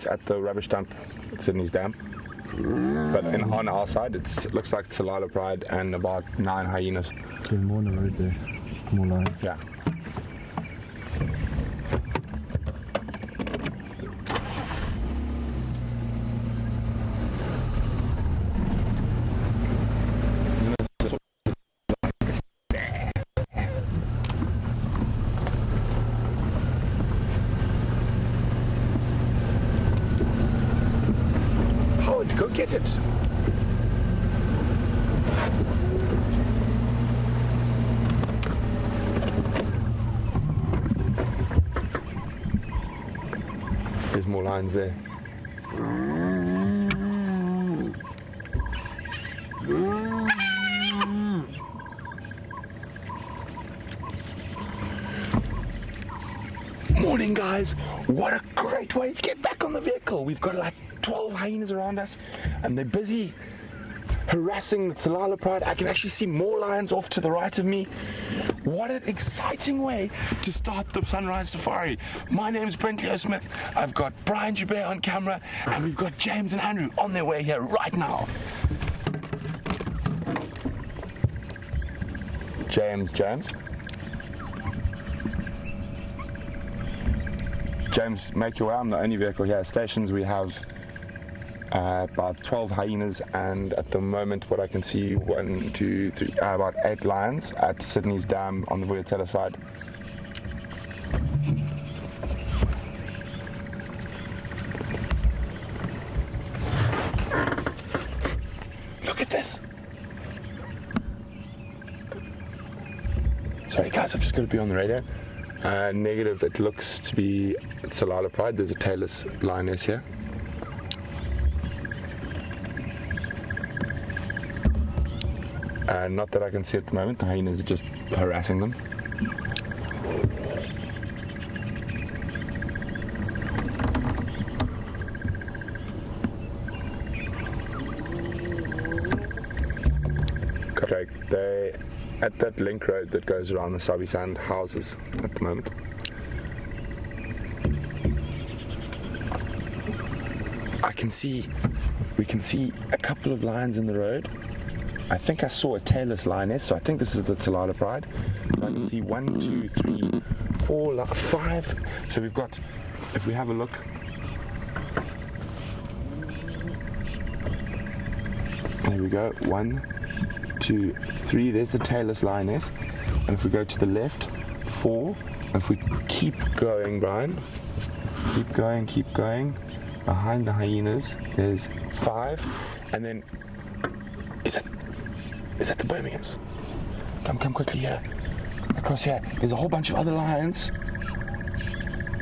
at the rubbish dump at Sydney's Dam. But on our side, it looks like it's a Lila Pride and about 9 hyenas. Okay, more on the road there. More lions. Yeah. Go get it. There's more lions there. Morning, guys. What a great way to get back on the vehicle. We've got like 12 hyenas around us and they're busy harassing the Tsalala Pride. I can actually see more lions off to the right of me. What an exciting way to start the sunrise safari. My name's Brent Leo Smith. I've got Brian Joubert on camera and we've got James and Andrew on their way here right now. James, make your way. I'm the only vehicle here. Stations, we have about 12 hyenas, and at the moment what I can see, 1, 2, 3, about 8 lions at Sydney's Dam on the Vuyatela side. Look at this. Sorry guys, I've just got to be on the radio. Negative, it looks to be Tsalala Pride. There's a tailless lioness here. Not that I can see at the moment. The hyenas are just harassing them. Correct. They're at that link road that goes around the Sabi Sand houses at the moment. We can see a couple of lions in the road. I think I saw a tailless lioness, so I think this is the Tsalala Pride. So I can see 1, 2, 3, 4, 5. So we've got, if we have a look, there we go, 1, 2, 3, there's the tailless lioness. And if we go to the left, 4, and if we keep going, Brian, keep going, behind the hyenas, there's 5, and then, is that the Birminghams? Come quickly here. Across here. There's a whole bunch of other lions.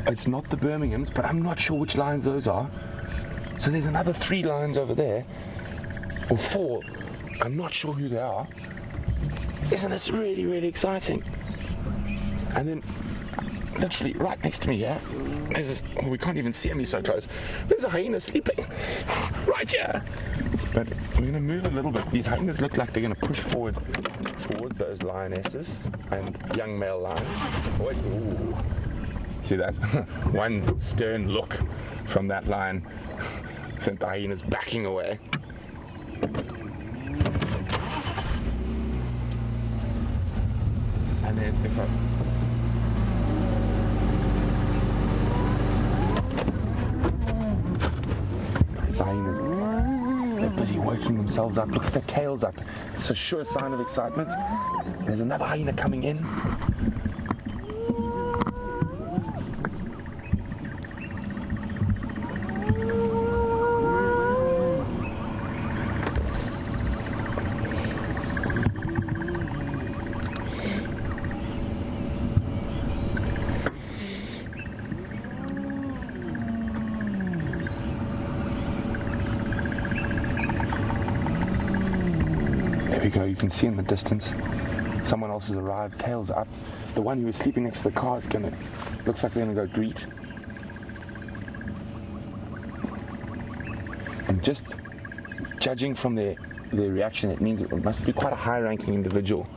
It's not the Birminghams, but I'm not sure which lions those are. So there's another 3 lions over there. Or 4. I'm not sure who they are. Isn't this really, really exciting? And then, literally right next to me here, there's this, oh, we can't even see him, he's so close. There's a hyena sleeping. Right here. But we're going to move a little bit. These hyenas look like they're going to push forward towards those lionesses and young male lions. Ooh. See that? One stern look from that lion sent the hyenas backing away. And then if I... The hyenas, they're busy working themselves up. Look at their tails up. It's a sure sign of excitement. There's another hyena coming in. There we go, you can see in the distance someone else has arrived, tails up. The one who was sleeping next to the car is looks like they're gonna go greet. And just judging from their reaction, it means it must be quite a high-ranking individual.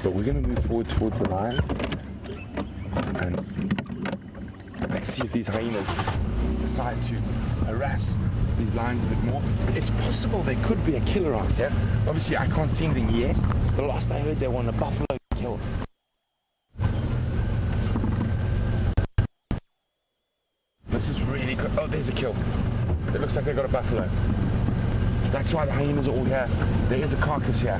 But we're gonna move forward towards the lions. And Let's see if these hyenas decide to harass these lions a bit more. It's possible there could be a killer out here. Obviously, I can't see anything yet. The last I heard, they want a buffalo kill. This is really good. Oh, there's a kill. It looks like they got a buffalo. That's why the hyenas are all here. There is a carcass here.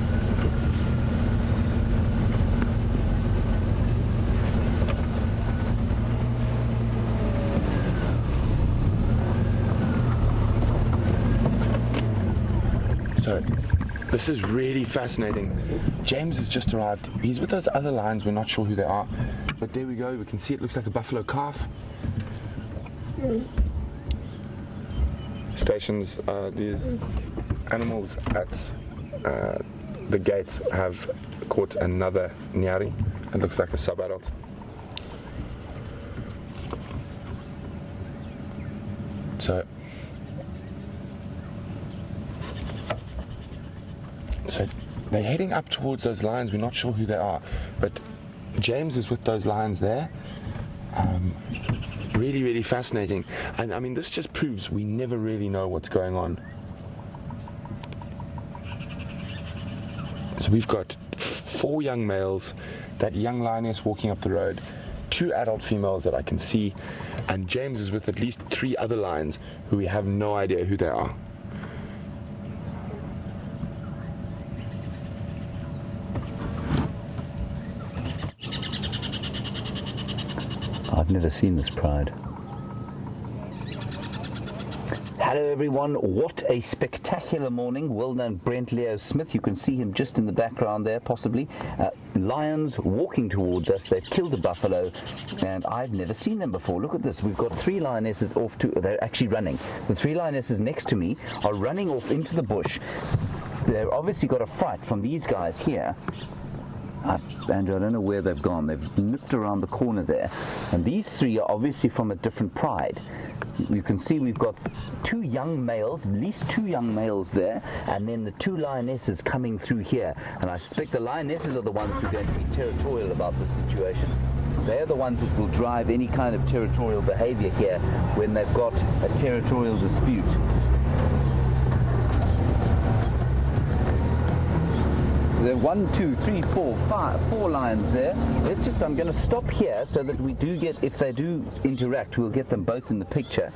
So, this is really fascinating. James has just arrived. He's with those other lions. We're not sure who they are. But there we go. We can see it looks like a buffalo calf. Stations, these animals at the gate have caught another nyari. It looks like a sub-adult. So they're heading up towards those lions. We're not sure who they are, but James is with those lions there. Really, really fascinating. And I mean, this just proves we never really know what's going on. So we've got 4 young males, that young lioness walking up the road, 2 adult females that I can see, and James is with at least 3 other lions who we have no idea who they are. I've never seen this pride. Hello everyone, what a spectacular morning. Well done Brent Leo Smith, you can see him just in the background there possibly. Lions walking towards us, they've killed a buffalo and I've never seen them before. Look at this, we've got 3 lionesses off to, they're actually running. The 3 lionesses next to me are running off into the bush. They've obviously got a fright from these guys here. Andrew, I don't know where they've gone. They've nipped around the corner there. And these 3 are obviously from a different pride. You can see we've got 2 young males, at least 2 young males there, and then the 2 lionesses coming through here. And I suspect the lionesses are the ones who are going to be territorial about this situation. They're the ones that will drive any kind of territorial behavior here when they've got a territorial dispute. There are 1, 2, 3, 4, 5, 4 lions there. Let's just, I'm going to stop here so that we do get, if they do interact, we'll get them both in the picture.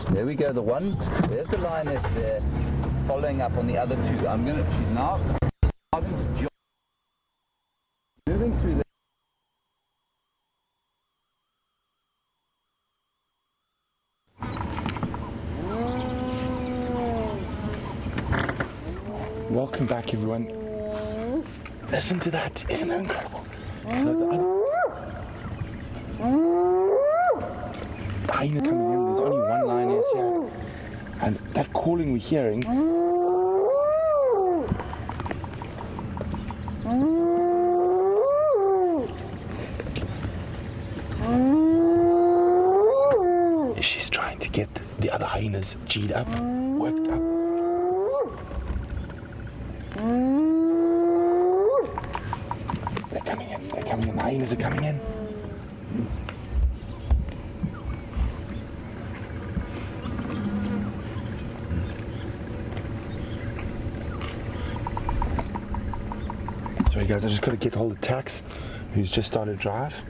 There we go, the one. There's the lioness there, following up on the other 2. She's now starting to jog, moving through the Welcome back, everyone. Listen to that. Isn't that incredible? So the hyena coming in, there's only 1 lioness here. And that calling we're hearing, she's trying to get the other hyenas G'd up, worked up. They're coming in, the hyenas are coming in. Sorry guys, I just got to get hold of Tax, who's just started drive.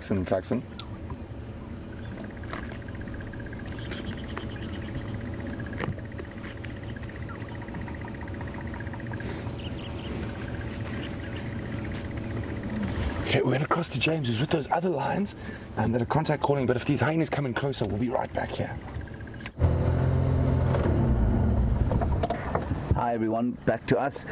Taxon. Okay, we're gonna cross to James, who's with those other lions, and that are contact calling, but if these hyenas come in closer, we'll be right back here. Hi everyone, back to us.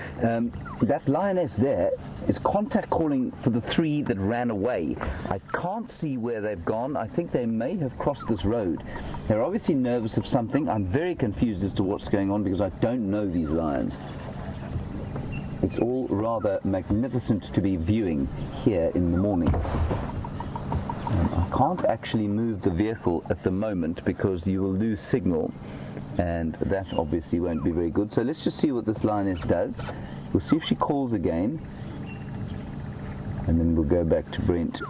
That lioness there is contact calling for the 3 that ran away. I can't see where they've gone. I think they may have crossed this road. They're obviously nervous of something. I'm very confused as to what's going on because I don't know these lions. It's all rather magnificent to be viewing here in the morning. I can't actually move the vehicle at the moment because you will lose signal, and that obviously won't be very good. So let's just see what this lioness does. We'll see if she calls again, and then we'll go back to Brent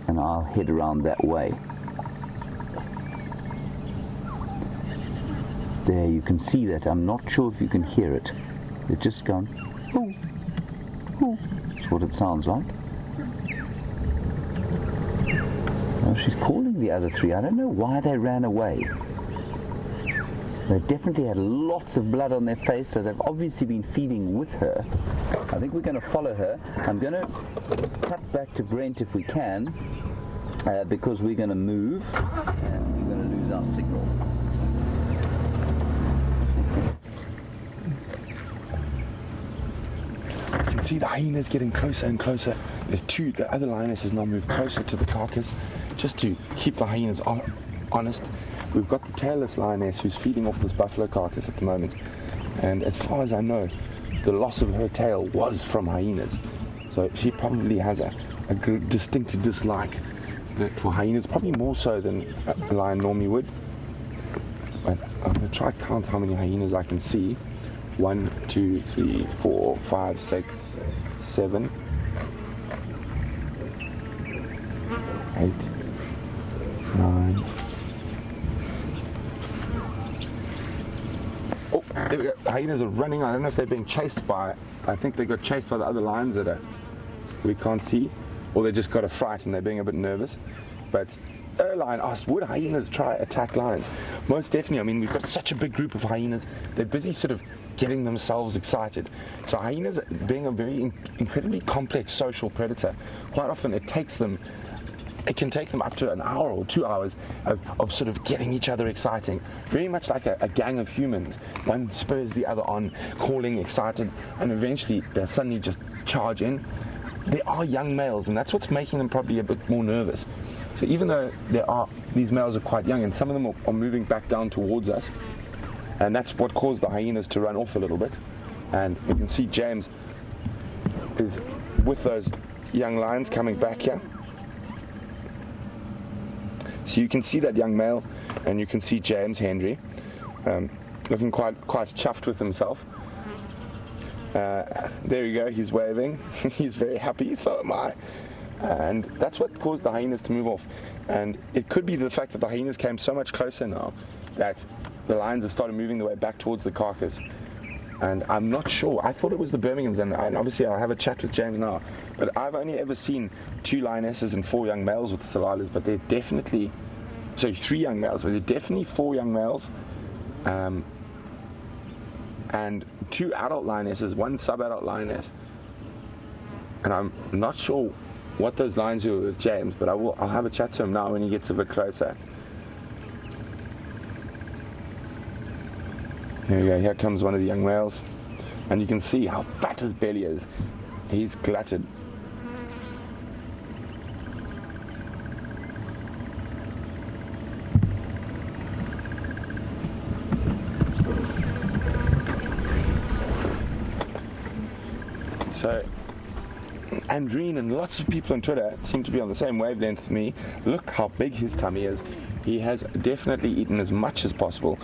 and I'll head around that way. There, you can see that. I'm not sure if you can hear it. It's just gone, ooh, ooh. That's what it sounds like. Well, she's calling the other three. I don't know why they ran away. They definitely had lots of blood on their face, so they've obviously been feeding with her. I think we're going to follow her. I'm going to cut back to Brent if we can, because we're going to move and we're going to lose our signal. You can see the hyenas getting closer and closer. There's two, the other lionesses now move closer to the carcass just to keep the hyenas honest. We've got the tailless lioness who's feeding off this buffalo carcass at the moment, and as far as I know, the loss of her tail was from hyenas. So she probably has a distinct dislike for hyenas, probably more so than a lion normally would. But I'm going to try to count how many hyenas I can see. 1, 2, 3, 4, 5, 6, 7, 8, 9. Oh, there we go. The hyenas are running. I don't know if they're being chased by, I think they got chased by the other lions that we can't see, or they just got a fright and they're being a bit nervous. But a lion asked, would hyenas try attack lions? Most definitely. I mean, we've got such a big group of hyenas. They're busy sort of getting themselves excited. So hyenas, being a very incredibly complex social predator, quite often it can take them up to an hour or 2 hours of sort of getting each other exciting. Very much like a gang of humans. One spurs the other on, calling, excited, and eventually they suddenly just charge in. They are young males, and that's what's making them probably a bit more nervous. So even though these males are quite young, and some of them are moving back down towards us, and that's what caused the hyenas to run off a little bit. And you can see James is with those young lions coming back here. So you can see that young male, and you can see James Henry looking quite chuffed with himself. There you go, he's waving. He's very happy, so am I. And that's what caused the hyenas to move off. And it could be the fact that the hyenas came so much closer now that the lions have started moving their way back towards the carcass. And I'm not sure. I thought it was the Birminghams, and obviously I'll have a chat with James now. But I've only ever seen 2 lionesses and 4 young males with the Salalas, but they're definitely, sorry, 3 young males, but they're definitely 4 young males. And 2 adult lionesses, 1 sub-adult lioness. And I'm not sure what those lions are with James, but I'll have a chat to him now when he gets a bit closer. Here we go, here comes one of the young males. And you can see how fat his belly is. He's glutted. So, Andreen and lots of people on Twitter seem to be on the same wavelength with me. Look how big his tummy is. He has definitely eaten as much as possible.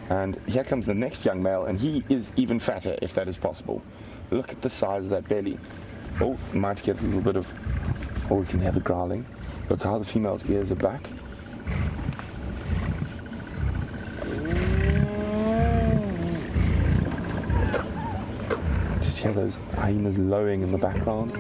And here comes the next young male, and he is even fatter, if that is possible. Look at the size of that belly. Oh, might get a little bit of, oh, we can hear the growling. Look how the female's ears are back. Just hear those hyenas lowing in the background.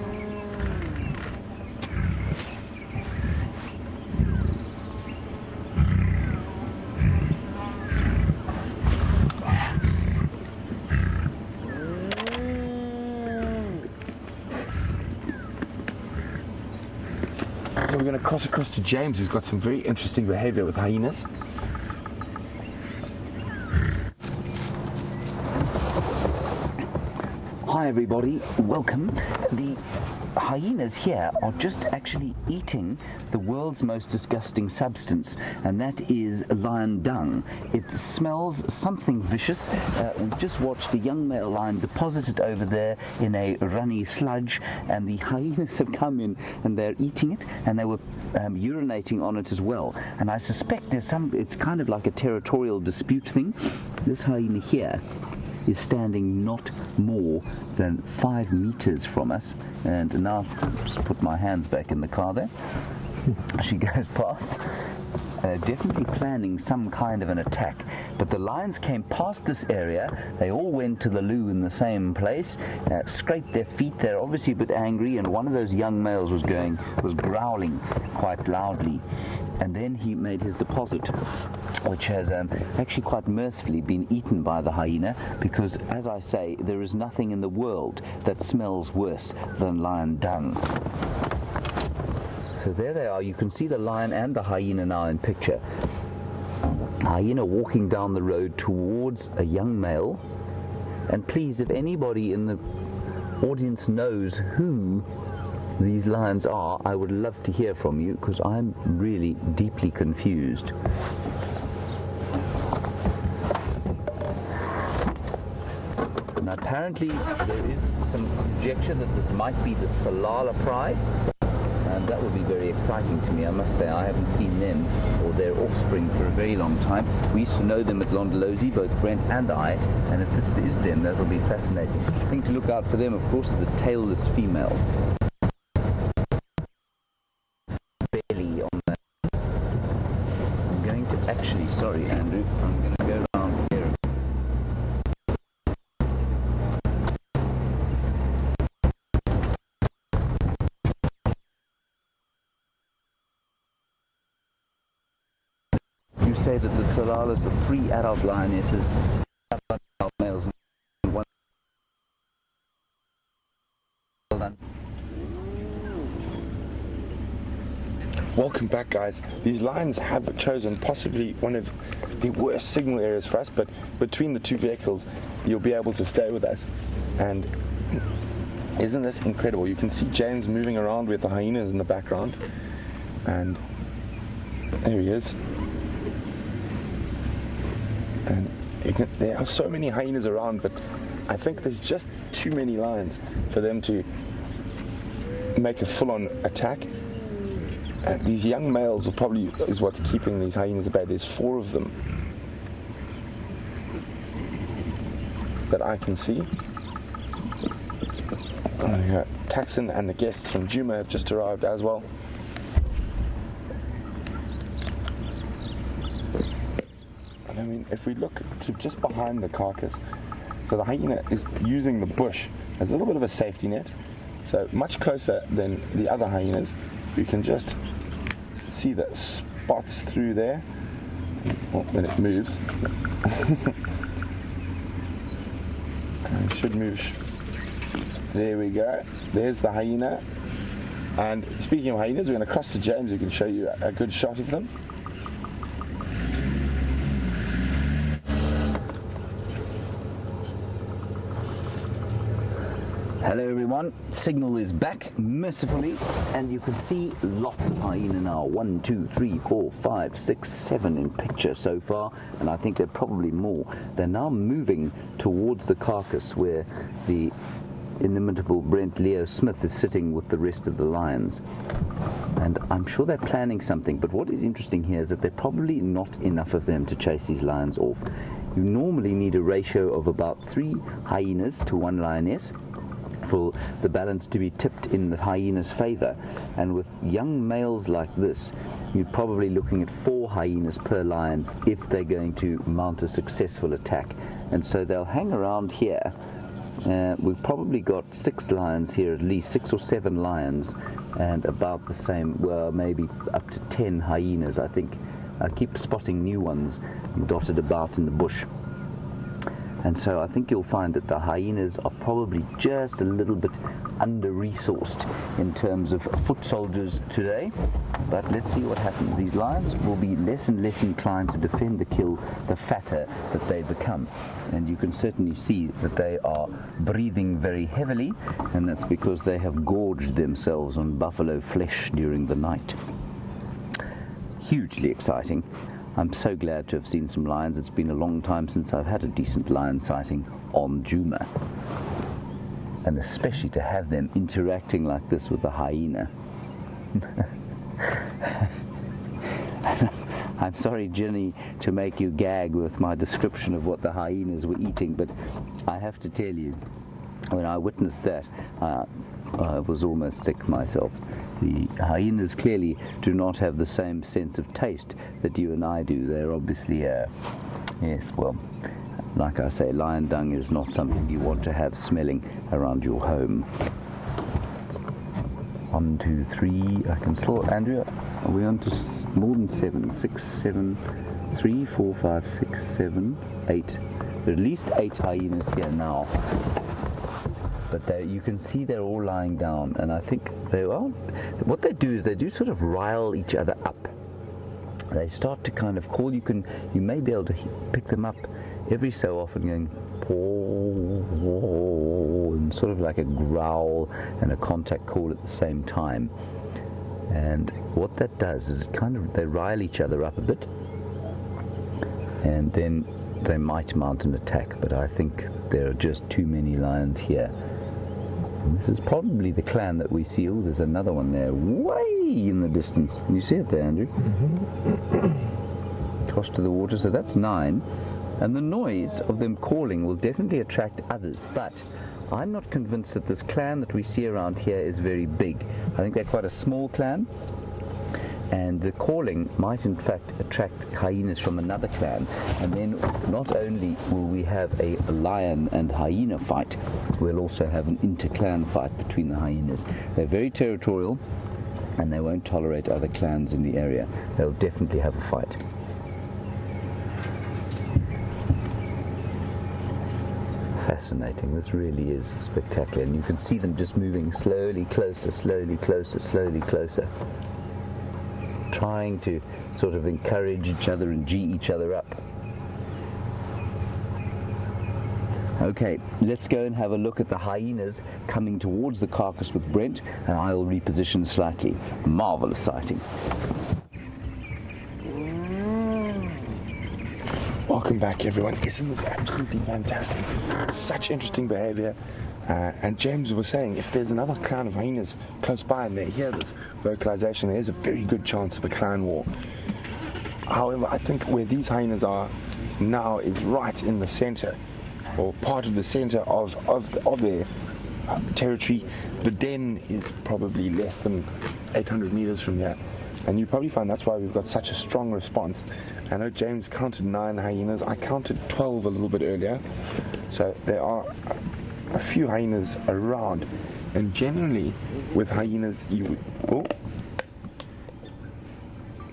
We're going to cross across to James, who's got some very interesting behavior with hyenas. Hi Hi everybody, welcome. The hyenas here are just actually eating the world's most disgusting substance, and that is lion dung. It smells something vicious. We've just watched a young male lion deposited over there in a runny sludge, and the hyenas have come in and they're eating it, and they were urinating on it as well. And I suspect it's kind of like a territorial dispute thing. This hyena here is standing not more than 5 meters from us, and now I'll just put my hands back in the car there. She goes past, definitely planning some kind of an attack. But the lions came past this area, they all went to the loo in the same place, scraped their feet. They're obviously a bit angry, and one of those young males was growling quite loudly. And then he made his deposit, which has actually quite mercifully been eaten by the hyena, because, as I say, there is nothing in the world that smells worse than lion dung. So there they are. You can see the lion and the hyena now in picture. Hyena walking down the road towards a young male. And please, if anybody in the audience knows who these lions are, I would love to hear from you, because I'm really deeply confused. Now apparently there is some conjecture that this might be the Salala pride, and that would be very exciting to me. I must say, I haven't seen them or their offspring for a very long time. We used to know them at Londolozi, both Brent and I, and if this is them, that'll be fascinating. The thing to look out for them, of course, is the tailless female. Sorry, Andrew, I'm going to go around here. You say that the Salalas are 3 adult lionesses, 7 adult males, and 1. Well done. Welcome back, guys. These lions have chosen possibly one of the worst signal areas for us, but between the 2 vehicles you'll be able to stay with us. And isn't this incredible? You can see James moving around with the hyenas in the background, and there he is. And there are so many hyenas around, but I think there's just too many lions for them to make a full-on attack. These young males is what's keeping these hyenas at bay. There's 4 of them that I can see. Taxon and the guests from Juma have just arrived as well. And I mean, if we look to just behind the carcass, so the hyena is using the bush as a little bit of a safety net, so much closer than the other hyenas. You can just see the spots through there when it moves. It should move. There we go. There's the hyena. And speaking of hyenas, we're going to cross to James, who can show you a good shot of them. Hello everyone, signal is back, mercifully, and you can see lots of hyena now. 1, 2, 3, 4, 5, 6, 7 in picture so far, and I think there are probably more. They're now moving towards the carcass where the inimitable Brent Leo Smith is sitting with the rest of the lions. And I'm sure they're planning something, but what is interesting here is that there are probably not enough of them to chase these lions off. You normally need a ratio of about 3 hyenas to 1 lioness for the balance to be tipped in the hyena's favor, and with young males like this, you're probably looking at 4 hyenas per lion if they're going to mount a successful attack. And so they'll hang around here. We've probably got 6 lions here, at least 6 or 7 lions, and about the same, well, maybe up to 10 hyenas. I think I keep spotting new ones dotted about in the bush. And so I think you'll find that the hyenas are probably just a little bit under-resourced in terms of foot soldiers today. But let's see what happens. These lions will be less and less inclined to defend the kill the fatter that they become. And you can certainly see that they are breathing very heavily, and that's because they have gorged themselves on buffalo flesh during the night. Hugely exciting. I'm so glad to have seen some lions. It's been a long time since I've had a decent lion sighting on Djuma. And especially to have them interacting like this with the hyena. I'm sorry, Jenny, to make you gag with my description of what the hyenas were eating, but I have to tell you, when I witnessed that, I was almost sick myself. The hyenas clearly do not have the same sense of taste that you and I do. They're obviously, yes, well, like I say, lion dung is not something you want to have smelling around your home. 1, 2, 3, I can still, Andrea, are we on to more than 7? 6, 7, 3, 4, 5, 6, 7, 8. There are at least 8 hyenas here now. But you can see they're all lying down, and I think what they do is they do sort of rile each other up. They start to kind of call, you may be able to pick them up every so often going paww, and sort of like a growl and a contact call at the same time. And what that does is they rile each other up a bit, and then they might mount an attack, but I think there are just too many lions here. And this is probably the clan that we see. Oh, there's another one there, way in the distance. Can you see it there, Andrew? Mm-hmm. Across to the water, so that's 9. And the noise of them calling will definitely attract others, but I'm not convinced that this clan that we see around here is very big. I think they're quite a small clan, and the calling might in fact attract hyenas from another clan, and then not only will we have a lion and hyena fight, we'll also have an inter-clan fight between the hyenas. They're very territorial, and they won't tolerate other clans in the area. They'll definitely have a fight. Fascinating. This really is spectacular, and you can see them just moving slowly closer, slowly closer, slowly closer, trying to sort of encourage each other and gee each other up. Okay, let's go and have a look at the hyenas coming towards the carcass with Brent, and I'll reposition slightly. Marvelous sighting. Welcome back, everyone. Isn't this absolutely fantastic? Such interesting behavior. And James was saying, if there's another clan of hyenas close by and they hear this vocalization, there's a very good chance of a clan war. However, I think where these hyenas are now is right in the center, or part of the center of their territory. The den is probably less than 800 meters from here, and you probably find that's why we've got such a strong response. I know James counted 9 hyenas. I counted 12 a little bit earlier, so there are a few hyenas around, and generally with hyenas you would,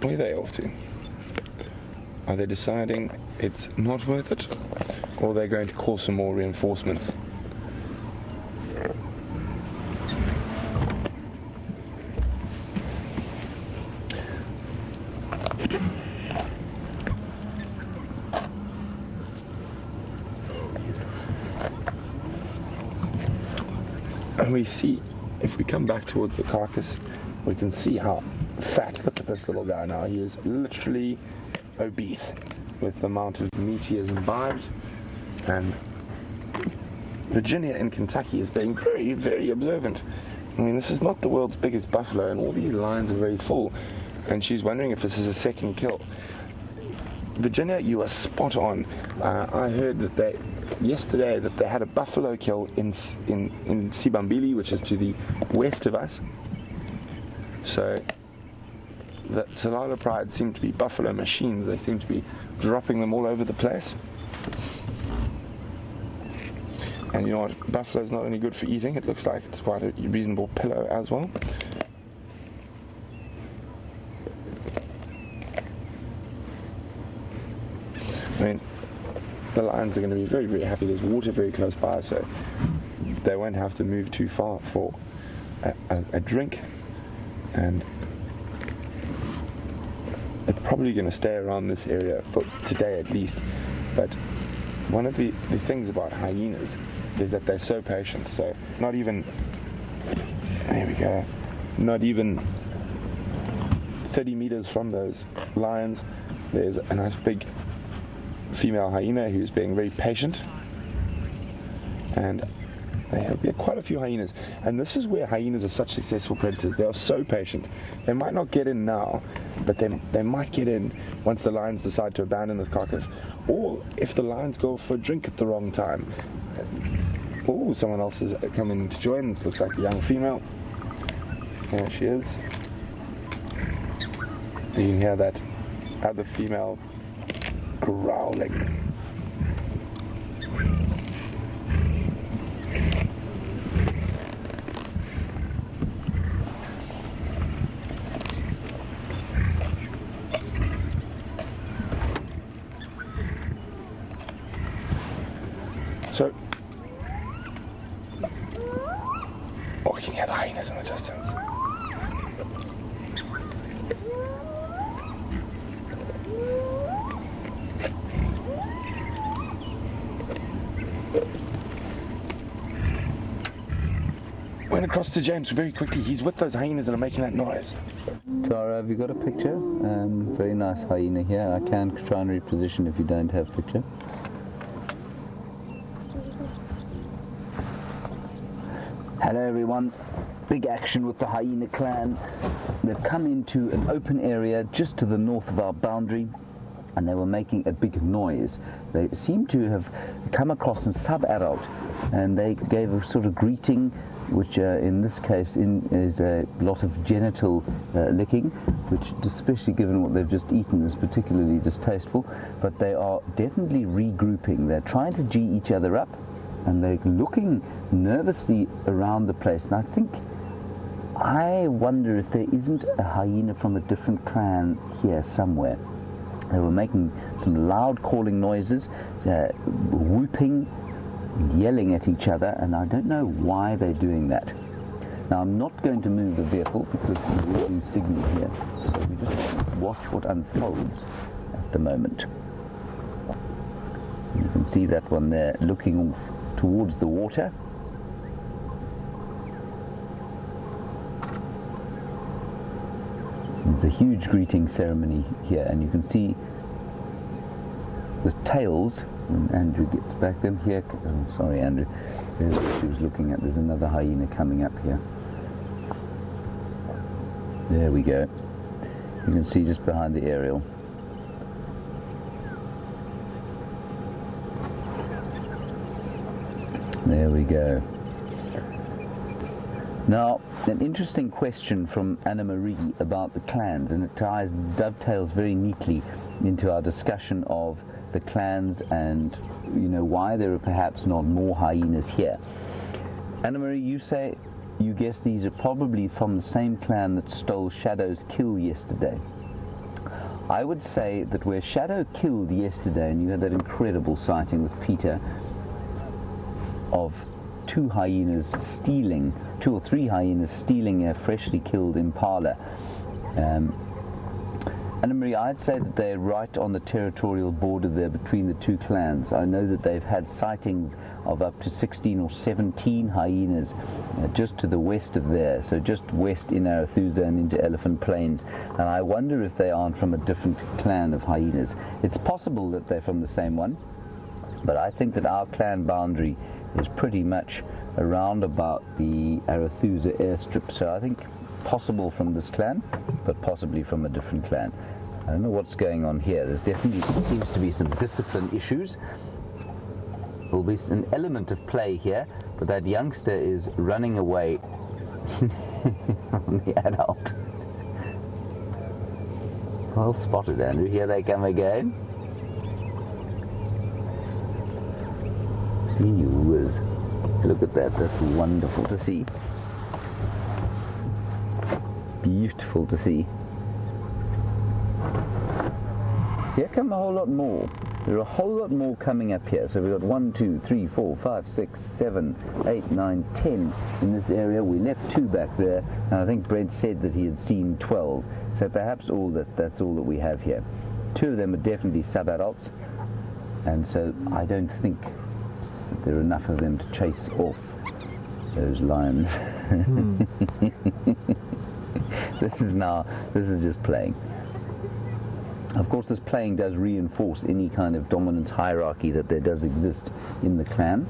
where are they off to? Are they deciding it's not worth it, or they're going to call some more reinforcements? And we see, if we come back towards the carcass, we can see how fat, look at this little guy now, he is literally obese with the amount of meat he has imbibed. And Virginia in Kentucky is being very, very observant. I mean, this is not the world's biggest buffalo, and all these lions are very full, and she's wondering if this is a second kill. Virginia, you are spot on. I heard that yesterday that they had a buffalo kill in Sibambili, which is to the west of us. So the Salala Pride seem to be buffalo machines. They seem to be dropping them all over the place. And you know what? Buffalo is not only good for eating, it looks like it's quite a reasonable pillow as well. I mean, the lions are going to be very, very happy. There's water very close by, so they won't have to move too far for a drink, and it's probably going to stay around this area for today at least. But one of the things about hyenas is that they're so patient. So not even, there we go, not even 30 meters from those lions, there's a nice big female hyena who's being very patient, and they have quite a few hyenas. And this is where hyenas are such successful predators. They are so patient. They might not get in now, but they might get in once the lions decide to abandon this carcass, or if the lions go for a drink at the wrong time. Oh, someone else is coming to join. Looks like a young female. There she is. You can hear that other female growling. So, oh, you can hear the hyenas in the distance. Went across to James very quickly. He's with those hyenas that are making that noise. Tara, have you got a picture? Very nice hyena here. I can try and reposition if you don't have a picture. Hello everyone, big action with the hyena clan. They've come into an open area just to the north of our boundary, and they were making a big noise. They seem to have come across in sub-adult, and they gave a sort of greeting, which in this case is a lot of genital licking, which, especially given what they've just eaten, is particularly distasteful. But they are definitely regrouping. They're trying to G each other up, and they're looking nervously around the place. And I wonder if there isn't a hyena from a different clan here somewhere. They were making some loud calling noises, whooping, yelling at each other, and I don't know why they're doing that. Now, I'm not going to move the vehicle because we're losing signal here, so we just watch what unfolds at the moment. You can see that one there looking towards the water. There's a huge greeting ceremony here, and you can see the tails when Andrew gets back them here. Oh, sorry, Andrew. There's what she was looking at. There's another hyena coming up here. There we go. You can see just behind the aerial. There we go. Now, an interesting question from Anna Marie about the clans, and it dovetails very neatly into our discussion of the clans and, you know, why there are perhaps not more hyenas here. Anna Marie, you say you guess these are probably from the same clan that stole Shadow's kill yesterday. I would say that where Shadow killed yesterday, and you had that incredible sighting with Peter of two or three hyenas stealing a freshly killed impala. Anna-Marie, I'd say that they're right on the territorial border there between the two clans. I know that they've had sightings of up to 16 or 17 hyenas just to the west of there, so just west in Arethusa and into Elephant Plains, and I wonder if they aren't from a different clan of hyenas. It's possible that they're from the same one, but I think that our clan boundary is pretty much around about the Arethusa airstrip, so I think possible from this clan, but possibly from a different clan. I don't know what's going on here. There's definitely seems to be some discipline issues. There'll be an element of play here, but that youngster is running away from the adult. Well spotted, Andrew. Here they come again. Gee whiz. Look at that. That's wonderful to see. Beautiful to see. Here come a whole lot more. There are a whole lot more coming up here. So we've got 1, 2, 3, 4, 5, 6, 7, 8, 9, 10 in this area. We left 2 back there, and I think Brent said that he had seen 12. So perhaps that's all that we have here. 2 of them are definitely sub-adults, and so I don't think that there are enough of them to chase off those lions. This is just playing. Of course, this playing does reinforce any kind of dominance hierarchy that there does exist in the clan.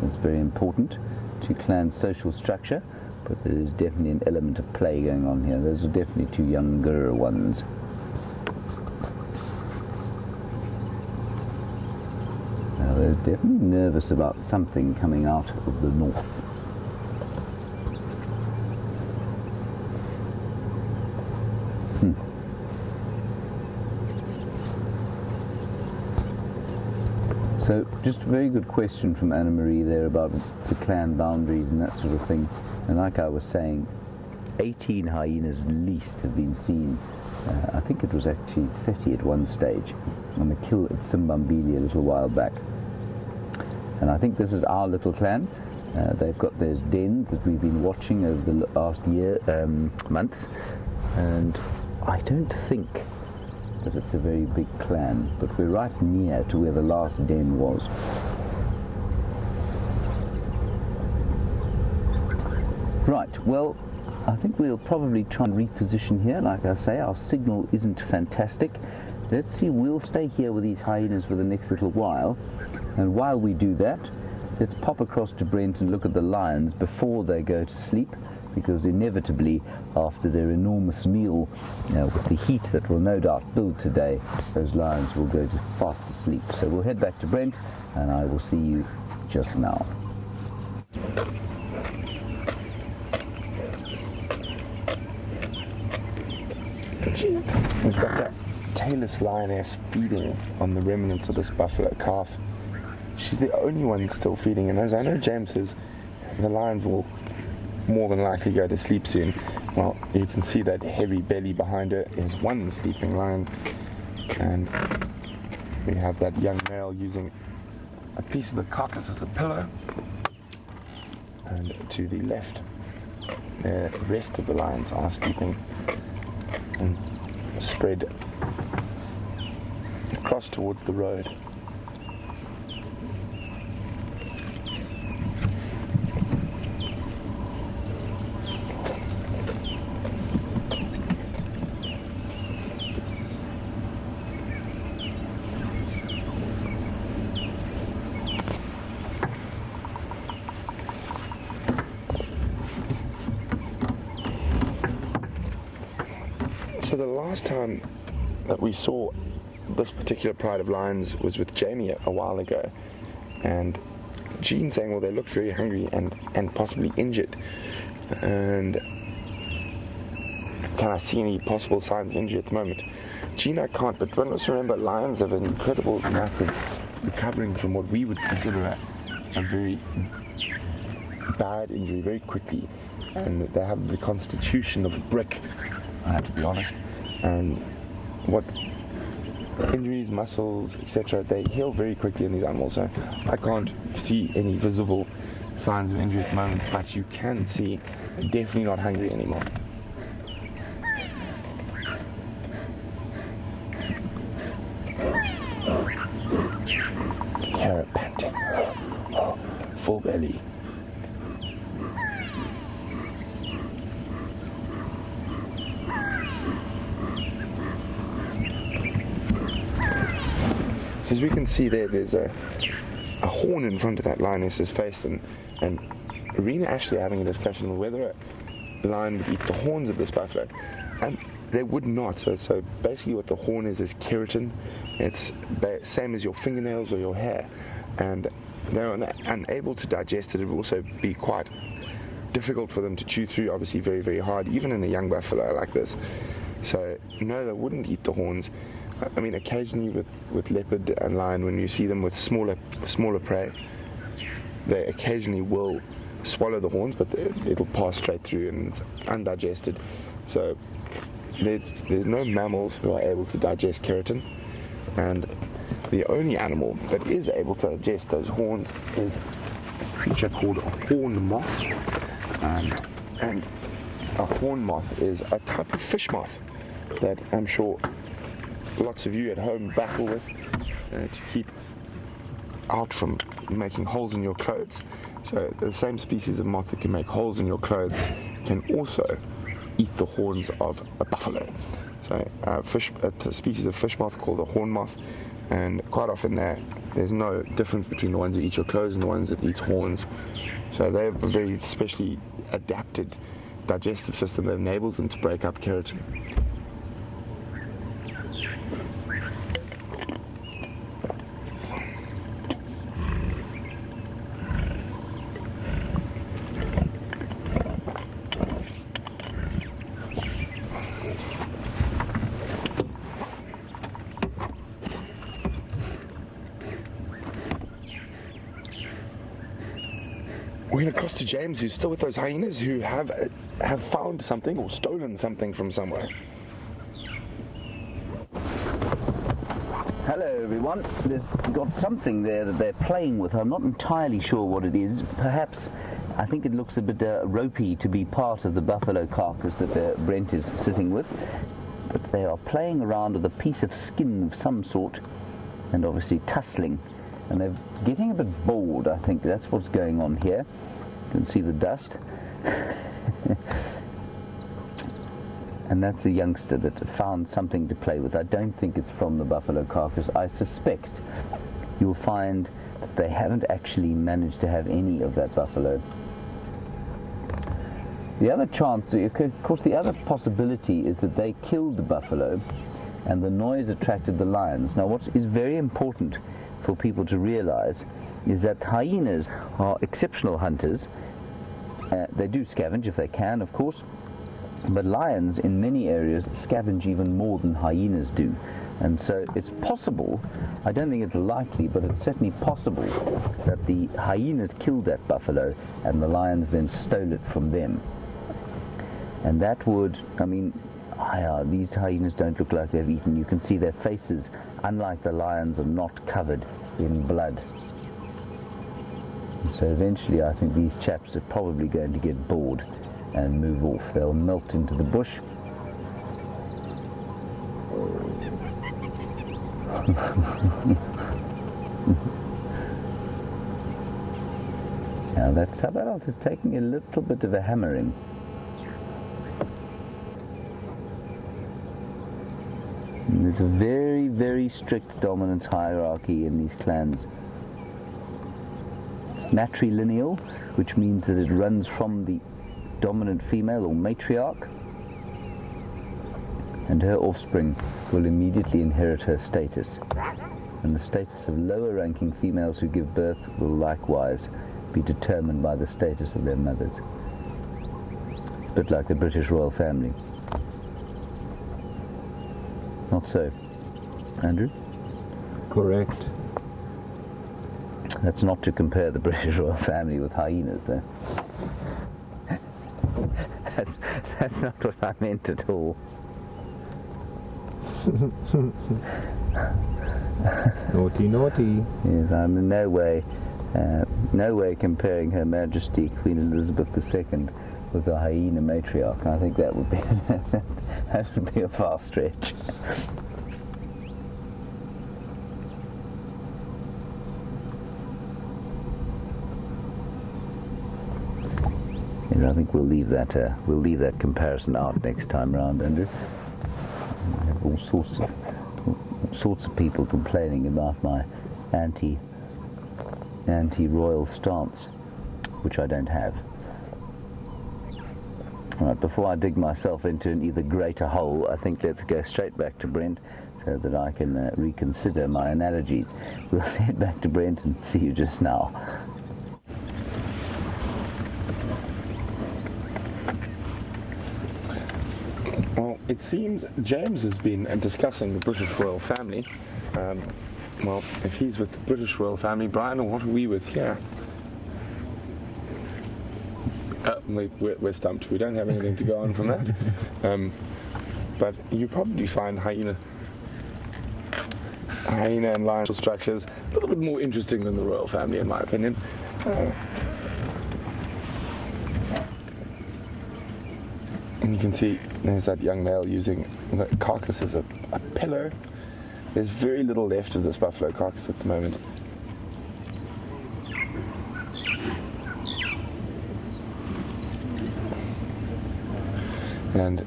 It's very important to clan social structure, but there is definitely an element of play going on here. Those are definitely 2 younger ones. Now, they're definitely nervous about something coming out of the north. So, just a very good question from Anna Marie there about the clan boundaries and that sort of thing. And like I was saying, 18 hyenas at least have been seen. I think it was actually 30 at one stage on the kill at Simbambili a little while back. And I think this is our little clan. They've got those dens that we've been watching over the last months. And I don't think that it's a very big clan, but we're right near to where the last den was. Right, well, I think we'll probably try and reposition here. Like I say, our signal isn't fantastic. Let's see, we'll stay here with these hyenas for the next little while, and while we do that, let's pop across to Brent and look at the lions before they go to sleep, because inevitably, after their enormous meal, with the heat that will no doubt build today, those lions will go to fast asleep. So we'll head back to Brent, and I will see you just now. We've got that tailless lioness feeding on the remnants of this buffalo calf. She's the only one still feeding, and as I know James says, the lions will more than likely go to sleep soon. Well, you can see that heavy belly behind her is one sleeping lion, and we have that young male using a piece of the carcass as a pillow, and to the left the rest of the lions are sleeping and spread across towards the road. So the last time that we saw this particular pride of lions was with Jamie a while ago, and Jean saying, well, they looked very hungry and possibly injured, and can I see any possible signs of injury at the moment? Jean, I can't, but one must remember lions have an incredible knack of recovering from what we would consider a very bad injury very quickly, and they have the constitution of a brick, I have to be honest, and what injuries, muscles, etc., they heal very quickly in these animals. So I can't see any visible signs of injury at the moment, but you can see they're definitely not hungry anymore. Here, panting, full belly. So as we can see there's a horn in front of that lioness's face, and Rena actually having a discussion on whether a lion would eat the horns of this buffalo, and they would not. So basically what the horn is keratin. It's same as your fingernails or your hair, and they're unable to digest it. It would also be quite difficult for them to chew through, obviously very, very hard, even in a young buffalo like this. So no, they wouldn't eat the horns. I mean, occasionally with leopard and lion, when you see them with smaller prey, they occasionally will swallow the horns, but it'll pass straight through and it's undigested. So there's no mammals who are able to digest keratin. And the only animal that is able to digest those horns is a creature called a horn moth. And a horn moth is a type of fish moth that I'm sure lots of you at home battle with to keep out from making holes in your clothes. So the same species of moth that can make holes in your clothes can also eat the horns of a buffalo. So it's a species of fish moth called a horn moth, and quite often there's no difference between the ones that eat your clothes and the ones that eat horns. So they have a very specially adapted digestive system that enables them to break up keratin. We're going to cross to James, who's still with those hyenas who have found something or stolen something from somewhere. Hello everyone, there's got something there that they're playing with. I'm not entirely sure what it is. Perhaps, I think it looks a bit ropey to be part of the buffalo carcass that Brent is sitting with. But they are playing around with a piece of skin of some sort and obviously tussling. And they're getting a bit bored, I think. That's what's going on here. You can see the dust. And that's a youngster that found something to play with. I don't think it's from the buffalo carcass. I suspect you'll find that they haven't actually managed to have any of that buffalo. The other chance, of course, the other possibility is that they killed the buffalo and the noise attracted the lions. Now, what is very important for people to realize is that hyenas are exceptional hunters. They do scavenge if they can, of course, but lions in many areas scavenge even more than hyenas do. And so it's possible, I don't think it's likely, but it's certainly possible that the hyenas killed that buffalo and the lions then stole it from them. And that would, I mean, these hyenas don't look like they've eaten. You can see their faces, unlike the lions, are not covered in blood. So eventually I think these chaps are probably going to get bored and move off. They'll melt into the bush. Now that Sabarat is taking a little bit of a hammering. And there's a very, very strict dominance hierarchy in these clans. It's matrilineal, which means that it runs from the dominant female or matriarch, and her offspring will immediately inherit her status. And the status of lower ranking females who give birth will likewise be determined by the status of their mothers. It's a bit like the British royal family. Not so, Andrew? Correct. That's not to compare the British royal family with hyenas, though. That's not what I meant at all. Naughty, naughty. Yes, I'm in no way comparing Her Majesty Queen Elizabeth II with the hyena matriarch. I think that would be that would be a far stretch. Yes, I think we'll leave that comparison out next time round, Andrew. We have all sorts of people complaining about my anti-royal stance, which I don't have. All right, before I dig myself into an either greater hole, I think let's go straight back to Brent so that I can reconsider my analogies. We'll head back to Brent and see you just now. Well, it seems James has been discussing the British royal family. Well, if he's with the British royal family, Brian, what are we with here? We're stumped. We don't have anything to go on from that. But you probably find hyena hyena and lion structures, a little bit more interesting than the royal family, in my opinion. And you can see there's that young male using the carcass as a pillow. There's very little left of this buffalo carcass at the moment. And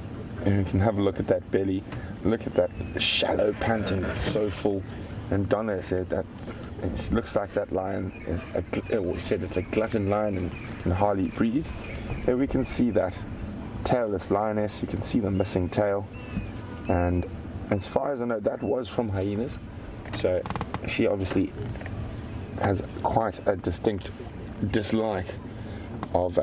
you can have a look at that belly, look at that shallow panting that's so full. And Donna said that it looks like that lion is said it's a glutton lion and can hardly breathe. Here we can see that tailless lioness, you can see the missing tail, and as far as I know that was from hyenas, so she obviously has quite a distinct dislike of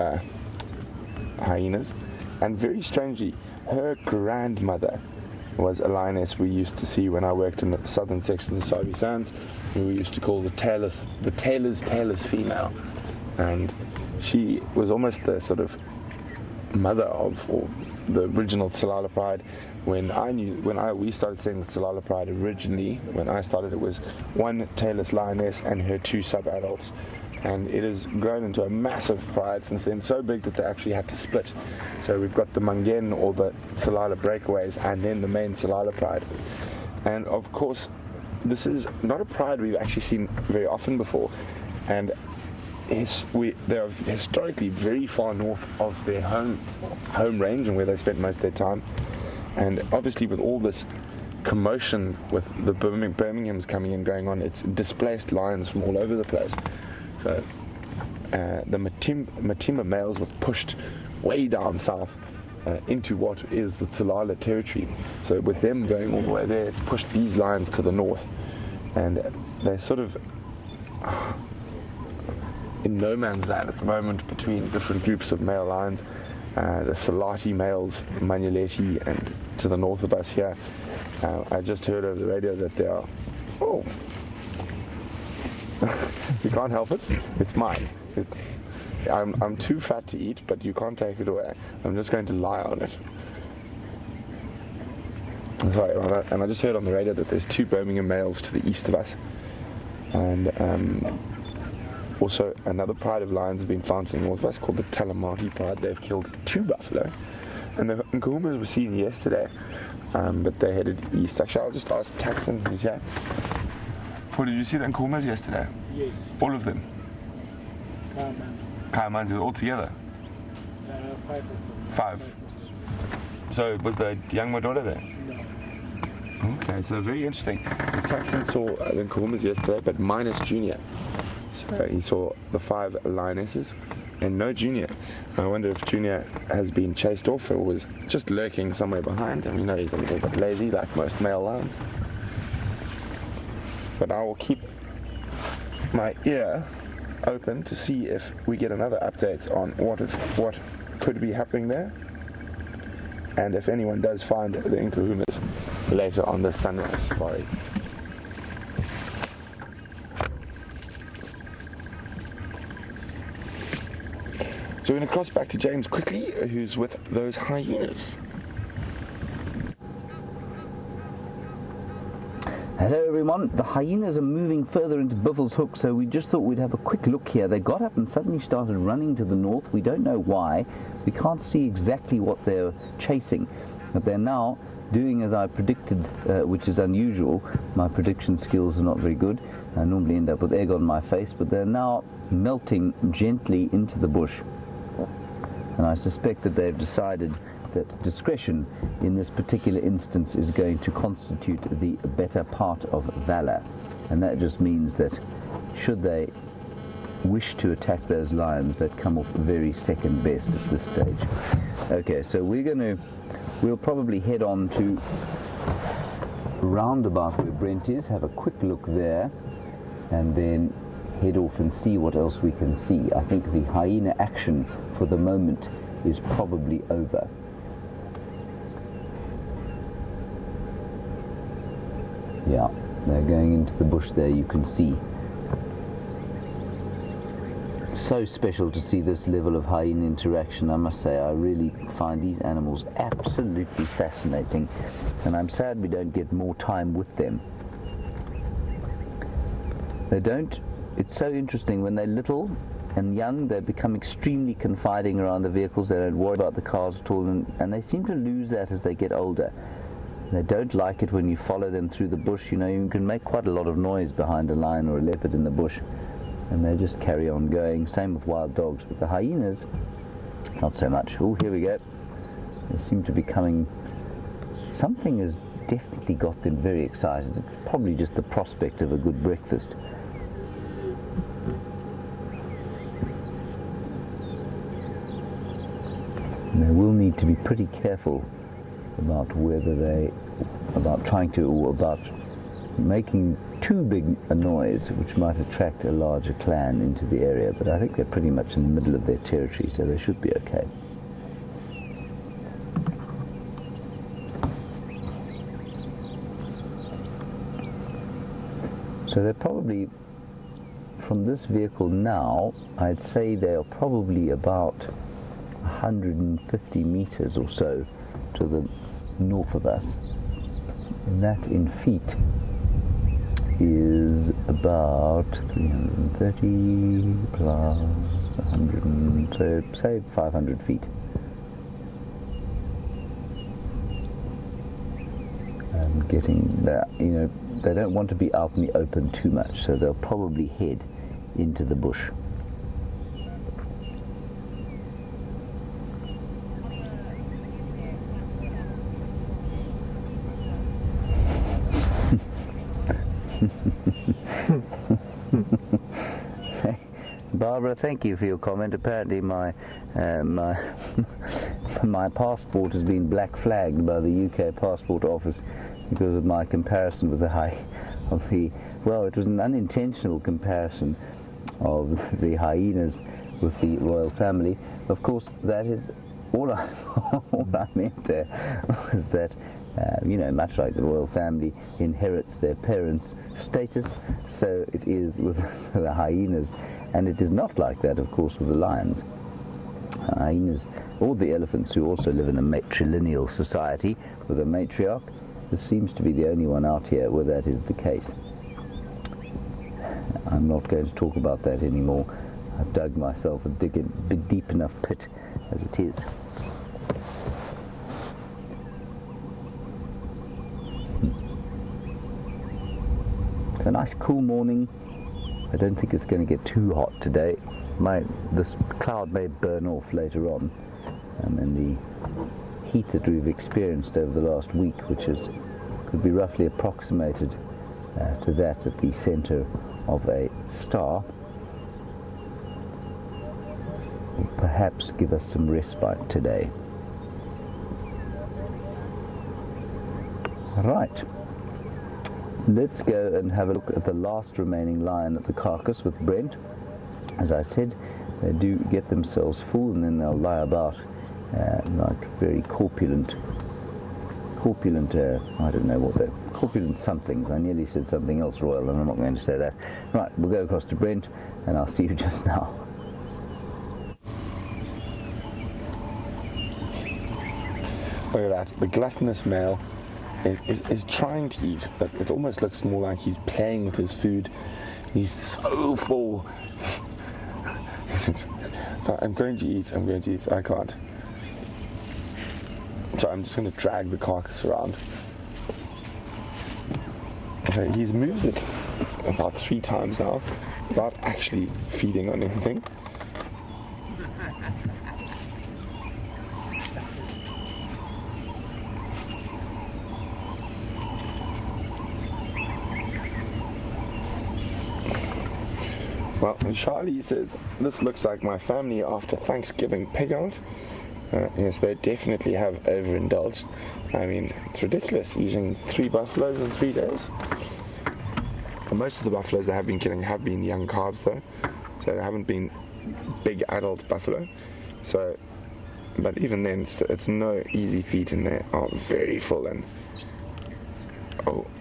hyenas. And very strangely, her grandmother was a lioness we used to see when I worked in the southern section of the Sabi Sands, who we used to call the tailless female, and she was almost the sort of mother of, or the original Tsalala Pride. When we started seeing the Tsalala Pride originally, when I started, it was one tailless lioness and her two sub-adults, and it has grown into a massive pride since then, so big that they actually had to split. So we've got the Mungen, or the Tsalala breakaways, and then the main Tsalala Pride. And of course, this is not a pride we've actually seen very often before, and they are historically very far north of their home range and where they spent most of their time. And obviously with all this commotion with the Birminghams coming in going on, it's displaced lions from all over the place. So the Matimba males were pushed way down south into what is the Tsalala territory. So with them going all the way there, it's pushed these lions to the north, and they're sort of in no man's land at the moment between different groups of male lions. The Salati males, Manuleti, and to the north of us here. I just heard over the radio that they are, you can't help it, it's mine. I'm too fat to eat, but you can't take it away. I'm just going to lie on it. Sorry, and I just heard on the radio that there's 2 Birmingham males to the east of us. And also another pride of lions has been found to the north of us called the Talamati Pride. They've killed 2 buffalo. And the Nkuhumas were seen yesterday, but they headed east. Actually, I'll just ask Taxon, who's here. Did you see the Nkuhumas yesterday? Yes. All of them? Kaimans all together? 5 of them. 5. So was the young Madonna there? No. Okay, so very interesting. So Taxon saw the Nkuhumas yesterday, but minus Junior. So he saw the 5 lionesses and no Junior. I wonder if Junior has been chased off or was just lurking somewhere behind. And we know he's a little bit lazy, like most male lions. But I will keep my ear open to see if we get another update on what could be happening there, and if anyone does find the Nkuhumas later on this sunrise safari. So we're going to cross back to James quickly, who's with those hyenas. Hello everyone, the hyenas are moving further into Buffels Hook, so we just thought we'd have a quick look here. They got up and suddenly started running to the north. We don't know why. We can't see exactly what they're chasing, but they're now doing as I predicted, which is unusual. My prediction skills are not very good. I normally end up with egg on my face, but they're now melting gently into the bush. And I suspect that they've decided that discretion in this particular instance is going to constitute the better part of valor. And that just means that should they wish to attack those lions, that come off very second best at this stage. Okay, so we'll probably head on to roundabout where Brent is, have a quick look there, and then head off and see what else we can see. I think the hyena action for the moment is probably over. Yeah, they're going into the bush there, you can see. So special to see this level of hyena interaction, I must say. I really find these animals absolutely fascinating, and I'm sad we don't get more time with them. They don't. It's so interesting when they're little and young. They become extremely confiding around the vehicles. They don't worry about the cars at all, and they seem to lose that as they get older. They don't like it when you follow them through the bush. You know, you can make quite a lot of noise behind a lion or a leopard in the bush, and they just carry on going. Same with wild dogs, but the hyenas, not so much. Oh, here we go. They seem to be coming. Something has definitely got them very excited. It's probably just the prospect of a good breakfast. And they will need to be pretty careful about about making too big a noise, which might attract a larger clan into the area. But I think they're pretty much in the middle of their territory, so they should be okay. So they're probably, from this vehicle now, I'd say they're probably about 150 meters or so to the north of us. And that in feet is about 330 plus 100, so say 500 feet. And getting that, you know, they don't want to be out in the open too much, so they'll probably head into the bush. Barbara, thank you for your comment. Apparently my my passport has been black flagged by the UK Passport Office because of my comparison with well, it was an unintentional comparison of the hyenas with the royal family. Of course, that is all I meant there was that you know, much like the royal family inherits their parents' status, so it is with the hyenas, and it is not like that, of course, with the lions. Hyenas, or the elephants, who also live in a matrilineal society with a matriarch. This seems to be the only one out here where that is the case. I'm not going to talk about that anymore. I've dug myself a deep enough pit as it is. It's a nice cool morning. I don't think it's going to get too hot today. This cloud may burn off later on, and then the heat that we've experienced over the last week, which could be roughly approximated to that at the center of a star, will perhaps give us some respite today. Right. Let's go and have a look at the last remaining lion at the carcass with Brent. As I said, they do get themselves full and then they'll lie about like very corpulent, I don't know what they're, corpulent somethings. I nearly said something else royal and I'm not going to say that. Right, we'll go across to Brent and I'll see you just now. Look at that, the gluttonous male is trying to eat, but it almost looks more like he's playing with his food. He's so full. I'm going to eat, I can't. So I'm just going to drag the carcass around. Okay, he's moved it about 3 times now without actually feeding on anything. Well, Charlie says, this looks like my family after Thanksgiving pig out. Yes, they definitely have overindulged. I mean, it's ridiculous, eating 3 buffaloes in 3 days. And most of the buffaloes they have been killing have been young calves though, so they haven't been big adult buffalo. So, but even then, it's no easy feat, and they are very full. And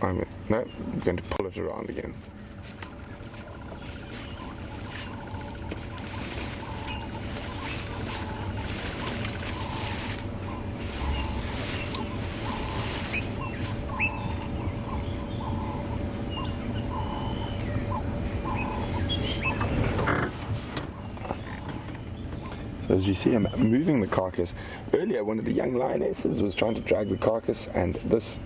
I'm going to pull it around again. because you see him moving the carcass. Earlier, one of the young lionesses was trying to drag the carcass, and this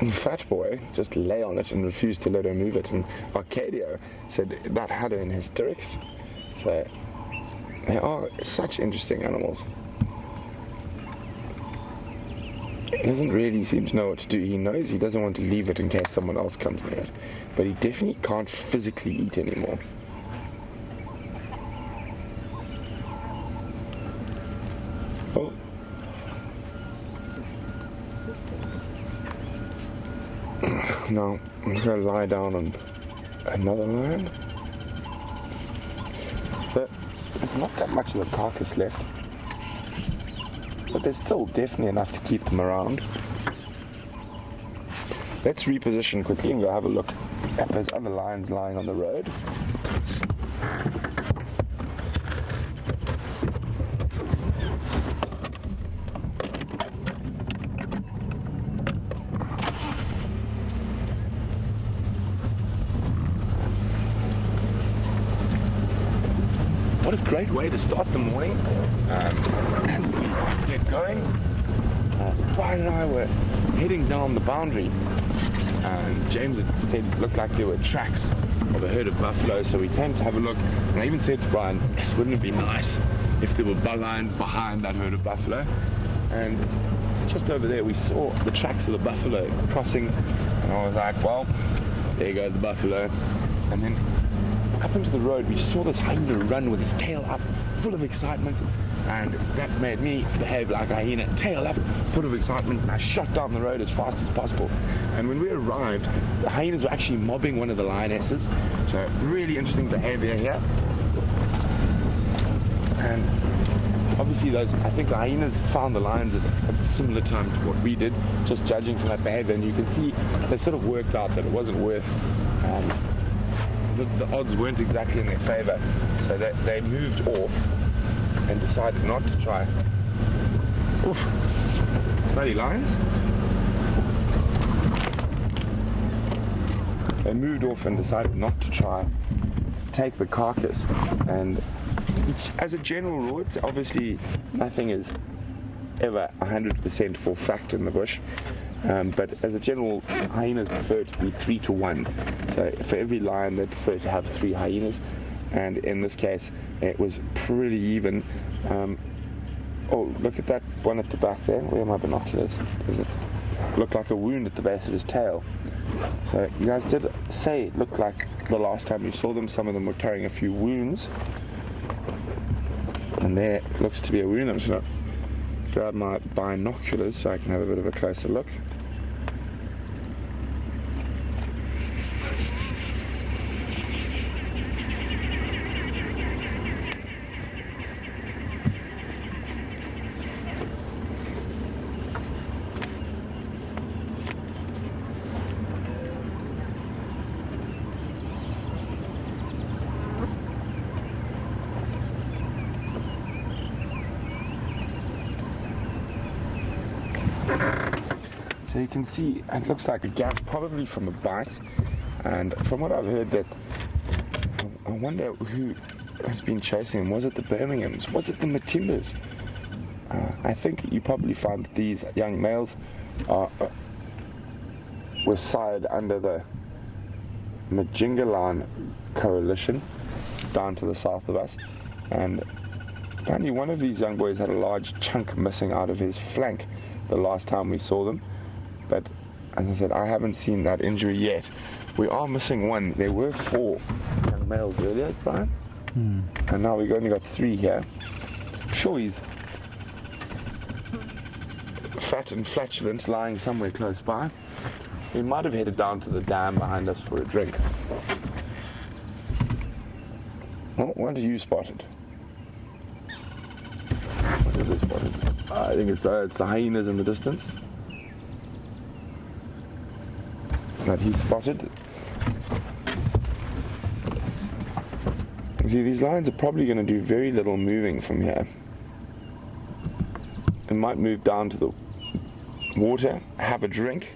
fat boy just lay on it and refused to let her move it. And Arcadio said that had her in hysterics. So they are such interesting animals. He doesn't really seem to know what to do. He knows he doesn't want to leave it in case someone else comes near it, but he definitely can't physically eat anymore. Oh. Now I'm just going to lie down on another lion. There's not that much of the carcass left, but there's still definitely enough to keep them around. Let's reposition quickly and go have a look at those other lions lying on the road. What a great way to start the morning. As we get going, Brian and I were heading down the boundary. James had said it looked like there were tracks of a herd of buffalo, so we came to have a look. And I even said to Brian, yes, wouldn't it be nice if there were lions behind that herd of buffalo? And just over there we saw the tracks of the buffalo crossing, and I was like, well, there goes the buffalo. And then up into the road we saw this hyena run with his tail up, full of excitement, and that made me behave like a hyena, tail up, full of excitement, and I shot down the road as fast as possible. And when we arrived, the hyenas were actually mobbing one of the lionesses, so really interesting behavior here. And obviously I think the hyenas found the lions at a similar time to what we did, just judging from that behavior, and you can see they sort of worked out that it wasn't worth the odds weren't exactly in their favor, so they moved off and decided not to try. Oof. Smelly lions. They moved off and decided not to try take the carcass, and as a general rule, it's obviously nothing is ever 100% for fact in the bush. But as a general, hyenas prefer to be 3 to 1. So for every lion, they prefer to have 3 hyenas. And in this case, it was pretty even. Oh, look at that one at the back there. Where are my binoculars? Does it look like a wound at the base of his tail? So you guys did say it looked like the last time you saw them, some of them were carrying a few wounds. And there looks to be a wound. I'm just going to grab my binoculars so I can have a bit of a closer look. So you can see it looks like a gap, probably from a bite, and from what I've heard, that I wonder who has been chasing him. Was it the Birminghams? Was it the Matimbas? I think you probably find that these young males were sired under the Majingalan coalition down to the south of us, and apparently one of these young boys had a large chunk missing out of his flank the last time we saw them. But as I said, I haven't seen that injury yet. We are missing one. There were 4 young males earlier, Brian, and now we've only got 3 here. I'm sure he's fat and flatulent, lying somewhere close by. He might have headed down to the dam behind us for a drink. Oh, what have you spotted? What is this spotted? I think it's the hyenas in the distance that he spotted. You see, these lions are probably going to do very little moving from here. They might move down to the water, have a drink,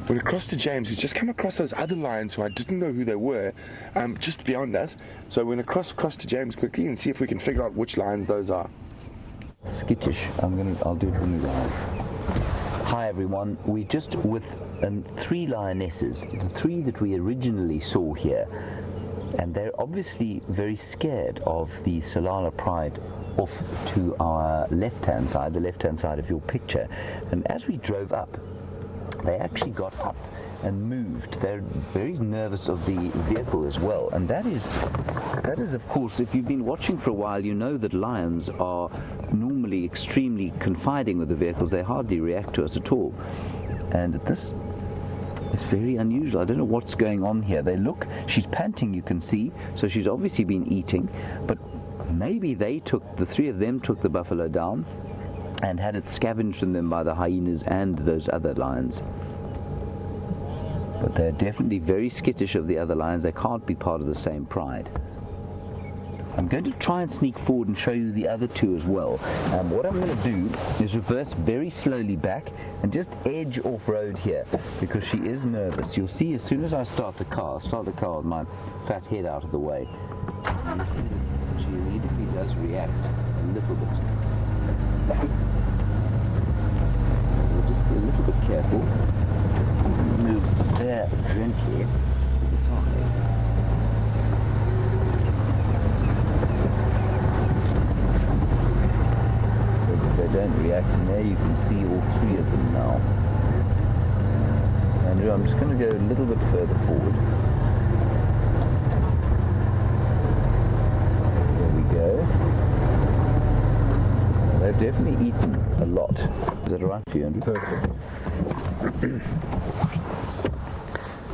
went across to James, who's just come across those other lions who I didn't know who they were, just beyond us. So I went across to James quickly and see if we can figure out which lions those are. Skittish. I'll do it when we ride. Hi everyone. We're just with 3 lionesses, the 3 that we originally saw here, and they're obviously very scared of the Salala Pride off to our left-hand side, the left-hand side of your picture. And as we drove up, they actually got up and moved. They're very nervous of the vehicle as well, and that is of course, if you've been watching for a while, you know that lions are normally extremely confiding with the vehicles. They hardly react to us at all, and this is very unusual. I don't know what's going on here. She's panting, you can see, so she's obviously been eating, but maybe the 3 of them took the buffalo down and had it scavenged from them by the hyenas and those other lions. But they're definitely very skittish of the other lions. They can't be part of the same pride. I'm going to try and sneak forward and show you the other 2 as well. What I'm going to do is reverse very slowly back and just edge off-road here, because she is nervous. You'll see as soon as I start the car with my fat head out of the way, she immediately does react a little bit. We'll just be a little bit careful. Move there gently to the side. So that they don't react, and there you can see all 3 of them now. Andrew, I'm just going to go a little bit further forward. There we go. They've definitely eaten a lot. Is that all right for you, Andrew? Perfect.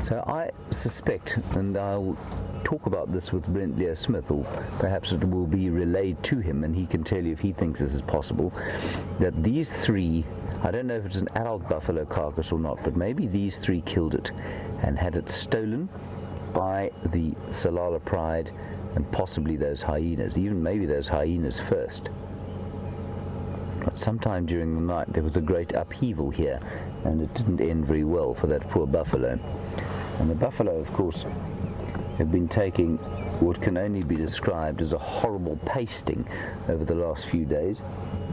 So I suspect, and I'll talk about this with Brent Leo Smith, or perhaps it will be relayed to him and he can tell you if he thinks this is possible, that these 3, I don't know if it's an adult buffalo carcass or not, but maybe these 3 killed it and had it stolen by the Salala Pride and possibly those hyenas, even maybe those hyenas first. But sometime during the night there was a great upheaval here, and it didn't end very well for that poor buffalo. And the buffalo, of course, have been taking what can only be described as a horrible pasting over the last few days.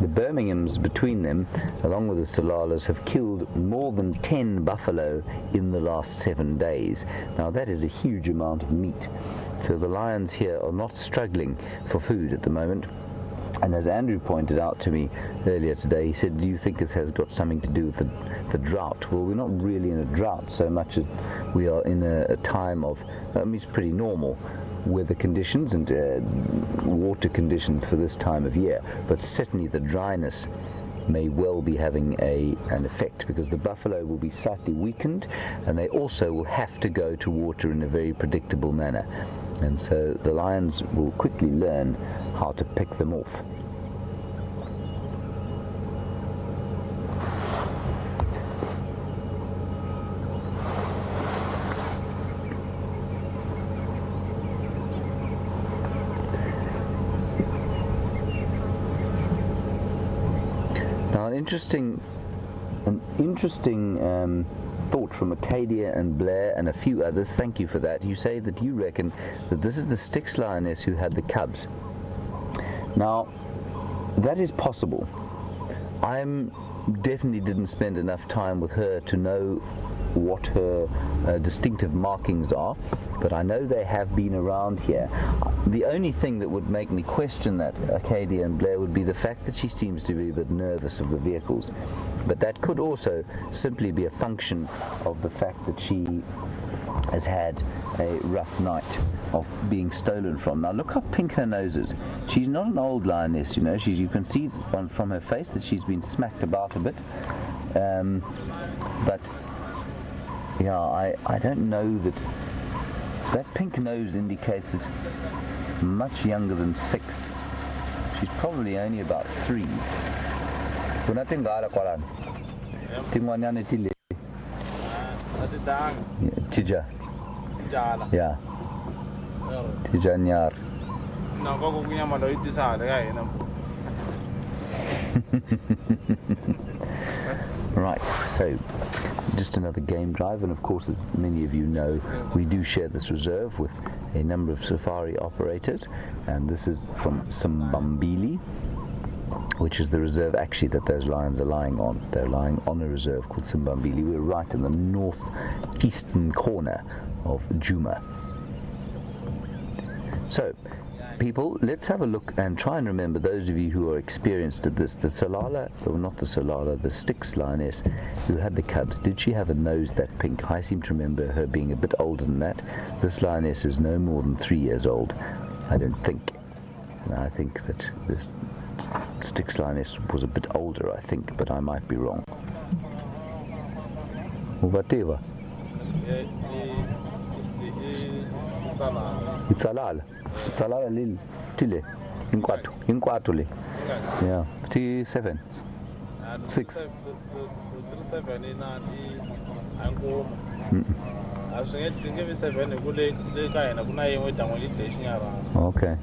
The Birminghams between them, along with the Salalas, have killed more than 10 buffalo in the last 7 days. Now that is a huge amount of meat. So the lions here are not struggling for food at the moment. And as Andrew pointed out to me earlier today, he said, do you think it has got something to do with the drought? Well, we're not really in a drought so much as we are in a time of, it's pretty normal weather conditions and water conditions for this time of year. But certainly the dryness may well be having an effect, because the buffalo will be slightly weakened, and they also will have to go to water in a very predictable manner. And so the lions will quickly learn how to pick them off. Now an interesting thought from Acadia and Blair and a few others, thank you for that. You say that you reckon that this is the Styx lioness who had the cubs. Now, that is possible. I definitely didn't spend enough time with her to know what her distinctive markings are, but I know they have been around here. The only thing that would make me question that, Acadia and Blair, would be the fact that she seems to be a bit nervous of the vehicles. But that could also simply be a function of the fact that she has had a rough night of being stolen from. Now look how pink her nose is. She's not an old lioness, you know. You can see from her face that she's been smacked about a bit. But yeah, I don't know that pink nose indicates it's much younger than 6. She's probably only about 3. Tija. Yeah. Tija Nyar. Right, so just another game drive, and of course, as many of you know, we do share this reserve with a number of safari operators, and this is from Simbambili, which is the reserve actually that those lions are lying on. They're lying on a reserve called Simbambili. We're right in the northeastern corner of Juma. So, people, let's have a look and try and remember, those of you who are experienced at this, the Salala, or not the Salala, the Styx lioness who had the cubs, did she have a nose that pink? I seem to remember her being a bit older than that. This lioness is no more than 3 years old, I don't think. And I think that this Styx lioness was a bit older, I think, but I might be wrong. Whatever. It's Alal. Salala lil tile inkwatu le. Yeah, 37 6. Okay.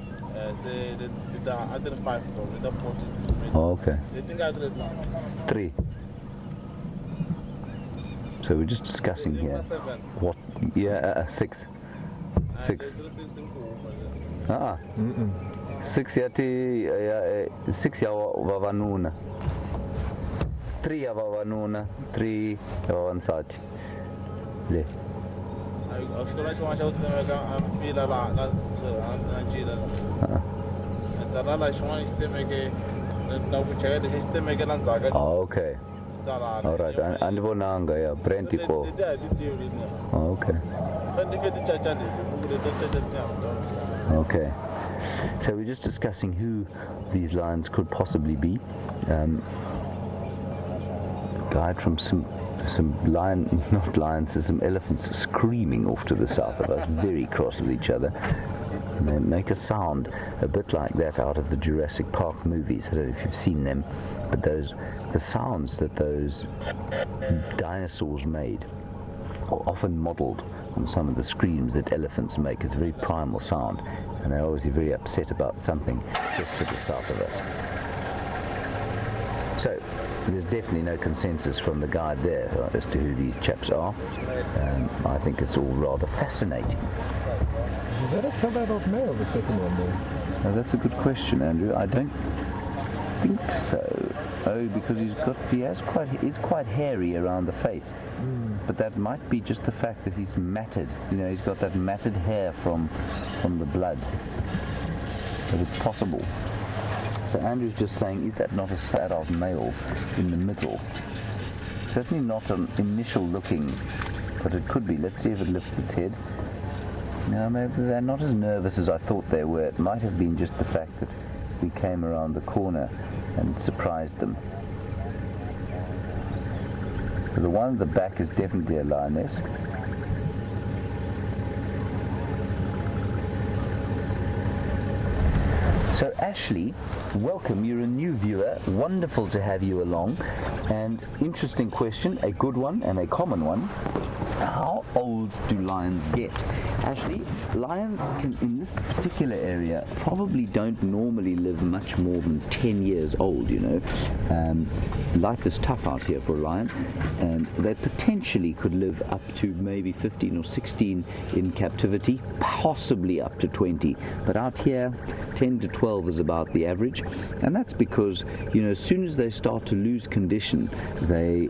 Okay. 3. So we're just discussing here what. Yeah, 6. 6. 6 6 ya vavanuna, 3 ya vavanuna, 3 ya vavansati. Le. Okay. All right. Andivonanga ya Brentiko. Okay. Okay, so we're just discussing who these lions could possibly be. Guide from some not lions, some elephants screaming off to the south of us, very cross with each other. And they make a sound a bit like that out of the Jurassic Park movies. I don't know if you've seen them, but the sounds that those dinosaurs made are often modelled on some of the screams that elephants make. It's a very primal sound, and they're obviously very upset about something just to the south of us. So there's definitely no consensus from the guide there as to who these chaps are. I think it's all rather fascinating. Is that a sub-adult male, the second one there? Now, that's a good question, Andrew. I don't think so. Oh, because he's quite hairy around the face. But that might be just the fact that he's matted. You know, he's got that matted hair from the blood. But it's possible. So Andrew's just saying, is that not a adult male in the middle? Certainly not an initial looking, but it could be. Let's see if it lifts its head. No, maybe they're not as nervous as I thought they were. It might have been just the fact that we came around the corner and surprised them. But the one at the back is definitely a lioness. So Ashley, welcome, you're a new viewer, wonderful to have you along, and interesting question, a good one and a common one. How old do lions get? Ashley, lions in this particular area probably don't normally live much more than 10 years old, you know. Life is tough out here for a lion, and they potentially could live up to maybe 15 or 16 in captivity, possibly up to 20, but out here 10 to 12 is about the average, and that's because, you know, as soon as they start to lose condition, they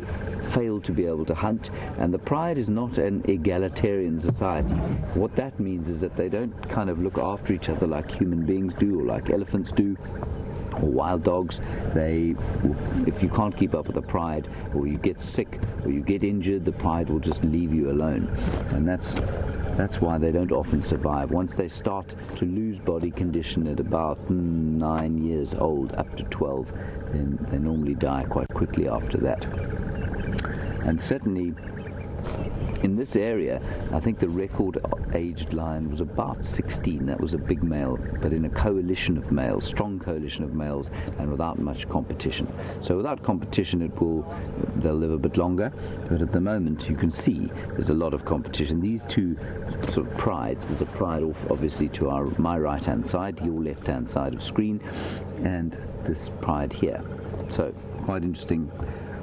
fail to be able to hunt, and the pride is not an egalitarian society. What that means is that they don't kind of look after each other like human beings do, or like elephants do, or wild dogs. If you can't keep up with the pride, or you get sick, or you get injured, the pride will just leave you alone, and that's why they don't often survive. Once they start to lose body condition at about 9 years old, up to 12, then they normally die quite quickly after that. And certainly in this area, I think the record aged lion was about 16. That was a big male, but in a coalition of males, strong coalition of males, and without much competition. So without competition, they'll live a bit longer. But at the moment, you can see there's a lot of competition. These two sort of prides. There's a pride obviously to my right-hand side, your left-hand side of screen, and this pride here. So quite interesting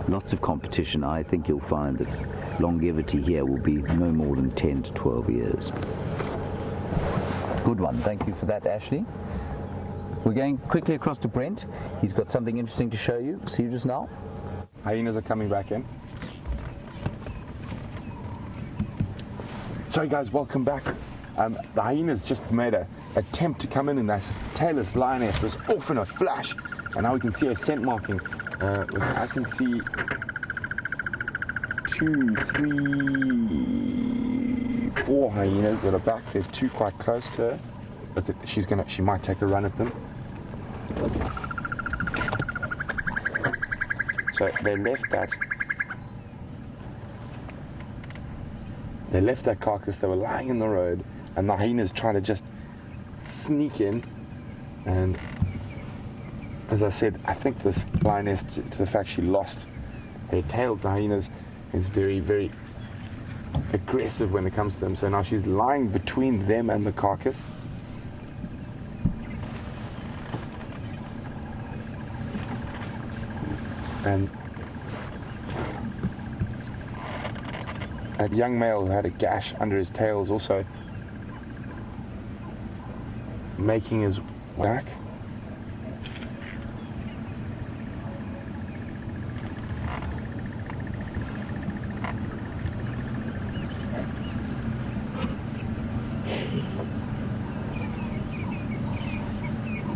lots of competition. I think you'll find that longevity here will be no more than 10 to 12 years. Good one. Thank you for that, Ashley. We're going quickly across to Brent. He's got something interesting to show you. See you just now. Hyenas are coming back in. Sorry guys, welcome back. The hyenas just made an attempt to come in, and that tailless lioness was off in a flash. And now we can see her scent marking. I can see 2, 3, 4 hyenas that are back. There's 2 quite close to her. Look, she might take a run at them. So they left that carcass. They were lying in the road, and the hyenas trying to just sneak in. And as I said, I think this lioness, to the fact she lost her tail to hyenas, is very, very aggressive when it comes to them. So now she's lying between them and the carcass. And that young male who had a gash under his tail is also making his back.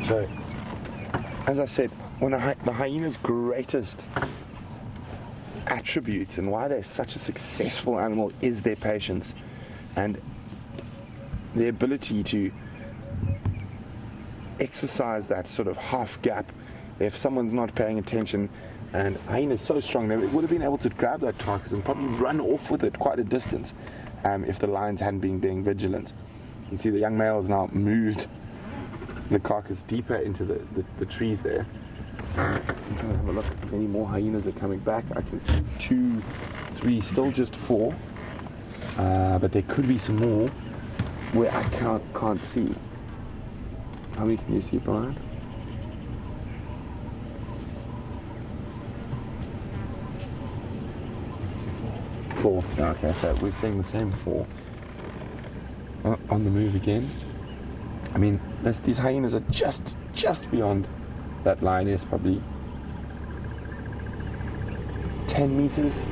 So, as I said, one of the hyena's greatest attributes and why they're such a successful animal is their patience and the ability to exercise that sort of half gap if someone's not paying attention. And hyena's so strong, they would have been able to grab that carcass and probably run off with it quite a distance if the lions hadn't been being vigilant. You can see the young male has now moved the carcass deeper into the trees there. I'm trying to have a look if any more hyenas are coming back. I can see 2, 3, still just 4, but there could be some more where I can't see. How many can you see, Brian? 4. Okay, so we're seeing the same 4 on the move again. I mean, these hyenas are just beyond that lioness, probably 10 meters.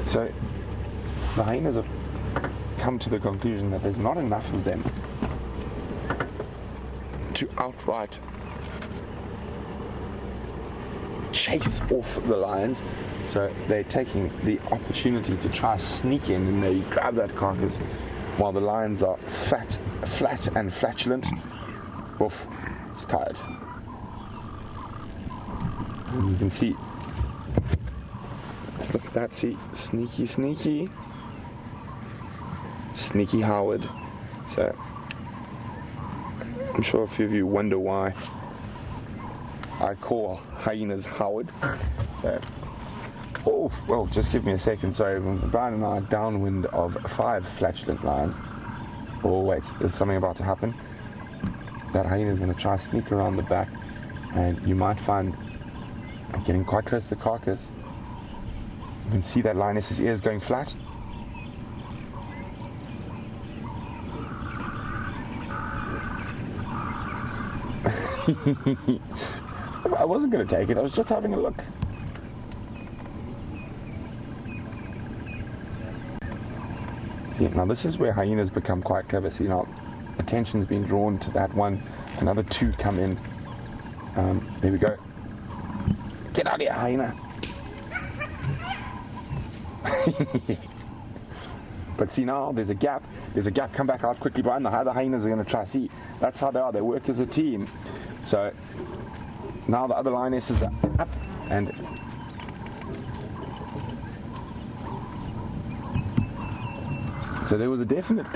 So the hyenas have come to the conclusion that there's not enough of them to outright chase off the lions. So they're taking the opportunity to try sneak in and maybe grab that carcass while the lions are flat and flatulent. Oof, it's tired. And you can see, just look at that, see, sneaky Howard. So I'm sure a few of you wonder why I call hyenas Howard. So, oh, well, just give me a second. Sorry, Brian and I are downwind of 5 flatulent lions. Oh, wait, there's something about to happen. That hyena is going to try to sneak around the back, and you might find I'm getting quite close to the carcass. You can see that lioness's ears going flat. I wasn't going to take it, I was just having a look. See, now this is where hyenas become quite clever. See, now attention's been drawn to that one. Another 2 come in. There we go. Get out of here, hyena. But see, now there's a gap. There's a gap. Come back out quickly, Brian. The other hyenas are going to try. See, that's how they are. They work as a team. So now the other lionesses are up, and so there was a definite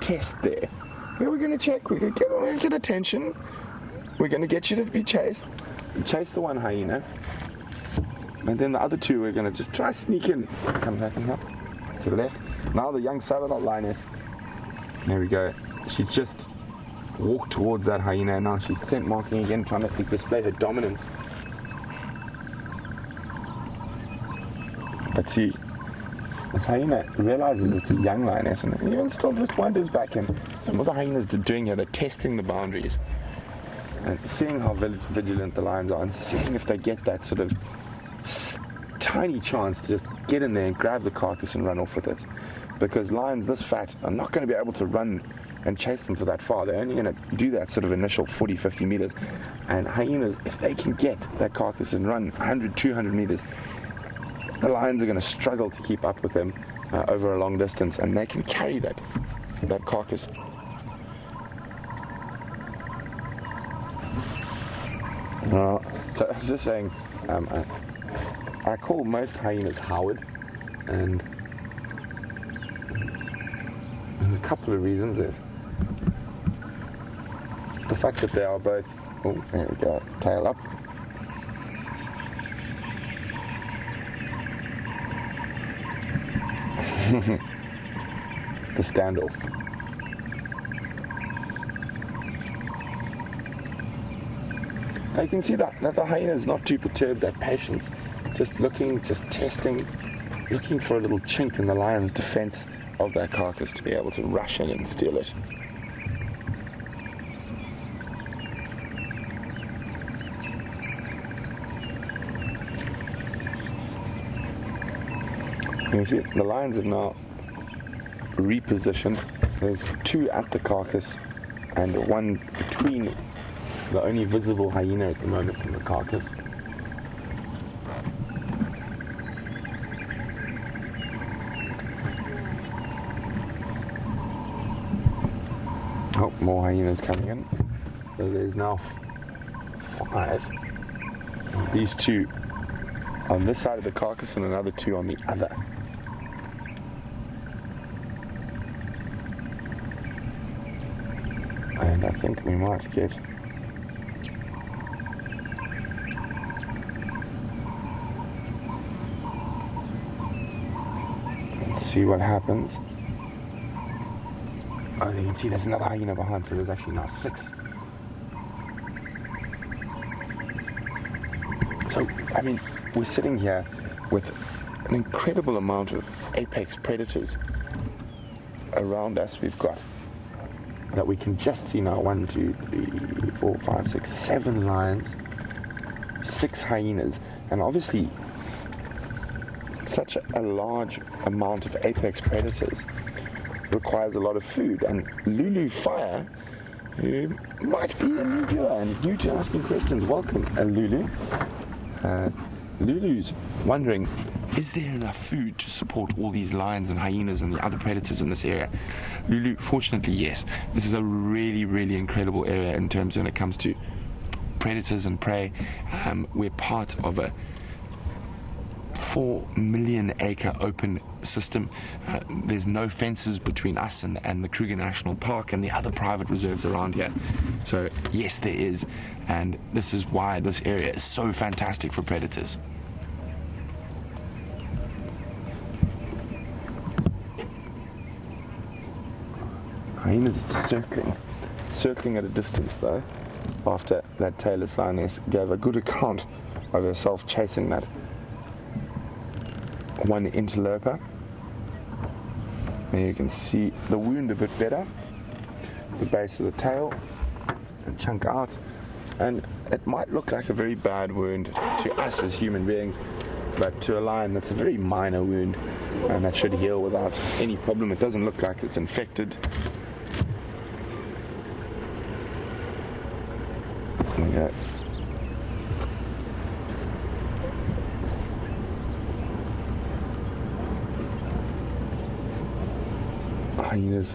test there. Where we're going to check. We're going to get attention. We're going to get you to be chased. Chase the one hyena, and then the other 2 we're going to just try sneak in. Come back and help. to the left. Now the young southern lioness, there we go. She just walked towards that hyena, and now she's scent marking again, trying to display her dominance. But see, this hyena realizes it's a young lioness, and even still just wanders back in. And what the hyenas are doing here, they're testing the boundaries and seeing how vigilant the lions are, and seeing if they get that sort of tiny chance to just get in there and grab the carcass and run off with it. Because lions this fat are not going to be able to run and chase them for that far. They're only going to do that sort of initial 40-50 meters. And hyenas, if they can get that carcass and run 100-200 meters, the lions are going to struggle to keep up with them over a long distance, and they can carry that carcass. So I was just saying, I call most hyenas Howard, and there's a couple of reasons. There's the fact that they are both, oh, there we go, tail up. The standoff. Now you can see that the hyena is not too perturbed, that patience, just looking, just testing, looking for a little chink in the lion's defense of that carcass to be able to rush in and steal it. You can see the lions have now repositioned. There's two at the carcass and one between the only visible hyena at the moment from the carcass. Oh, more hyenas coming in. So there's now 5. These 2 on this side of the carcass and another 2 on the other. And I think we might get see what happens. Oh, you can see there's another hyena behind, so there's actually now 6. So, I mean, we're sitting here with an incredible amount of apex predators around us. We've got that we can just see now 1, 2, 3, 4, 5, 6, 7 lions, 6 hyenas, and obviously such a large amount of apex predators requires a lot of food. And Lulu Fire, who might be a new viewer and new to asking questions, welcome Lulu. Lulu's wondering, is there enough food to support all these lions and hyenas and the other predators in this area? Lulu, fortunately, yes. This is a really, really incredible area in terms when it comes to predators and prey. We're part of a 4 million acre open system. There's no fences between us and the Kruger National Park and the other private reserves around here. So yes, there is, and this is why this area is so fantastic for predators. Hyenas circling at a distance though, after that tailless lioness gave a good account of herself chasing that one interloper. And you can see the wound a bit better, the base of the tail, and chunk out, and it might look like a very bad wound to us as human beings, but to a lion that's a very minor wound, and that should heal without any problem. It doesn't look like it's infected. There we go. Hyenas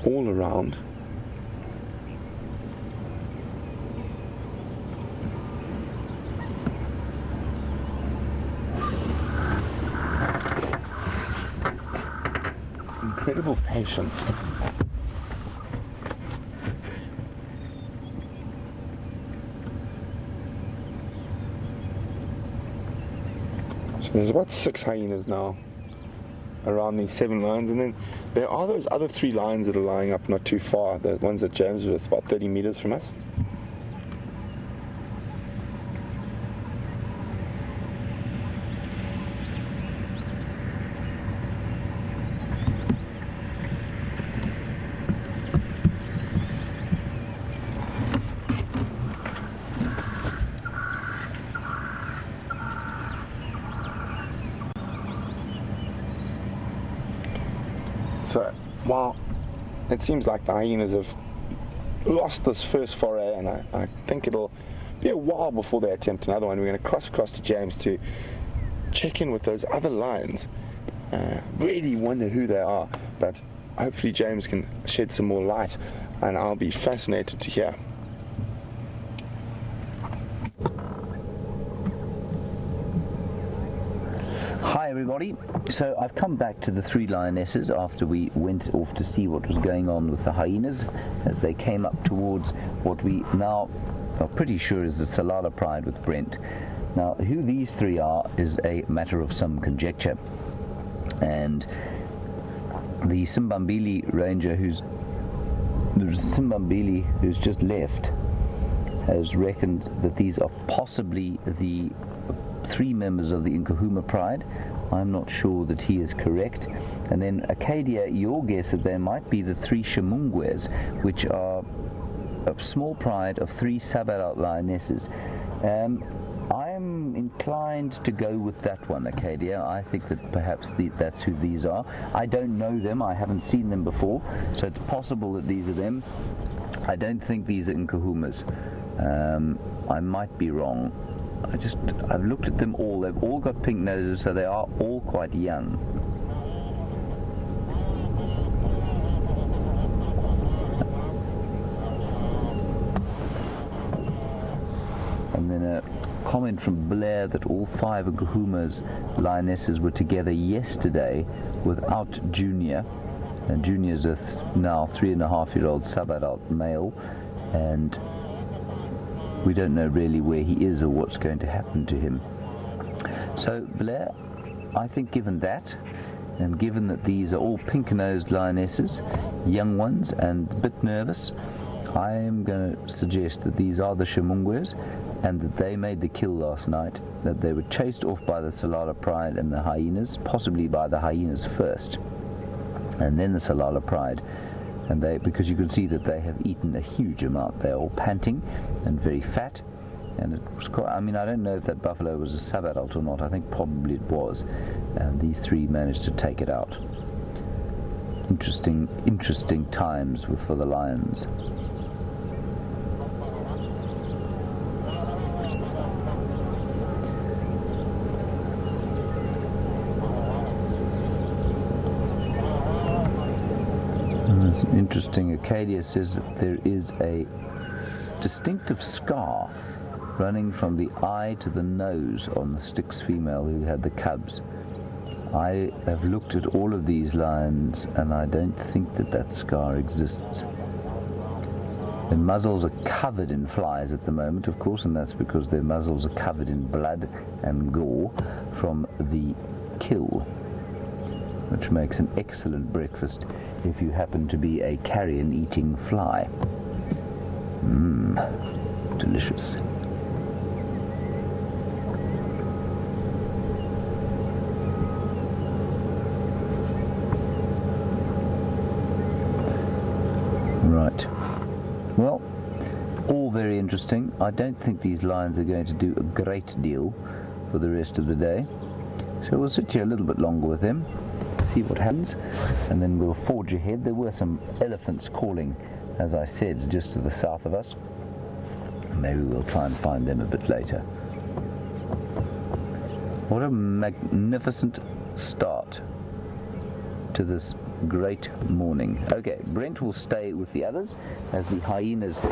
all around. Incredible patience. So there's about 6 hyenas now around these 7 lions, and then there are those other 3 lions that are lying up not too far, the ones that James was about 30 meters from us. So, while it seems like the hyenas have lost this first foray, and I think it'll be a while before they attempt another one, we're going to cross across to James to check in with those other lions. Really wonder who they are, but hopefully James can shed some more light, and I'll be fascinated to hear. Hi everybody, so I've come back to the 3 lionesses after we went off to see what was going on with the hyenas as they came up towards what we now are pretty sure is the Salala Pride with Brent. Now who these 3 are is a matter of some conjecture, and the Simbambili ranger who's just left has reckoned that these are possibly the 3 members of the Nkahuma Pride. I'm not sure that he is correct. And then Acadia, your guess that they might be the 3 Shimungwes, which are a small pride of 3 sub-adult lionesses. I'm inclined to go with that one, Acadia. I think that perhaps that's who these are. I don't know them, I haven't seen them before, so it's possible that these are them. I don't think these are Nkahumas. I might be wrong. I've looked at them all. They've all got pink noses, so they are all quite young. And then a comment from Blair that all 5 Nkahuma's lionesses were together yesterday without Junior. And Junior's a now 3.5-year-old sub-adult male, and we don't know really where he is or what's going to happen to him. So Blair, I think given that, and given that these are all pink-nosed lionesses, young ones and a bit nervous, I am going to suggest that these are the Shimungwes, and that they made the kill last night, that they were chased off by the Salala Pride and the hyenas, possibly by the hyenas first, and then the Salala Pride. And because you can see that they have eaten a huge amount. They're all panting and very fat, and it was quite, I mean, I don't know if that buffalo was a sub-adult or not. I think probably it was, and these 3 managed to take it out. Interesting times for the lions. It's interesting. Acadia says that there is a distinctive scar running from the eye to the nose on the Styx female who had the cubs. I have looked at all of these lions and I don't think that scar exists. Their muzzles are covered in flies at the moment, of course, and that's because their muzzles are covered in blood and gore from the kill, which makes an excellent breakfast if you happen to be a carrion-eating fly. Delicious. Right. Well, all very interesting. I don't think these lions are going to do a great deal for the rest of the day, so we'll sit here a little bit longer with them, see what happens, and then we'll forge ahead. There were some elephants calling, as I said, just to the south of us. Maybe we'll try and find them a bit later. What a magnificent start to this great morning. Okay, Brent will stay with the others as the hyenas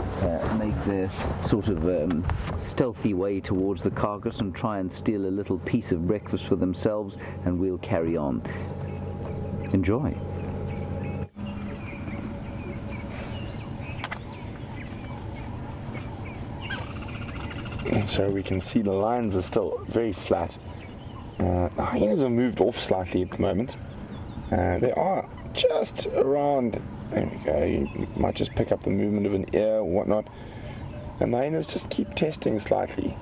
make their sort of stealthy way towards the carcass and try and steal a little piece of breakfast for themselves, and we'll carry on. Enjoy. And so we can see the lions are still very flat. The hyenas have moved off slightly at the moment. They are just around. There we go. You might just pick up the movement of an ear or whatnot. And the hyenas just keep testing slightly.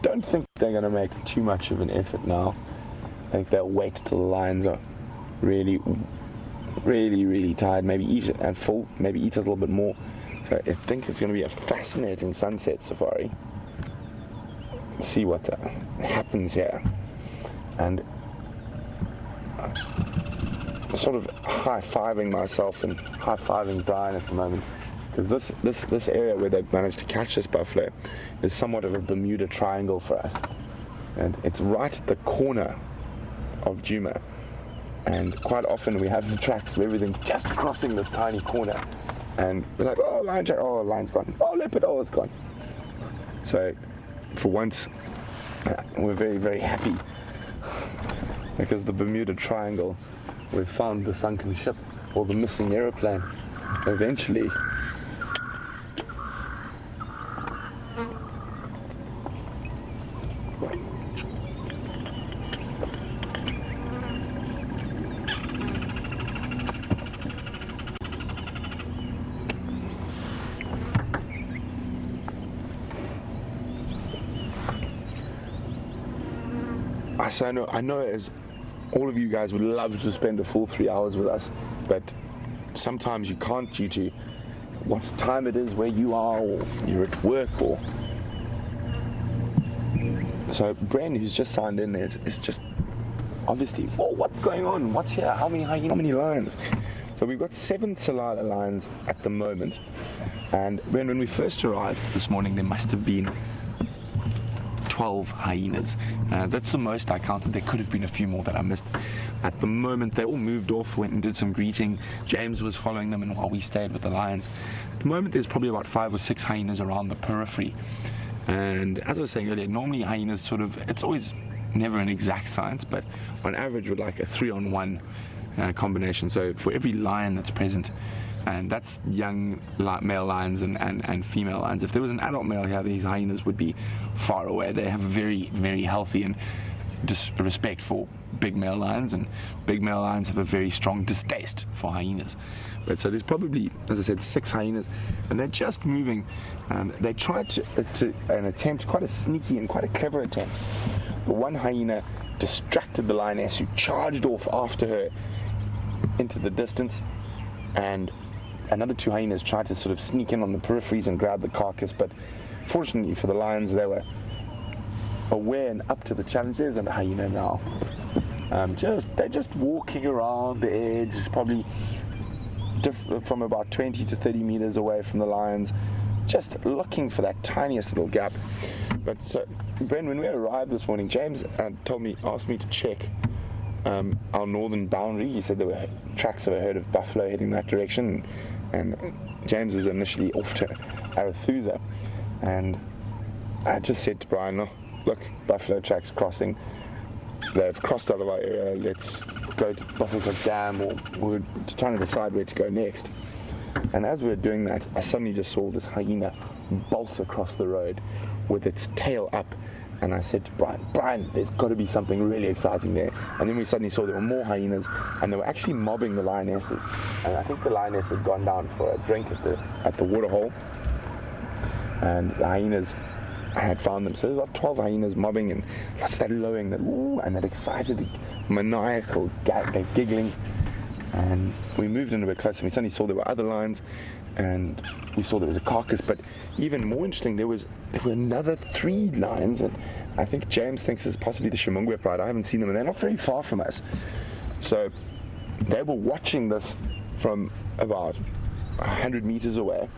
Don't think they're going to make too much of an effort now. I think they'll wait till the lions are really, really, really tired. Maybe eat and full. Maybe eat a little bit more. So I think it's going to be a fascinating sunset safari. See what happens here. And sort of high-fiving myself and high-fiving Brian at the moment, because this area where they've managed to catch this buffalo is somewhat of a Bermuda Triangle for us, and it's right at the corner of Djuma, and quite often we have the tracks of everything just crossing this tiny corner, and we're like, oh, lion track, oh, lion's gone, oh, leopard, oh, it's gone. So for once we're very, very happy, because the Bermuda Triangle, we've found the sunken ship or the missing aeroplane eventually. So I know as all of you guys would love to spend a full 3 hours with us, but sometimes you can't due to what time it is, where you are, or you're at work, or so Bren, who's just signed in, is just obviously, oh, what's going on? What's here? How many hyenas? How many lions? So we've got 7 Salala lions at the moment, and when we first arrived this morning, there must have been 12 hyenas. That's the most I counted. There could have been a few more that I missed. At the moment, they all moved off, went and did some greeting. James was following them, and while we stayed with the lions. At the moment, there's probably about 5 or 6 hyenas around the periphery. And as I was saying earlier, normally hyenas sort of, it's always never an exact science, but on average, we're like a 3-on-1 combination. So for every lion that's present, and that's young male lions and female lions. If there was an adult male here, these hyenas would be far away. They have a very, very healthy and respect for big male lions, and big male lions have a very strong distaste for hyenas. But so there's probably, as I said, 6 hyenas, and they're just moving. They tried to an attempt, quite a sneaky and quite a clever attempt. But one hyena distracted the lioness, who charged off after her into the distance, and another 2 hyenas tried to sort of sneak in on the peripheries and grab the carcass, but fortunately for the lions, they were aware and up to the challenge. There's a hyena now. They're just walking around the edge, probably from about 20 to 30 meters away from the lions, just looking for that tiniest little gap. But so, Bren, when we arrived this morning, James asked me to check our northern boundary. He said there were tracks of a herd of buffalo heading that direction, and James was initially off to Arathusa, and I just said to Brian, look, buffalo tracks crossing. They've crossed out of our area. Let's go to Buffalo Dam, or we're trying to decide where to go next. And as we were doing that, I suddenly just saw this hyena bolt across the road with its tail up. And I said to Brian, there's got to be something really exciting there. And then we suddenly saw there were more hyenas, and they were actually mobbing the lionesses. And I think the lioness had gone down for a drink at the waterhole, and the hyenas had found them. So there's about 12 hyenas mobbing, and that's that lowing, that ooh, and that excited, maniacal giggling. And we moved in a bit closer, and we suddenly saw there were other lions, and we saw there was a carcass. But even more interesting, there were another 3 lions, and I think James thinks it's possibly the Shimungwe pride. I haven't seen them, and they're not very far from us. So they were watching this from about 100 meters away,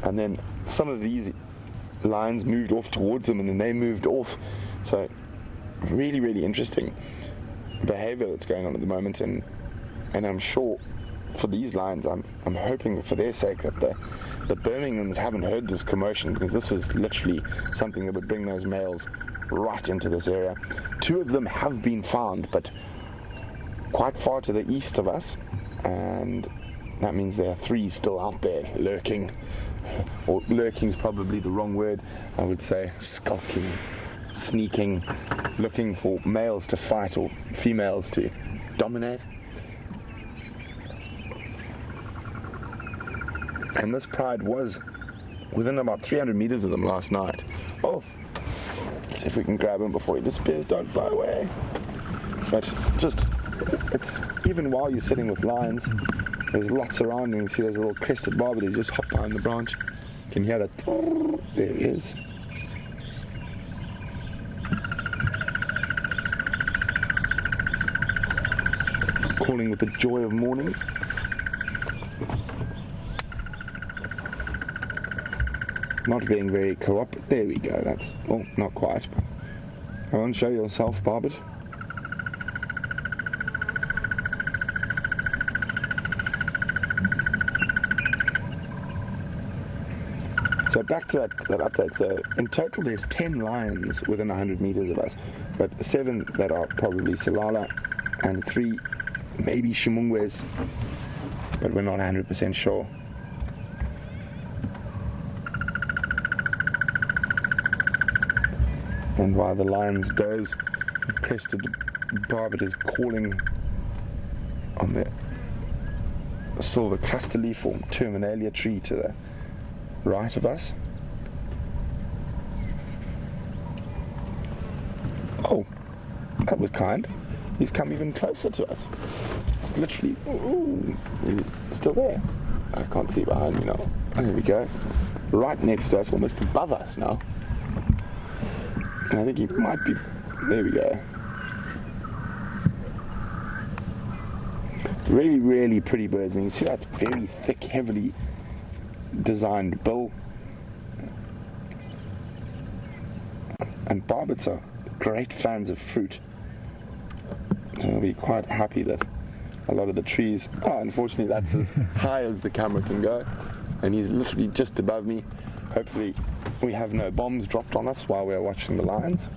and then some of these lions moved off towards them, and then they moved off. So really, really interesting behavior that's going on at the moment, and I'm sure for these lions, I'm hoping for their sake that the Birminghams haven't heard this commotion, because this is literally something that would bring those males right into this area. 2 of them have been found, but quite far to the east of us, and that means there are 3 still out there lurking, or lurking is probably the wrong word, I would say skulking sneaking, looking for males to fight or females to dominate. And this pride was within about 300 meters of them last night. Oh, let's see if we can grab him before he disappears. Don't fly away. But just, it's even while you're sitting with lions, there's lots around him. You see there's a little crested barbet. He just hopped behind the branch. You can hear that. There he is. Calling with the joy of morning. Not being very cooperative. There we go. That's, well, not quite. Come on, show yourself, Barbet. So back to that update. So in total, there's 10 lions within 100 meters of us, but 7 that are probably Salala, and 3 maybe Shimungwes, but we're not 100% sure. And while the lions doze, the crested barbet is calling on the silver cluster leaf or terminalia tree to the right of us. Oh, that was kind. He's come even closer to us. It's literally, ooh, still there. I can't see behind me now. There we go. Right next to us, almost above us now. And I think he might be, there we go. Really, really pretty birds. And you see that very thick, heavily designed bill. And barbets are great fans of fruit. So I'll be quite happy that a lot of the trees, unfortunately that's as high as the camera can go. And he's literally just above me. Hopefully we have no bombs dropped on us while we're watching the lions.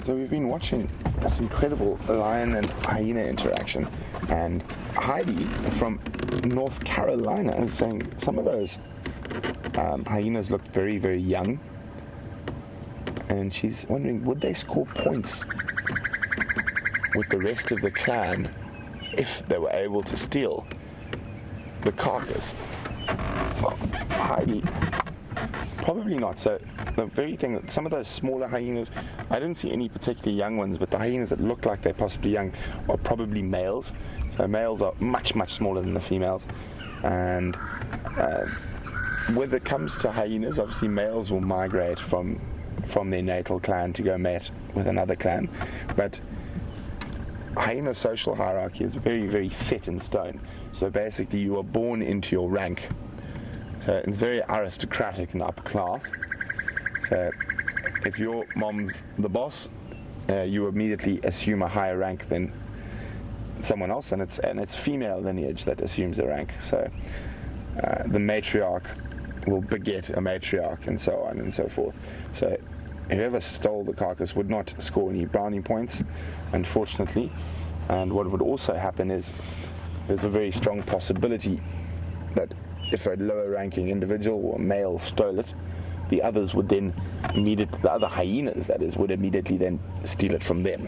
So we've been watching this incredible lion and hyena interaction, and Heidi from North Carolina is saying some of those hyenas look very, very young, and she's wondering, would they score points with the rest of the clan if they were able to steal the carcass? Well, Heidi, probably not. So the very thing that some of those smaller hyenas, I didn't see any particularly young ones, but the hyenas that look like they're possibly young are probably males. So males are much, much smaller than the females. And when it comes to hyenas, obviously males will migrate from their natal clan to go mate with another clan. But hyena social hierarchy is very, very set in stone. So basically you are born into your rank. So it's very aristocratic and upper class. So if your mom's the boss, you immediately assume a higher rank than someone else, and it's female lineage that assumes the rank. So the matriarch will beget a matriarch, and so on and so forth. So whoever stole the carcass would not score any brownie points, unfortunately. And what would also happen is there's a very strong possibility that if a lower ranking individual or male stole it, the others would then the other hyenas, that is, would immediately then steal it from them.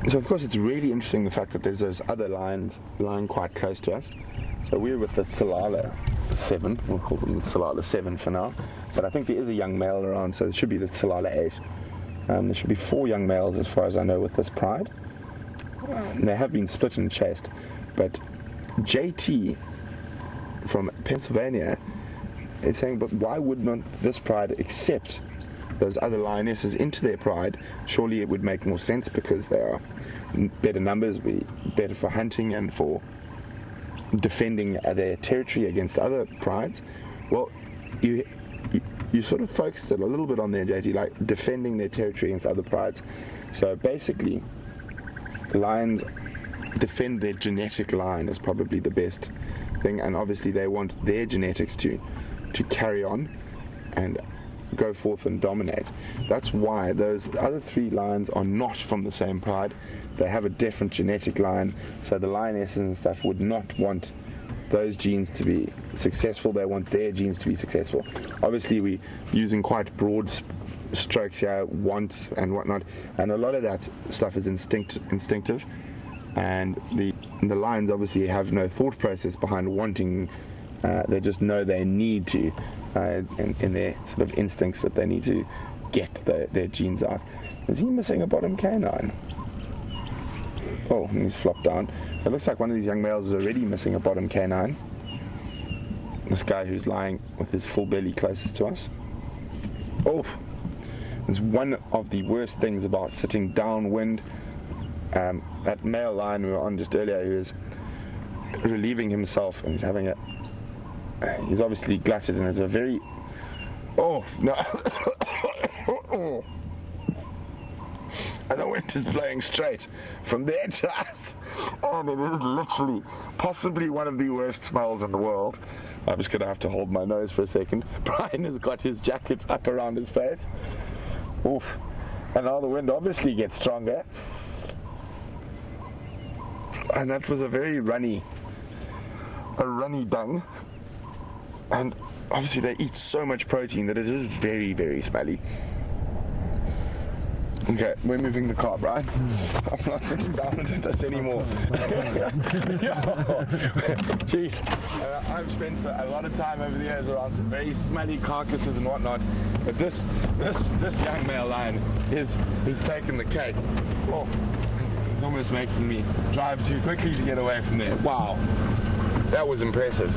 So of course it's really interesting the fact that there's those other lions lying quite close to us. So we're with the Salala 7, we'll call them the Salala 7 for now, but I think there is a young male around, so it should be the Salala 8. There should be 4 young males as far as I know with this pride. They have been split and chased, but JT from Pennsylvania is saying, but why would not this pride accept those other lionesses into their pride? Surely it would make more sense because they are better numbers, be better for hunting and for defending their territory against other prides. Well, you sort of focused it a little bit on there, JT, like defending their territory against other prides. So basically, lions defend their genetic line is probably the best thing, and obviously they want their genetics to carry on and go forth and dominate. That's why those other 3 lions are not from the same pride. They have a different genetic line, so the lionesses and stuff would not want those genes to be successful. They want their genes to be successful. Obviously we're using quite broad strokes here, wants and whatnot, and a lot of that stuff is instinctive, and the lions obviously have no thought process behind wanting. They just know they need to, in their sort of instincts, that they need to get their genes out. Is he missing a bottom canine? Oh, and he's flopped down. It looks like one of these young males is already missing a bottom canine. This guy who's lying with his full belly closest to us. Oh, it's one of the worst things about sitting downwind. That male lion we were on just earlier, who is relieving himself, and he's having a... he's obviously glutted, and it's a very... Oh, no. And the wind is blowing straight from there to us. And it is literally possibly one of the worst smells in the world. I'm just going to have to hold my nose for a second. Brian has got his jacket up around his face. Oof. And now the wind obviously gets stronger. And that was a very runny dung. And obviously they eat so much protein that it is very, very smelly. Okay, we're moving the car, Brian. I'm not sitting down with this anymore. Jeez. I've spent a lot of time over the years around some very smelly carcasses and whatnot, but this young male lion is taking the cake. Oh, it's almost making me drive too quickly to get away from there. Wow, that was impressive.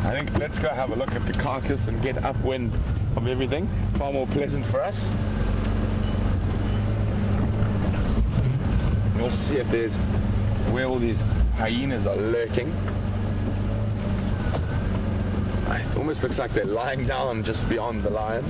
I think let's go have a look at the carcass and get upwind of everything. Far more pleasant for us. We'll see if there's where all these hyenas are lurking. It almost looks like they're lying down just beyond the lion.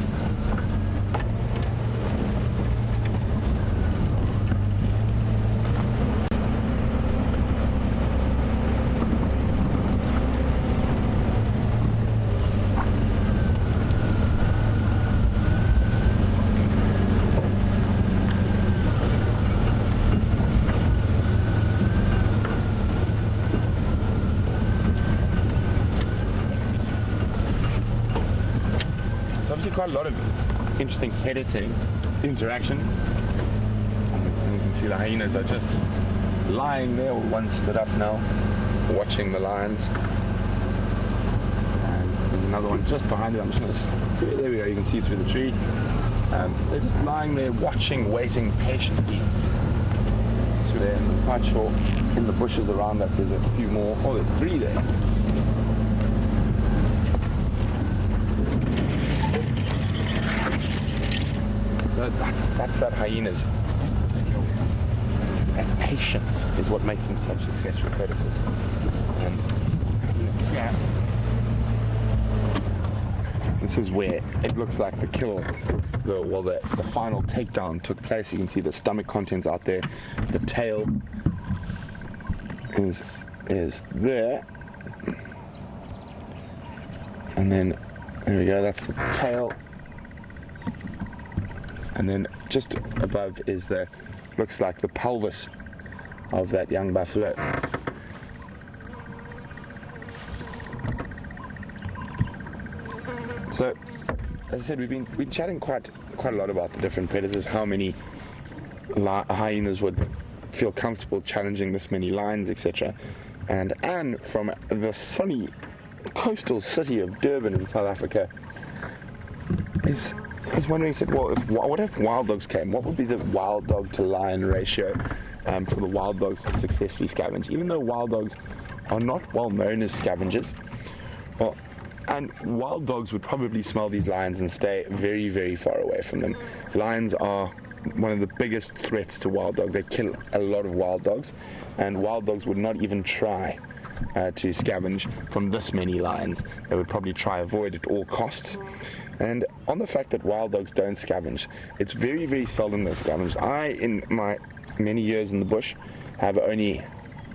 Quite a lot of interesting predator interaction. And you can see the hyenas are just lying there, or one stood up now, watching the lions. And there's another one just behind it. I'm just going to... There we go, you can see through the tree. They're just lying there, watching, waiting patiently. I'm quite sure in the bushes around us there's a few more. Oh, there's 3 there. That's that hyena's skill. That patience is what makes them such successful predators. And yeah, this is where it looks like the kill, the final takedown took place. You can see the stomach contents out there. The tail is there, and then there we go. That's the tail. And then just above is looks like the pelvis of that young buffalo. So, as I said, we've been chatting quite a lot about the different predators, how many hyenas would feel comfortable challenging this many lions, etc. And Anne from the sunny coastal city of Durban in South Africa is wondering, he said, well, what if wild dogs came? What would be the wild dog to lion ratio for the wild dogs to successfully scavenge? Even though wild dogs are not well known as scavengers. Well, and wild dogs would probably smell these lions and stay very, very far away from them. Lions are one of the biggest threats to wild dogs. They kill a lot of wild dogs, and wild dogs would not even try to scavenge from this many lions. They would probably try avoid at all costs. And on the fact that wild dogs don't scavenge, it's very, very seldom they scavenge. I, in my many years in the bush, have only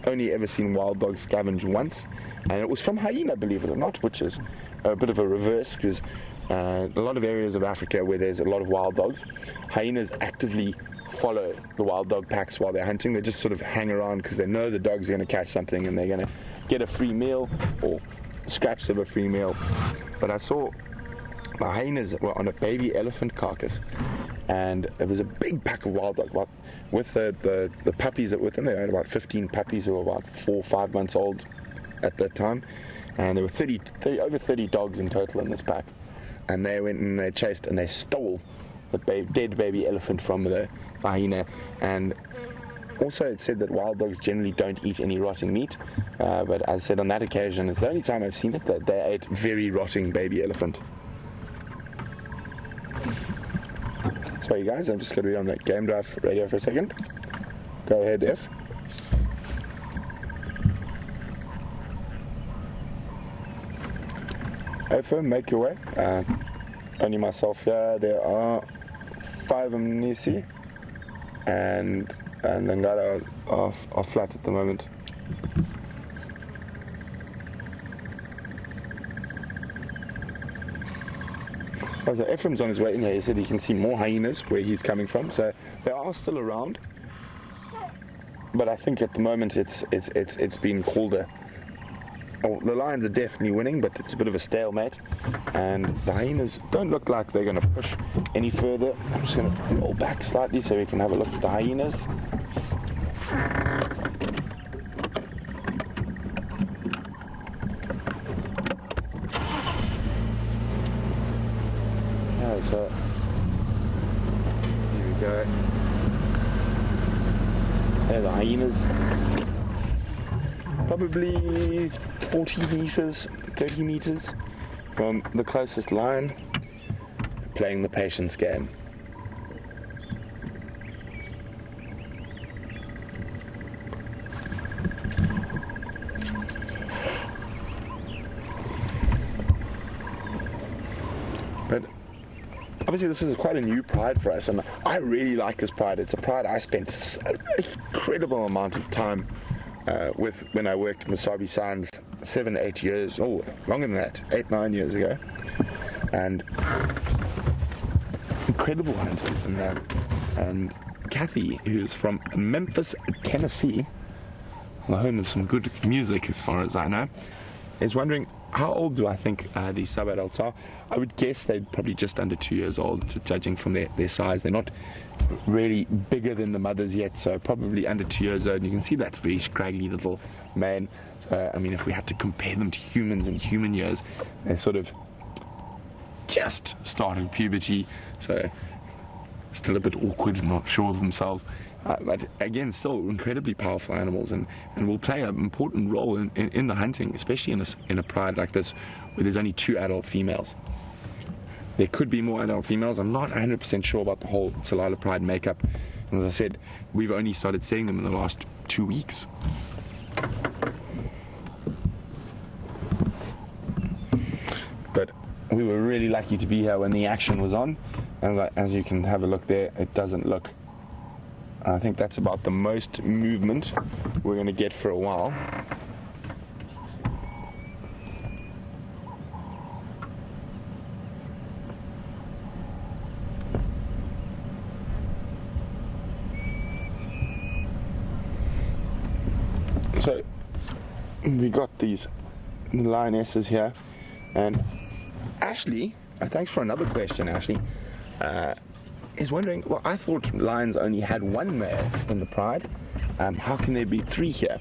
ever seen wild dogs scavenge once, and it was from hyena, believe it or not, which is a bit of a reverse, because a lot of areas of Africa where there's a lot of wild dogs, hyenas actively follow the wild dog packs while they're hunting. They just sort of hang around because they know the dogs are going to catch something and they're going to get a free meal or scraps of a free meal. But I saw the hyenas were on a baby elephant carcass, and it was a big pack of wild dogs. With the puppies that were with them, they had about 15 puppies who were about 4 or 5 months old at that time, and there were over 30 dogs in total in this pack. And they went and they chased and they stole the dead baby elephant from the hyena. And also it said that wild dogs generally don't eat any rotting meat, but as I said, on that occasion, it's the only time I've seen it that they ate very rotting baby elephant. Sorry guys, I'm just going to be on that game drive radio for a second. Go ahead, F. FM, make your way. Only myself here. There are 5 Mnisi, and then that are flat at the moment. Oh, so Ephraim's on his way in here. He said he can see more hyenas where he's coming from, so they are still around. But I think at the moment it's been called a. Oh, the lions are definitely winning, but it's a bit of a stalemate, and the hyenas don't look like they're going to push any further. I'm just going to roll back slightly so we can have a look at the hyenas. Yeah, so here we go. There are the hyenas. Probably 40 meters, 30 meters from the closest lion, playing the patience game. But obviously this is quite a new pride for us, and I really like this pride. It's a pride I spent an incredible amount of time with when I worked in the Sabi Sands 7-8 years, oh, longer than that, 8-9 years ago, and incredible hunters. And Kathy, who's from Memphis, Tennessee, the home of some good music as far as I know, is wondering how old do I think these sub-adults are. I would guess they're probably just under 2 years old, judging from their size. They're not really bigger than the mothers yet, so probably under 2 years old. And you can see that very scraggly little man. So, I mean, if we had to compare them to humans in human years, they sort of just started puberty, so still a bit awkward and not sure of themselves. But again, still incredibly powerful animals, and will play an important role in the hunting, especially in a pride like this where there's only 2 adult females. There could be more adult females. I'm not 100% sure about the whole Tsalala pride makeup. And as I said, we've only started seeing them in the last 2 weeks. But we were really lucky to be here when the action was on. As you can have a look there, it doesn't look. I think that's about the most movement we're going to get for a while. So we got these lionesses here, and Ashley, thanks for another question, Ashley, is wondering, well, I thought lions only had 1 male in the pride. How can there be 3 here?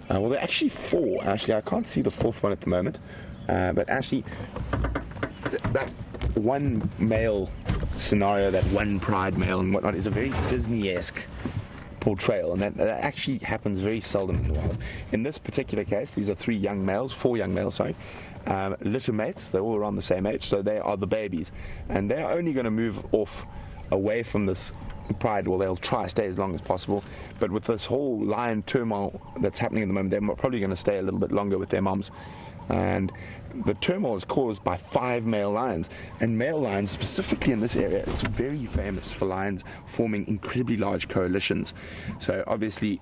Well, there are actually 4. Actually, I can't see the 4th one at the moment. But actually, that 1 male scenario, that 1 pride male and whatnot, is a very Disney-esque or trail, and that actually happens very seldom in the wild. In this particular case, these are four young males, sorry, litter mates. They're all around the same age, so they are the babies, and they're only going to move off away from this pride. Well, they'll try to stay as long as possible, but with this whole lion turmoil that's happening at the moment, they're probably going to stay a little bit longer with their moms. And the turmoil is caused by 5 male lions, and male lions specifically in this area, it's very famous for lions forming incredibly large coalitions. So obviously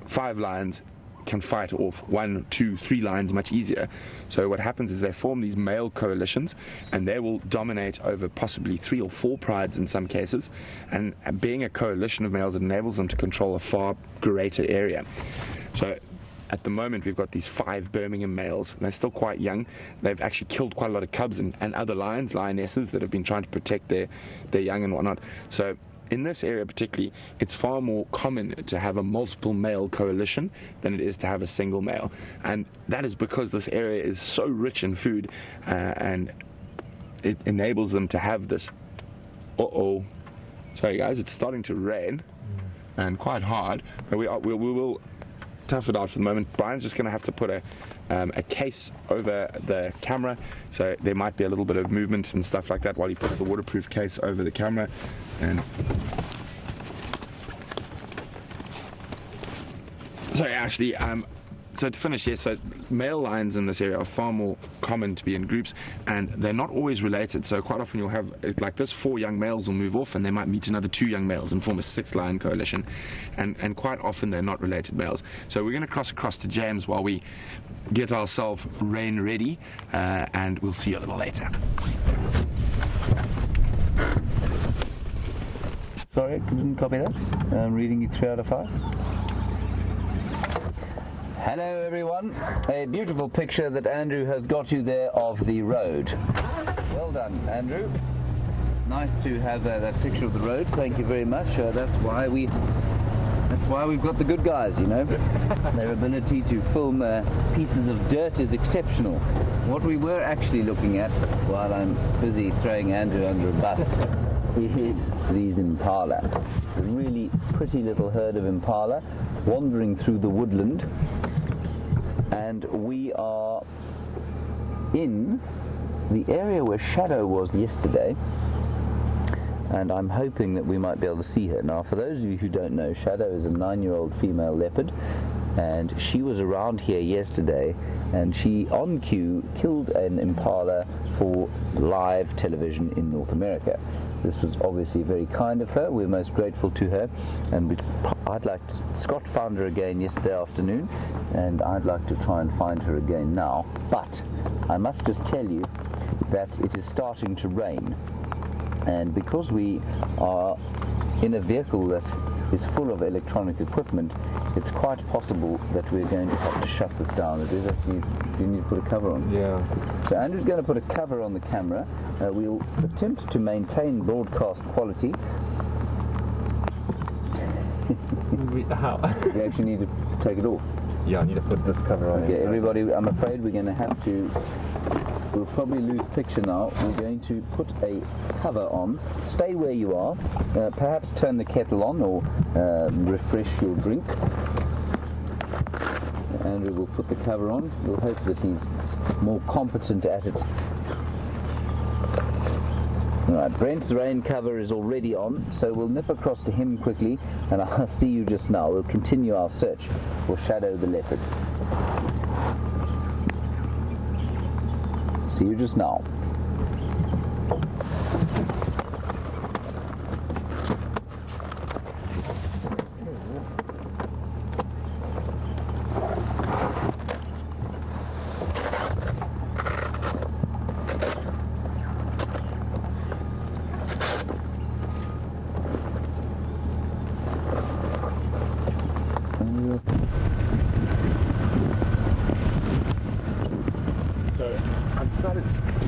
5 lions can fight off 1, 2, 3 lions much easier. So what happens is they form these male coalitions, and they will dominate over possibly 3 or 4 prides in some cases, and being a coalition of males, it enables them to control a far greater area. So at the moment we've got these 5 Birmingham males, and they're still quite young. They've actually killed quite a lot of cubs and other lionesses that have been trying to protect their young and whatnot. So in this area particularly, it's far more common to have a multiple male coalition than it is to have a single male, and that is because this area is so rich in food, and it enables them to have this. Sorry guys, it's starting to rain and quite hard, but we will tough it out for the moment. Brian's just going to have to put a case over the camera, so there might be a little bit of movement and stuff like that while he puts the waterproof case over the camera. And sorry, Ashley, so to finish here, so male lions in this area are far more common to be in groups, and they're not always related. So quite often you'll have, like this, 4 young males will move off, and they might meet another 2 young males and form a 6 lion coalition, and quite often they're not related males. So we're going to cross across to James while we get ourselves rain ready, and we'll see you a little later. Sorry, I couldn't copy that. I'm reading you 3 out of 5. Hello everyone, a beautiful picture that Andrew has got you there of the road. Well done, Andrew. Nice to have that picture of the road. Thank you very much. That's why we've got the good guys, you know. Their ability to film pieces of dirt is exceptional. What we were actually looking at, while I'm busy throwing Andrew under a bus, is these impala. A really pretty little herd of impala wandering through the woodland. And we are in the area where Shadow was yesterday, and I'm hoping that we might be able to see her. Now, for those of you who don't know, Shadow is a 9-year-old female leopard, and she was around here yesterday, and she, on cue, killed an impala for live television in North America. This was obviously very kind of her. We're most grateful to her, and Scott found her again yesterday afternoon, and I'd like to try and find her again now. But I must just tell you that it is starting to rain, and because we are in a vehicle that is full of electronic equipment, it's quite possible that we're going to have to shut this down. It is actually, do you need to put a cover on? Yeah. So Andrew's going to put a cover on the camera. We'll attempt to maintain broadcast quality. How? We actually need to take it off. Yeah, I need to put this cover on. Okay, everybody, I'm afraid we're going to have to, we'll probably lose picture now. We're going to put a cover on. Stay where you are. Perhaps turn the kettle on or refresh your drink. Andrew will put the cover on. We'll hope that he's more competent at it. Alright, Brent's rain cover is already on, so we'll nip across to him quickly, and I'll see you just now. We'll continue our search for Shadow the leopard. See you just now.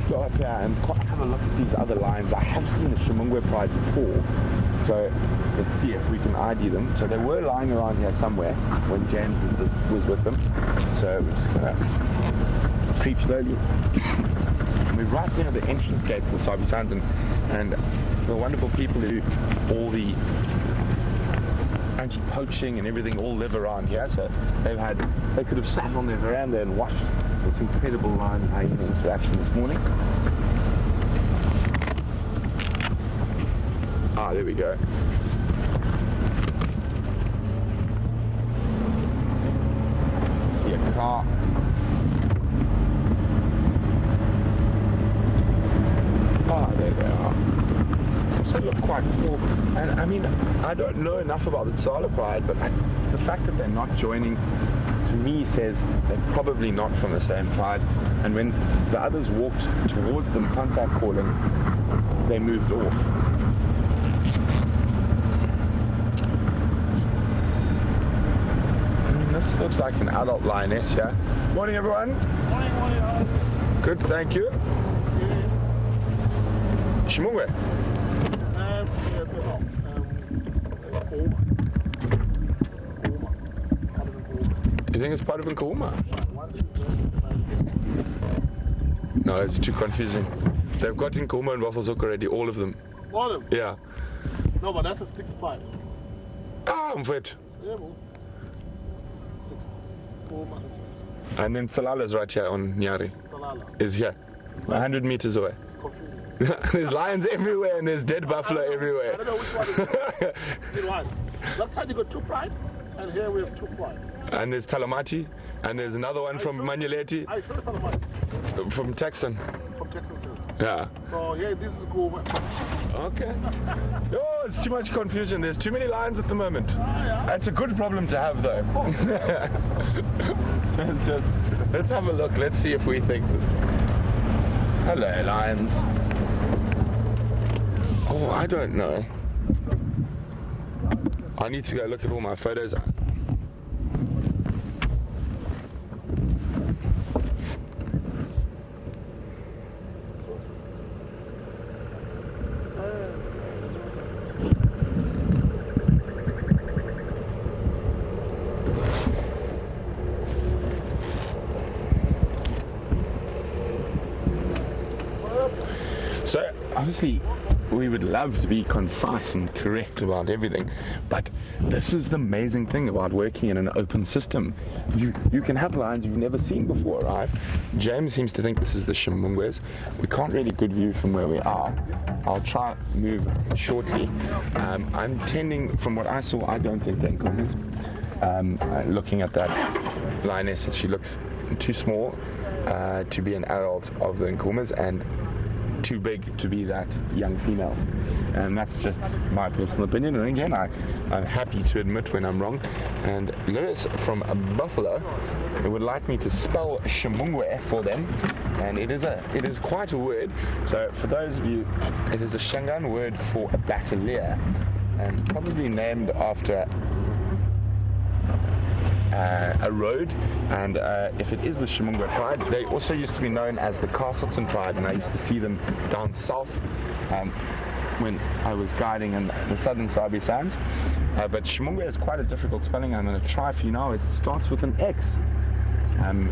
Go up here and have a look at these other lions. I have seen the Shimungwe pride before, so let's see if we can ID them. So they were lying around here somewhere when James was with them, so we're just gonna creep slowly. We're right there at the entrance gate to the Sabi Sands, and the wonderful people who do all the anti-poaching and everything all live around here. So they could have sat on their veranda and watched this incredible lion-hyena interaction this morning. Ah, there we go. See a car. Ah, there they are. Also look quite full. And I mean, I don't know enough about the Tsala pride, but the fact that they're not joining, to me, says they're probably not from the same pride. And when the others walked towards them, contact calling, they moved off. This looks like an adult lioness here. Morning, everyone. Morning. Good, thank you. Shimungwe. You think it's part of Nkouma? No, it's too confusing. They've got Nkouma and Buffelshoek already, all of them. All of them? Yeah. No, but that's a sticks pride. Ah, mfethu. Yeah, bro. Sticks. Sticks. And then Salala's right here on Nyari. Salala. Is here. 100 meters away. It's confusing. There's lions everywhere and there's dead buffalo everywhere. I don't know which one it is. Right. That side you got two pride, and here we have two pride. And there's Talamati, and there's another one from Manyuleti, I show you Talamati. from Texan. From Texas. Yeah. So here, this is Kuma. Okay. Oh, it's too much confusion. There's too many lions at the moment. That's a good problem to have, though. Let's have a look. Let's see if we think. Hello, lions. Oh, I don't know. I need to go look at all my photos. So, obviously, we would love to be concise and correct about everything, but this is the amazing thing about working in an open system. You can have lions you've never seen before arrive. James seems to think this is the Shimungwes. We can't really good view from where we are. I'll try move shortly. I'm tending, from what I saw, I don't think they're Nkomas. Looking at that lioness, she looks too small to be an adult of the Nkomas, and too big to be that young female, and that's just my personal opinion. And again, I'm happy to admit when I'm wrong. And Lewis from Buffalo would like me to spell Shimungwe for them, and it is quite a word. So for those of you, it is a Shangaan word for a batalier, and probably named after a road. And if it is the Shimungwe Pride, they also used to be known as the Castleton Pride, and I used to see them down south when I was guiding in the southern Sabi Sands. But Shimungwe is quite a difficult spelling. I'm going to try for you now. It starts with an X. And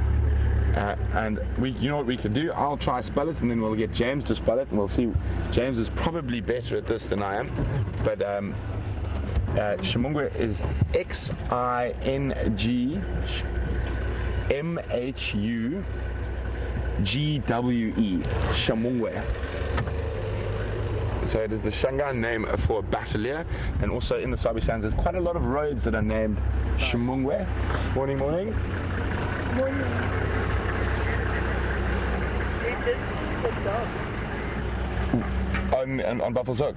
you know what we can do? I'll try spell it, and then we'll get James to spell it, and we'll see. James is probably better at this than I am, but Shimungwe is XINGMHUGWE. Shimungwe. So it is the Shangaan name for a batalier, and also in the Sabi Sands there's quite a lot of roads that are named Shimungwe. Morning. Morning. You just see the dogs. On Buffelshoek.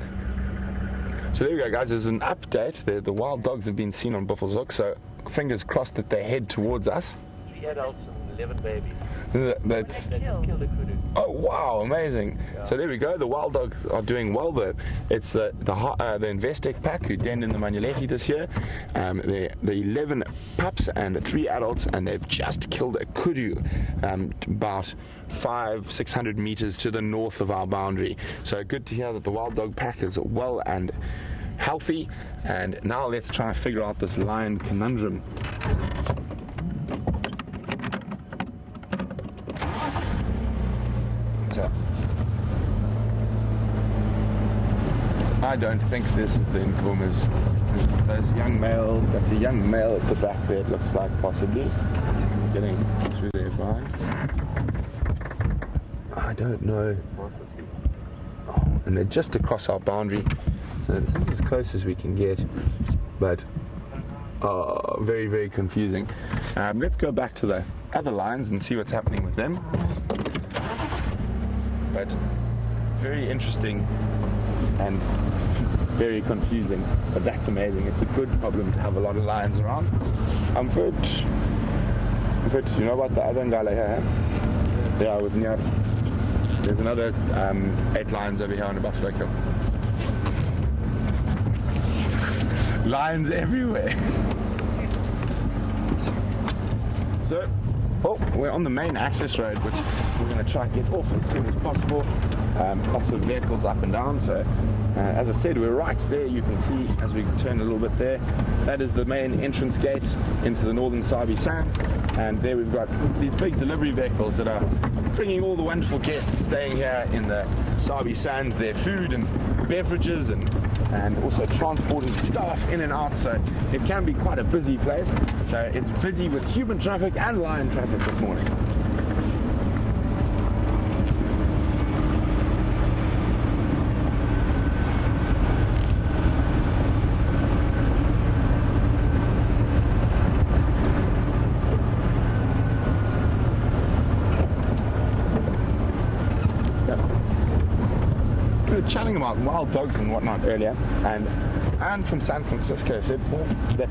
So there we go, guys. There's an update. The wild dogs have been seen on Buffelshoek, so fingers crossed that they head towards us. 3 adults and 11 babies. They just killed a kudu. Oh wow, amazing! Yeah. So there we go. The wild dogs are doing well though. It's the Investec pack who denned in the Manyuleti this year. The 11 pups and 3 adults, and they've just killed a kudu about 500-600 meters to the north of our boundary. So good to hear that the wild dog pack is well and healthy. And now let's try and figure out this lion conundrum. So, I don't think this is the informers. It's those young male. That's a young male at the back there. It looks like possibly getting through there fine. I don't know. Oh, and they're just across our boundary, so this is as close as we can get. But very, very confusing. Let's go back to the other lines and see what's happening with them. But very interesting and very confusing, but that's amazing. It's a good problem to have a lot of lions around. Umford, you know about the other ngala here? Yeah, with Nyar. There's another 8 lions over here on the Buffalo Kill. Lions everywhere. So, we're on the main access road, which we're going to try and get off as soon as possible. Lots of vehicles up and down, so as I said, we're right there. You can see as we turn a little bit there, that is the main entrance gate into the northern Sabi Sands, and there we've got these big delivery vehicles that are bringing all the wonderful guests staying here in the Sabi Sands their food and beverages, and also transporting staff in and out, so it can be quite a busy place. So it's busy with human traffic and lion traffic this morning. Chatting about wild dogs and whatnot earlier, and from San Francisco said, well, the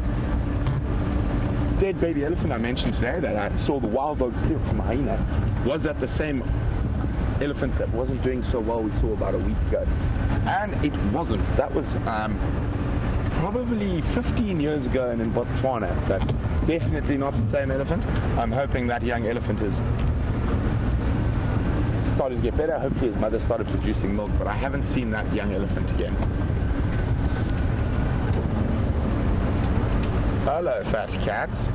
dead baby elephant I mentioned today that I saw the wild dog steal from a hyena, was that the same elephant that wasn't doing so well we saw about a week ago? And it wasn't. That was probably 15 years ago and in Botswana, but definitely not the same elephant. I'm hoping that young elephant is started to get better. Hopefully his mother started producing milk, but I haven't seen that young elephant again. Hello, fat cats.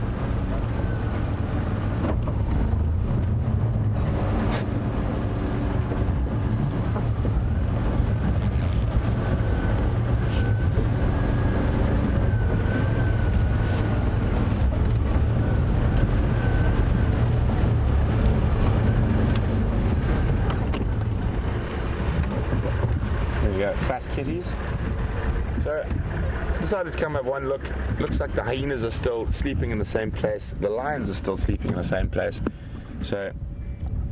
Fat kitties. So decided to come have one look. Looks like the hyenas are still sleeping in the same place. The lions are still sleeping in the same place. So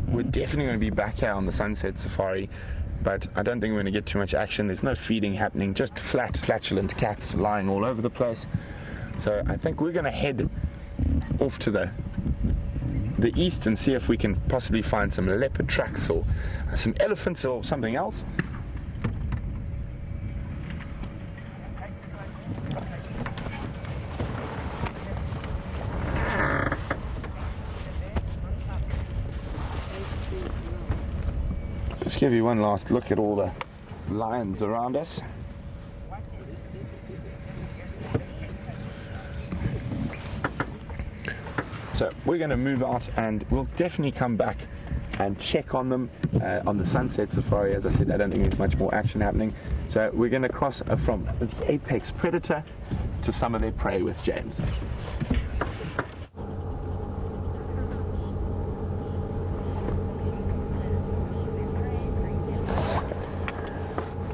we're definitely going to be back here on the sunset safari, but I don't think we're going to get too much action. There's no feeding happening, just flatulent cats lying all over the place. So I think we're going to head off to the east and see if we can possibly find some leopard tracks or some elephants or something else. Just give you one last look at all the lions around us. So we're going to move out and we'll definitely come back and check on them on the sunset safari. As I said, I don't think there's much more action happening. So we're going to cross from the apex predator to some of their prey with James.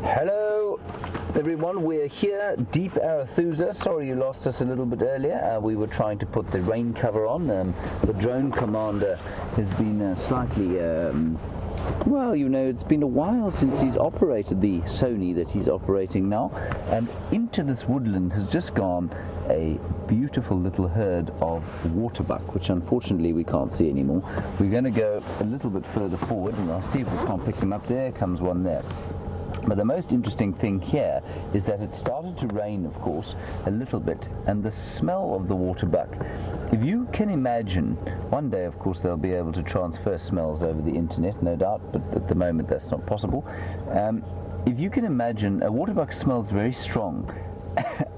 Hello everyone, we're here deep Arathusa. Sorry you lost us a little bit earlier. We were trying to put the rain cover on. The drone commander has been slightly well, you know, it's been a while since he's operated the Sony that he's operating now, and into this woodland has just gone a beautiful little herd of waterbuck, which unfortunately we can't see anymore. We're going to go a little bit further forward and I'll see if we can't pick them up. There comes one there. But the most interesting thing here is that it started to rain, of course, a little bit, and the smell of the waterbuck. If you can imagine, one day, of course, they'll be able to transfer smells over the internet, no doubt, but at the moment that's not possible. If you can imagine, a waterbuck smells very strong,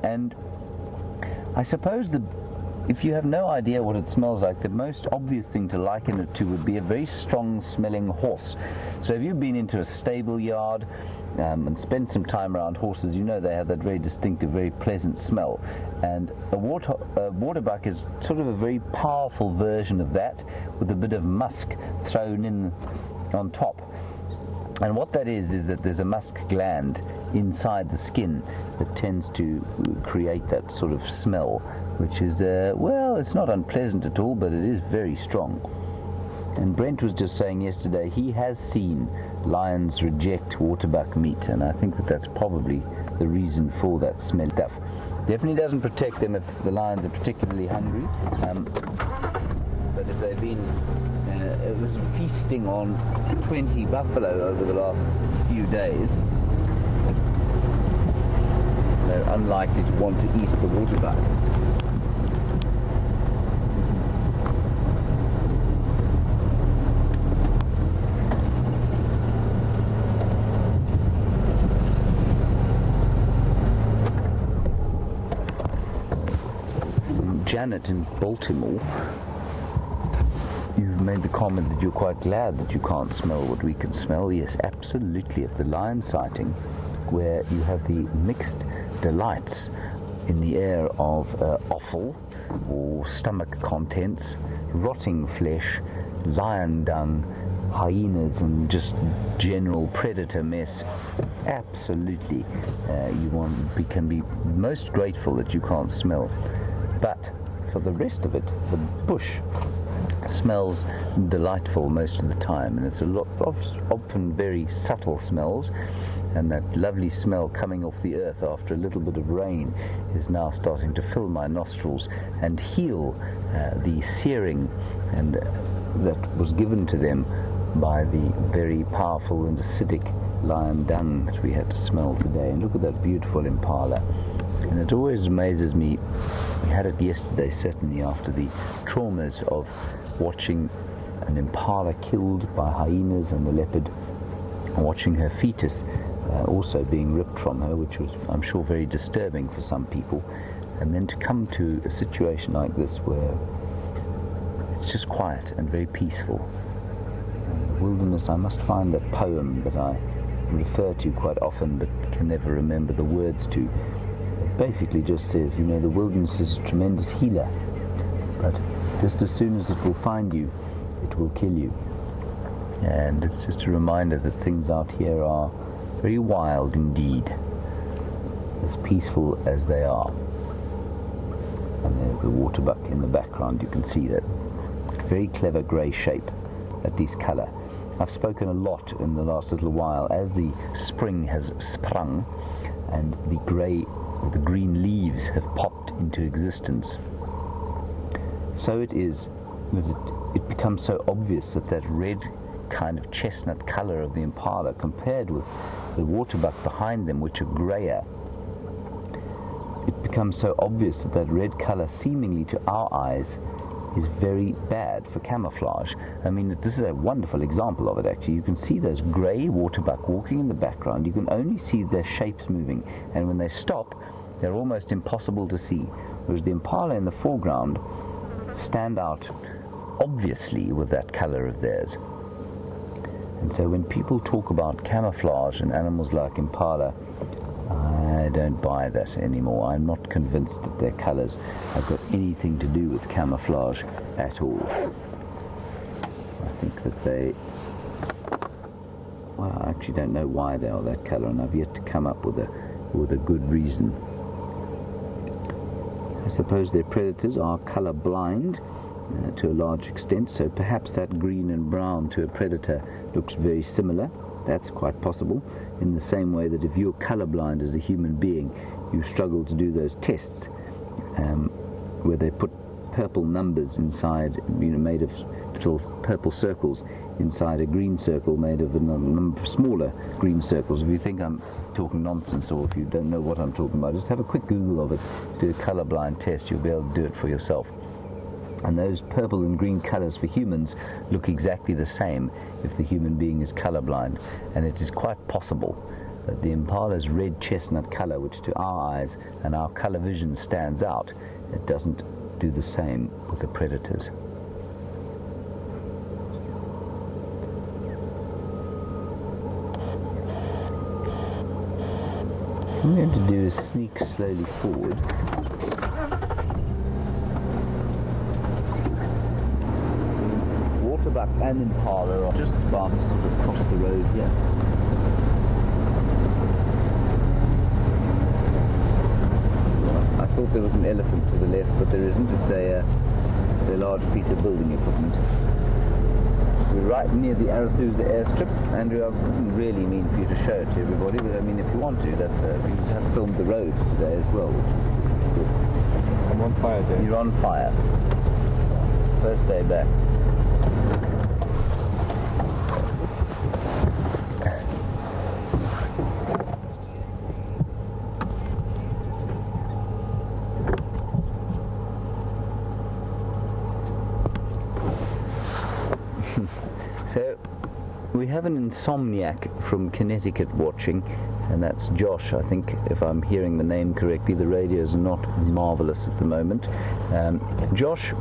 and I suppose if you have no idea what it smells like, the most obvious thing to liken it to would be a very strong smelling horse. So if you've been into a stable yard and spent some time around horses, you know they have that very distinctive, very pleasant smell. And a waterbuck is sort of a very powerful version of that, with a bit of musk thrown in on top. And what that is that there's a musk gland inside the skin that tends to create that sort of smell, which is, well, it's not unpleasant at all, but it is very strong. And Brent was just saying yesterday he has seen lions reject waterbuck meat, and I think that that's probably the reason for that smell stuff. Definitely doesn't protect them if the lions are particularly hungry, but if they've been it was feasting on 20 buffalo over the last few days, they're unlikely to want to eat the waterbuck. Janet in Baltimore, you've made the comment that you're quite glad that you can't smell what we can smell. Yes, absolutely. At the lion sighting, where you have the mixed delights in the air of offal or stomach contents, rotting flesh, lion dung, hyenas, and just general predator mess. Absolutely, you can be most grateful that you can't smell. But for the rest of it, the bush smells delightful most of the time, and it's a lot of often very subtle smells, and that lovely smell coming off the earth after a little bit of rain is now starting to fill my nostrils and heal the searing and that was given to them by the very powerful and acidic lion dung that we had to smell today. And look at that beautiful impala. And it always amazes me, we had it yesterday certainly, after the traumas of watching an impala killed by hyenas and the leopard, and watching her fetus also being ripped from her, which was, I'm sure, very disturbing for some people. And then to come to a situation like this where it's just quiet and very peaceful. In the wilderness, I must find that poem that I refer to quite often but can never remember the words to. Basically just says, you know, the wilderness is a tremendous healer, but just as soon as it will find you, it will kill you. And it's just a reminder that things out here are very wild indeed, as peaceful as they are. And there's the waterbuck in the background. You can see that very clever grey shape, at least colour. I've spoken a lot in the last little while as the spring has sprung and the green leaves have popped into existence. So it is that it becomes so obvious that that red kind of chestnut colour of the impala, compared with the waterbuck behind them, which are greyer, it becomes so obvious that that red colour, seemingly to our eyes, is very bad for camouflage. I mean, this is a wonderful example of it, actually. You can see those grey waterbuck walking in the background. You can only see their shapes moving, and when they stop, they're almost impossible to see, whereas the impala in the foreground stand out obviously with that colour of theirs. And so when people talk about camouflage in animals like impala, I don't buy that anymore. I'm not convinced that their colours have got anything to do with camouflage at all. I think that they, well, I actually don't know why they are that colour, and I've yet to come up with a good reason. I suppose their predators are colour blind to a large extent, so perhaps that green and brown to a predator looks very similar. That's quite possible, in the same way that if you're colourblind as a human being, you struggle to do those tests where they put purple numbers inside, made of little purple circles inside a green circle made of a number of smaller green circles. If you think I'm talking nonsense, or if you don't know what I'm talking about, just have a quick Google of it, do a colourblind test, you'll be able to do it for yourself. And those purple and green colours for humans look exactly the same if the human being is colourblind. And it is quite possible that the impala's red chestnut colour, which to our eyes and our colour vision stands out, it doesn't do the same with the predators. What I'm going to do is sneak slowly forward. Waterbuck and impala are just about to sort of cross the road here. I thought there was an elephant to the left, but there isn't. It's a large piece of building equipment. We're right near the Arathusa airstrip. Andrew, I wouldn't really mean for you to show it to everybody, but I mean, if you want to, that's we have filmed the road today as well. I'm on fire, Dave. You're on fire. First day back. So, we have an insomniac from Connecticut watching, and that's Josh. I think, if I'm hearing the name correctly, the radios are not marvelous at the moment. Josh,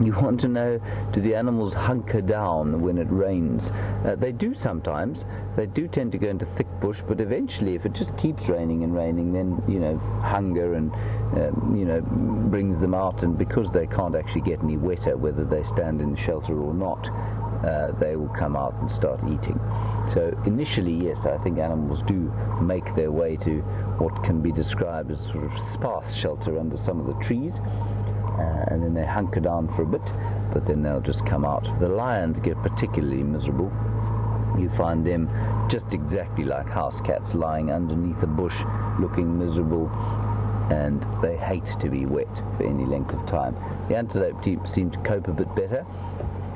you want to know, do the animals hunker down when it rains? They do sometimes. They do tend to go into thick bush, but eventually, if it just keeps raining and raining, then, you know, hunger and, you know, brings them out, and because they can't actually get any wetter, whether they stand in shelter or not, they will come out and start eating. So initially, yes, I think animals do make their way to what can be described as sort of sparse shelter under some of the trees, and then they hunker down for a bit, but then they'll just come out. The lions get particularly miserable. You find them just exactly like house cats, lying underneath a bush, looking miserable, and they hate to be wet for any length of time. The antelope seem to cope a bit better.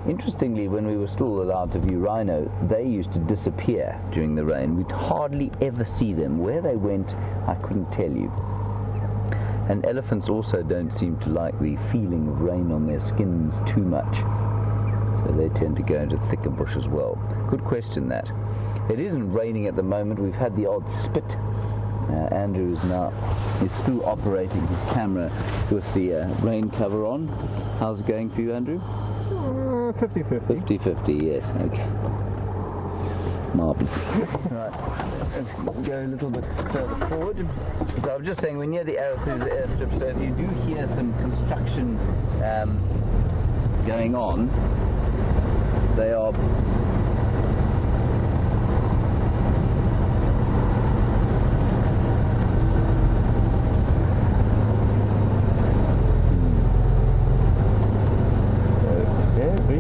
Interestingly, when we were still allowed to view rhino, they used to disappear during the rain. We'd hardly ever see them. Where they went, I couldn't tell you. And elephants also don't seem to like the feeling of rain on their skins too much. So they tend to go into thicker bush as well. Good question, that. It isn't raining at the moment. We've had the odd spit. Andrew is still operating his camera with the rain cover on. How's it going for you, Andrew? 50-50. 50-50, yes, okay. Marvellous. Right, let's go a little bit further forward. So I'm just saying, we're near the Arathusa airstrip, so if you do hear some construction going on, they are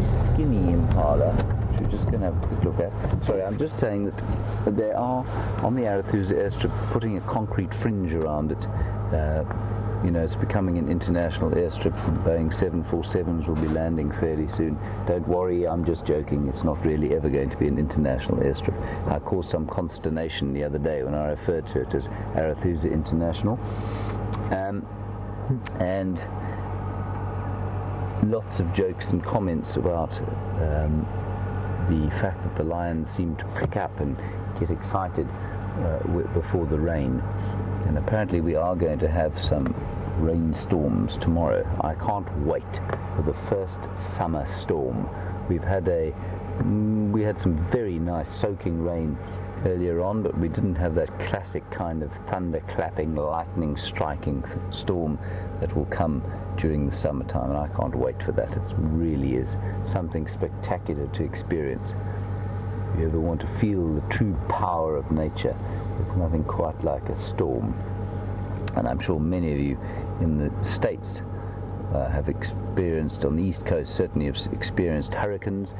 skinny impala, which we're just going to have a quick look at. Sorry, I'm just saying that they are on the Arathusa airstrip putting a concrete fringe around it. You know, it's becoming an international airstrip. Boeing 747s will be landing fairly soon. Don't worry, I'm just joking. It's not really ever going to be an international airstrip. I caused some consternation the other day when I referred to it as Arathusa International. And lots of jokes and comments about the fact that the lions seem to prick up and get excited before the rain. And apparently we are going to have some rainstorms tomorrow. I can't wait for the first summer storm. We had some very nice soaking rain earlier on, but we didn't have that classic kind of thunder clapping, lightning striking storm that will come during the summertime, and I can't wait for that. It really is something spectacular to experience. If you ever want to feel the true power of nature, there's nothing quite like a storm. And I'm sure many of you in the States have experienced, on the East Coast certainly have experienced hurricanes.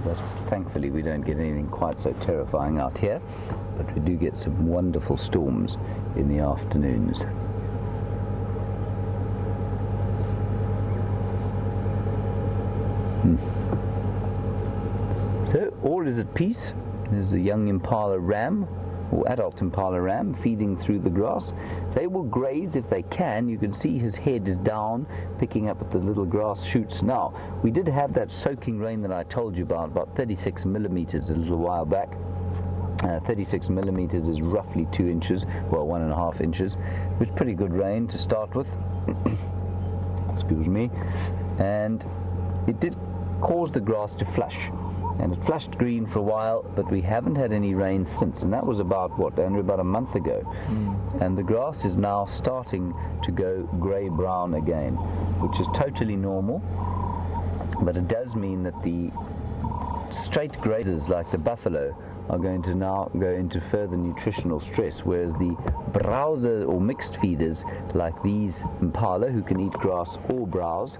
But thankfully we don't get anything quite so terrifying out here, but we do get some wonderful storms in the afternoons. So all is at peace. There's a young impala ram, or adult impala ram, feeding through the grass. They will graze if they can. You can see his head is down, picking up at the little grass shoots. Now, we did have that soaking rain that I told you about 36 millimeters a little while back. 36 millimeters is roughly 2 inches, well, 1.5 inches, which is pretty good rain to start with. excuse me, and it did cause the grass to flush. And it flushed green for a while, but we haven't had any rain since. And that was about, what, Andrew, about a month ago. And the grass is now starting to go grey-brown again, which is totally normal. But it does mean that the straight grazers like the buffalo are going to now go into further nutritional stress, whereas the browser or mixed feeders like these impala, who can eat grass or browse,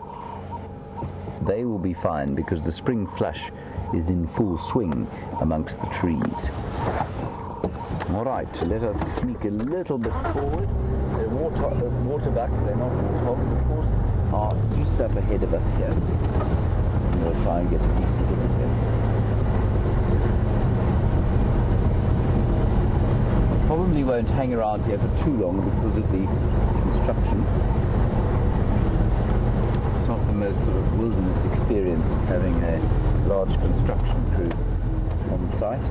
they will be fine because the spring flush is in full swing amongst the trees. All right, let us sneak a little bit forward. The waterbuck, they're not warthogs, of course, are just up ahead of us here. I'm going to try and get a decent look at them. I probably won't hang around here for too long because of the construction. It's not the most sort of wilderness experience having a large construction crew on the site.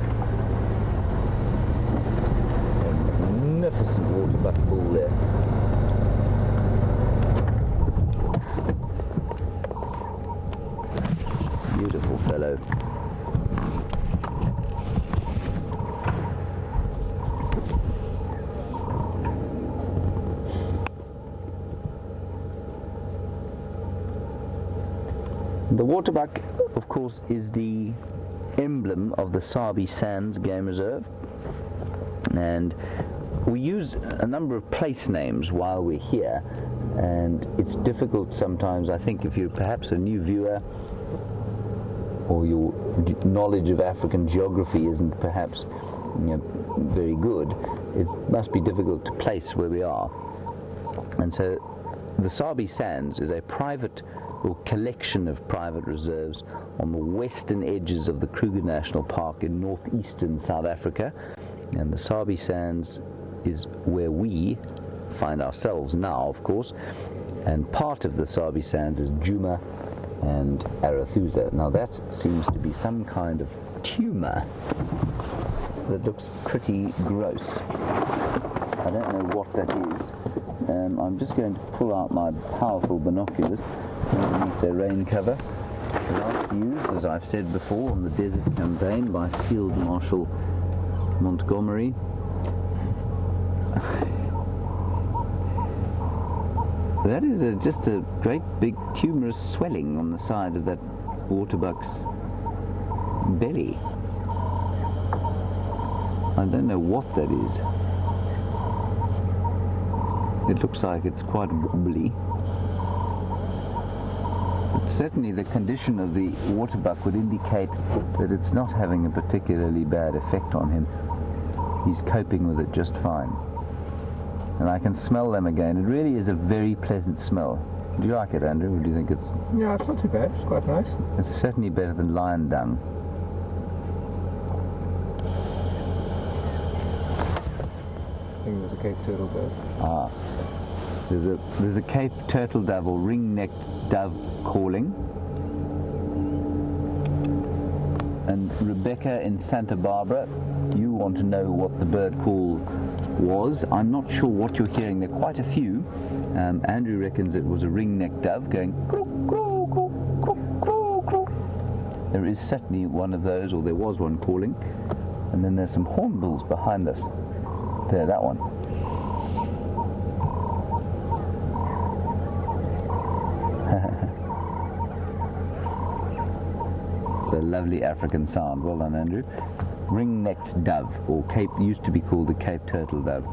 A magnificent waterbuck bull there. Beautiful fellow. The waterbuck, of course, is the emblem of the Sabi Sands Game Reserve, and we use a number of place names while we're here, and it's difficult sometimes, I think, if you're perhaps a new viewer or your knowledge of African geography isn't perhaps very good, it must be difficult to place where we are. And so the Sabi Sands is a private or collection of private reserves on the western edges of the Kruger National Park in northeastern South Africa, and the Sabi Sands is where we find ourselves now, of course, and part of the Sabi Sands is Djuma and Arathusa. Now that seems to be some kind of tumour that looks pretty gross. I don't know what that is. I'm just going to pull out my powerful binoculars underneath their rain cover. Last used, as I've said before, on the desert campaign by Field Marshal Montgomery. That is just a great big tumorous swelling on the side of that waterbuck's belly. I don't know what that is. It looks like it's quite wobbly. But certainly the condition of the waterbuck would indicate that it's not having a particularly bad effect on him. He's coping with it just fine. And I can smell them again. It really is a very pleasant smell. Do you like it, Andrew, or do you think it's... Yeah, it's not too bad. It's quite nice. It's certainly better than lion dung. I think there's a Cape turtle dove. Ah. There's a Cape turtle dove or ring-necked dove calling. And Rebecca in Santa Barbara, you want to know what the bird call was. I'm not sure what you're hearing. There are quite a few. Andrew reckons it was a ring-necked dove going croak, croak, croak, croak, croak, croak. There is certainly one of those, or there was one calling. And then there's some hornbills behind us. There, that one. It's a lovely African sound. Well done, Andrew. Ring-necked dove, or Cape, used to be called the Cape turtle dove.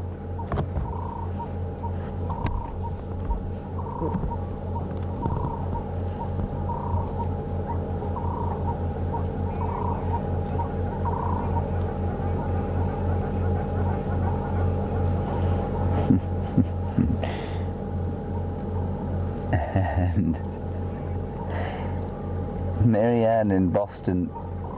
And Marianne in Boston,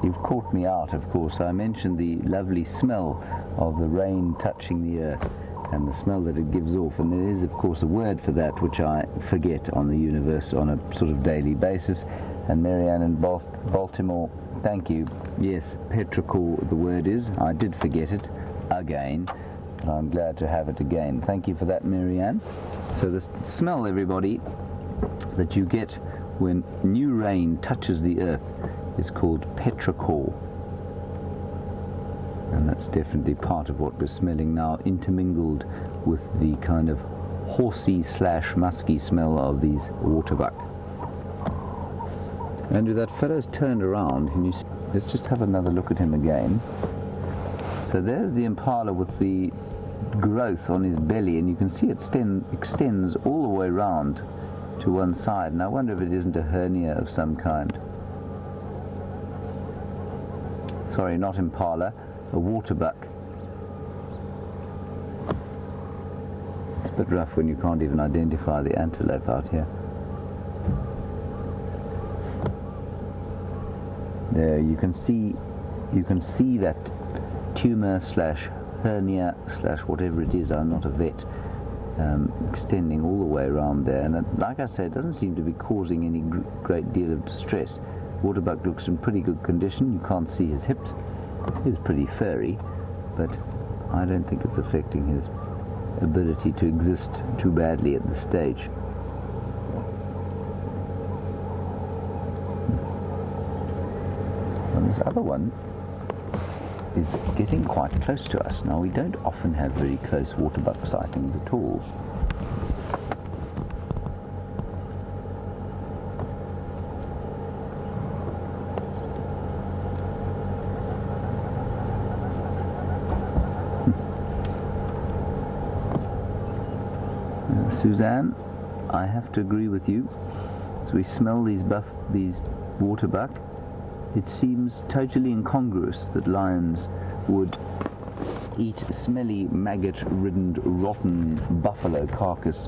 you've caught me out, of course. I mentioned the lovely smell of the rain touching the earth and the smell that it gives off, and there is, of course, a word for that which I forget on the universe on a sort of daily basis. And Marianne in Baltimore, thank you. Yes, petrichor the word is. I did forget it again, but I'm glad to have it again. Thank you for that, Marianne. So the smell, everybody, that you get when new rain touches the earth is called petrichor. And that's definitely part of what we're smelling now, intermingled with the kind of horsey / musky smell of these waterbuck. Andrew, that fellow's turned around. Can you see? Let's just have another look at him again. So there's the impala with the growth on his belly, and you can see it extends all the way round to one side. And I wonder if it isn't a hernia of some kind. Sorry, not impala, a waterbuck. It's a bit rough when you can't even identify the antelope out here. There you can see that tumor / hernia / whatever it is. I'm not a vet. Extending all the way around there, and like I say, it doesn't seem to be causing any great deal of distress. Waterbuck looks in pretty good condition. You can't see his hips. He's pretty furry, but I don't think it's affecting his ability to exist too badly at this stage. And this other one is getting quite close to us. Now, we don't often have very close waterbuck sightings at all. Suzanne, I have to agree with you. As we smell these waterbuck, it seems totally incongruous that lions would eat smelly, maggot-ridden, rotten buffalo carcass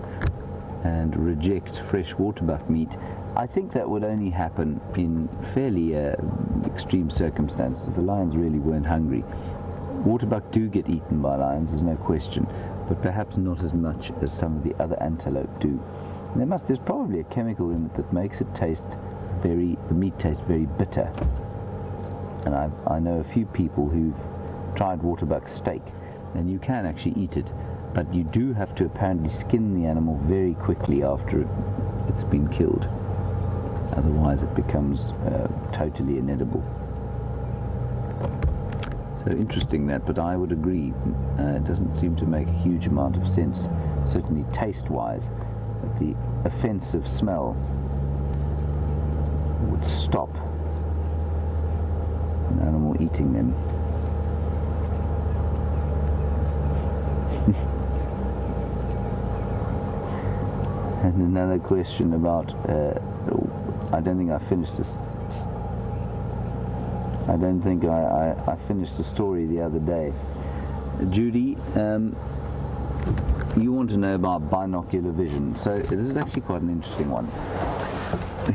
and reject fresh waterbuck meat. I think that would only happen in fairly extreme circumstances. The lions really weren't hungry. Waterbuck do get eaten by lions, there's no question, but perhaps not as much as some of the other antelope do. There's probably a chemical in it that makes it the meat taste very bitter. And I know a few people who've tried waterbuck steak, and you can actually eat it, but you do have to apparently skin the animal very quickly after it's been killed. Otherwise it becomes totally inedible. So interesting that, but I would agree. It doesn't seem to make a huge amount of sense, certainly taste-wise, that the offensive smell would stop an animal eating them. And another question about, I don't think I finished this. I don't think I finished the story the other day. Judy, you want to know about binocular vision. So this is actually quite an interesting one.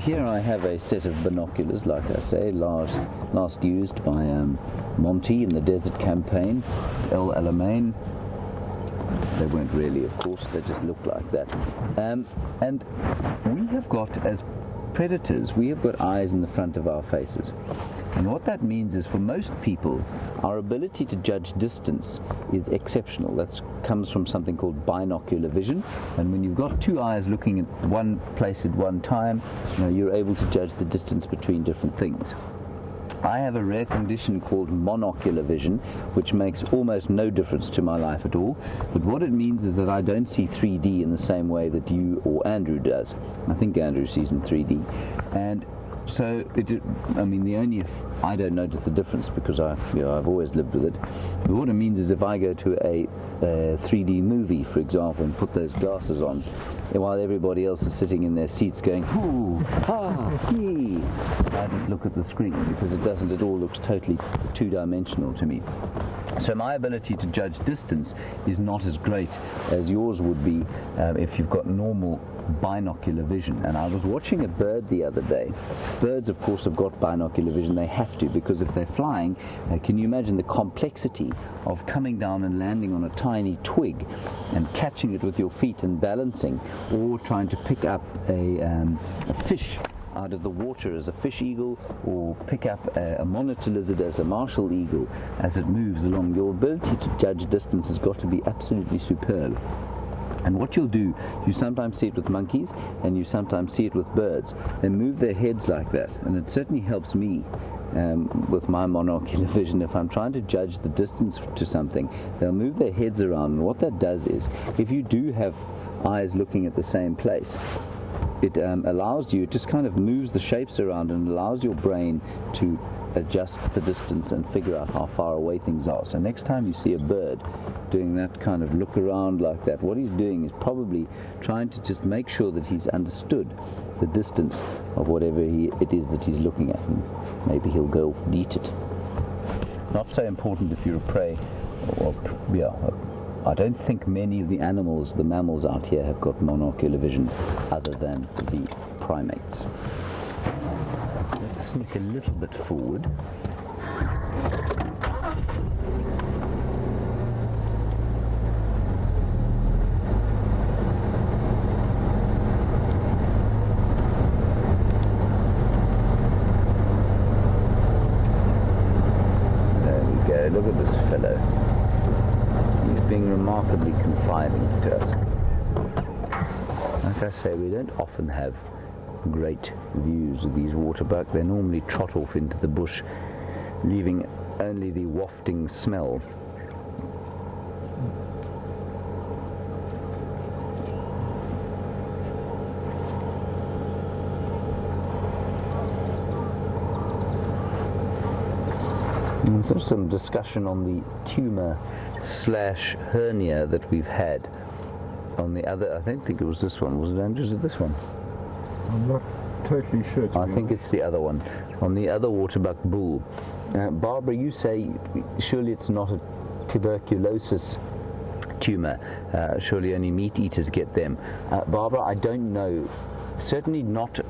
Here I have a set of binoculars, like I say, last used by Monty in the Desert Campaign, El Alamein. They weren't really, of course, they just looked like that. And we have got, as predators, we have got eyes in the front of our faces. And what that means is, for most people, our ability to judge distance is exceptional. That comes from something called binocular vision. And when you've got two eyes looking at one place at one time, you're able to judge the distance between different things. I have a rare condition called monocular vision, which makes almost no difference to my life at all. But what it means is that I don't see 3D in the same way that you or Andrew does. I think Andrew sees in 3D. And so, I don't notice the difference because I've always lived with it. But what it means is, if I go to a 3D movie, for example, and put those glasses on, while everybody else is sitting in their seats going, hoo, ha, hee, I just look at the screen because it doesn't at all, looks totally two-dimensional to me. So my ability to judge distance is not as great as yours would be if you've got normal binocular vision. And I was watching a bird the other day. Birds, of course, have got binocular vision. They have to, because if they're flying, can you imagine the complexity of coming down and landing on a tiny twig and catching it with your feet and balancing, or trying to pick up a fish out of the water as a fish eagle, or pick up a monitor lizard as a martial eagle as it moves along. Your ability to judge distance has got to be absolutely superb. And what you'll do, you sometimes see it with monkeys and you sometimes see it with birds. They move their heads like that, and it certainly helps me with my monocular vision. If I'm trying to judge the distance to something, they'll move their heads around, and what that does is, if you do have eyes looking at the same place, it allows you, it just kind of moves the shapes around and allows your brain to adjust the distance and figure out how far away things are. So next time you see a bird doing that kind of look around like that, what he's doing is probably trying to just make sure that he's understood the distance of whatever it is that he's looking at, and maybe he'll go and eat it. Not so important if you're a prey. I don't think many of the animals, the mammals out here, have got monocular vision other than the primates. Let's sneak a little bit forward. There we go, look at this fellow. He's being remarkably confiding to us. Like I say, we don't often have great views of these waterbuck. They normally trot off into the bush, leaving only the wafting smell. And there's some discussion on the tumor/hernia that we've had on the other. I don't think it was this one. Was it, Andrew? Is it this one? I'm not totally sure. I think it's the other one. On the other waterbuck bull. Barbara, you say surely it's not a tuberculosis tumor. Surely only meat eaters get them. Barbara, I don't know. Certainly not.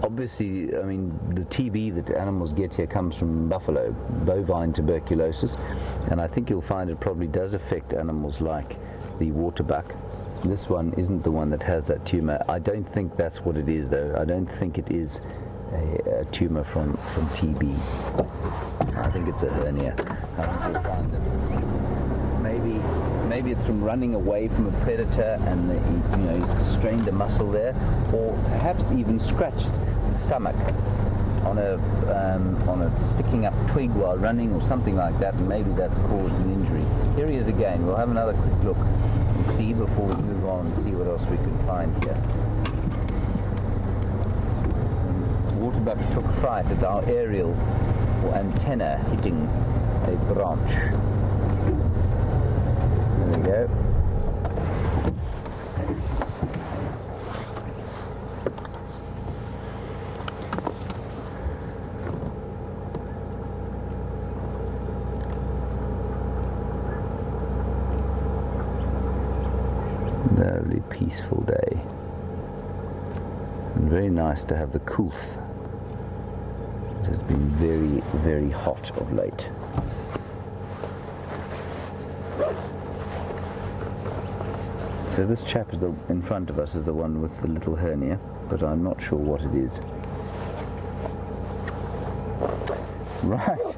Obviously, I mean, the TB that animals get here comes from buffalo, bovine tuberculosis, and I think you'll find it probably does affect animals like the waterbuck. This one isn't the one that has that tumor. I don't think that's what it is, though. I don't think it is a tumor from TB. I think it's a hernia. I think you'll find that maybe it's from running away from a predator and he's strained a muscle there, or perhaps even scratched the stomach on a sticking up twig while running or something like that, and maybe that's caused an injury. Here he is again. We'll have another quick look and see before we move on and see what else we can find here. Waterbuck took fright at our aerial or antenna hitting a branch. There we go. Lovely peaceful day, and very nice to have the coolth. It has been very, very hot of late. So this chap is in front of us is the one with the little hernia, but I'm not sure what it is. Right.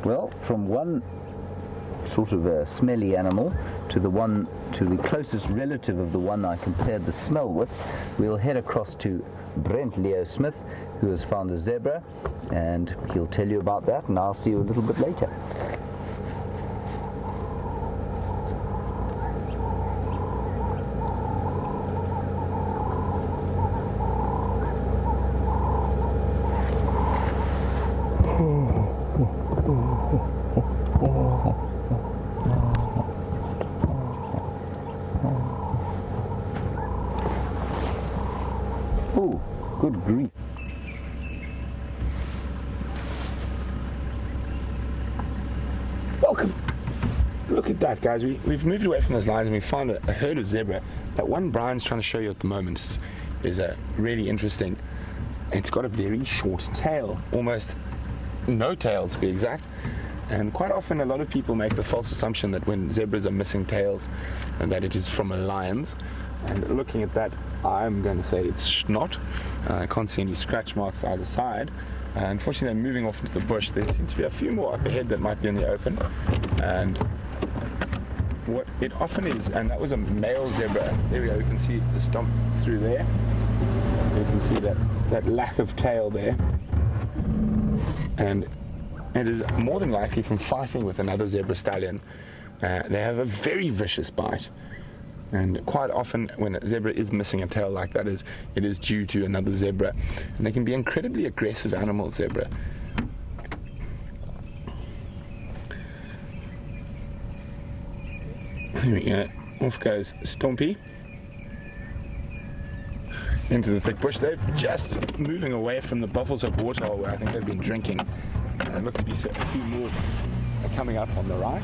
Well, from one sort of a smelly animal to the closest relative of the one I compared the smell with, we'll head across to Brent Leo Smith, who has found a zebra, and he'll tell you about that, and I'll see you a little bit later. Oh, good grief. Welcome. Look at that, guys. We've moved away from those lines and we found a herd of zebra. That one Brian's trying to show you at the moment is really interesting. It's got a very short tail, almost no tail to be exact. And quite often a lot of people make the false assumption that when zebras are missing tails and that it is from a lion's. And looking at that, I'm going to say it's not. I can't see any scratch marks either side. Unfortunately, they're moving off into the bush. There seem to be a few more up ahead that might be in the open. And what it often is, and that was a male zebra. There we go, we can see the stump through there. You can see that lack of tail there. And it is more than likely from fighting with another zebra stallion. They have a very vicious bite. And quite often when a zebra is missing a tail like that, it is due to another zebra. And they can be incredibly aggressive animals, zebra. There we go. Off goes Stompy into the thick bush. They're just moving away from the Buffalo's Hook waterhole where I think they've been drinking. There look to be a few more coming up on the right.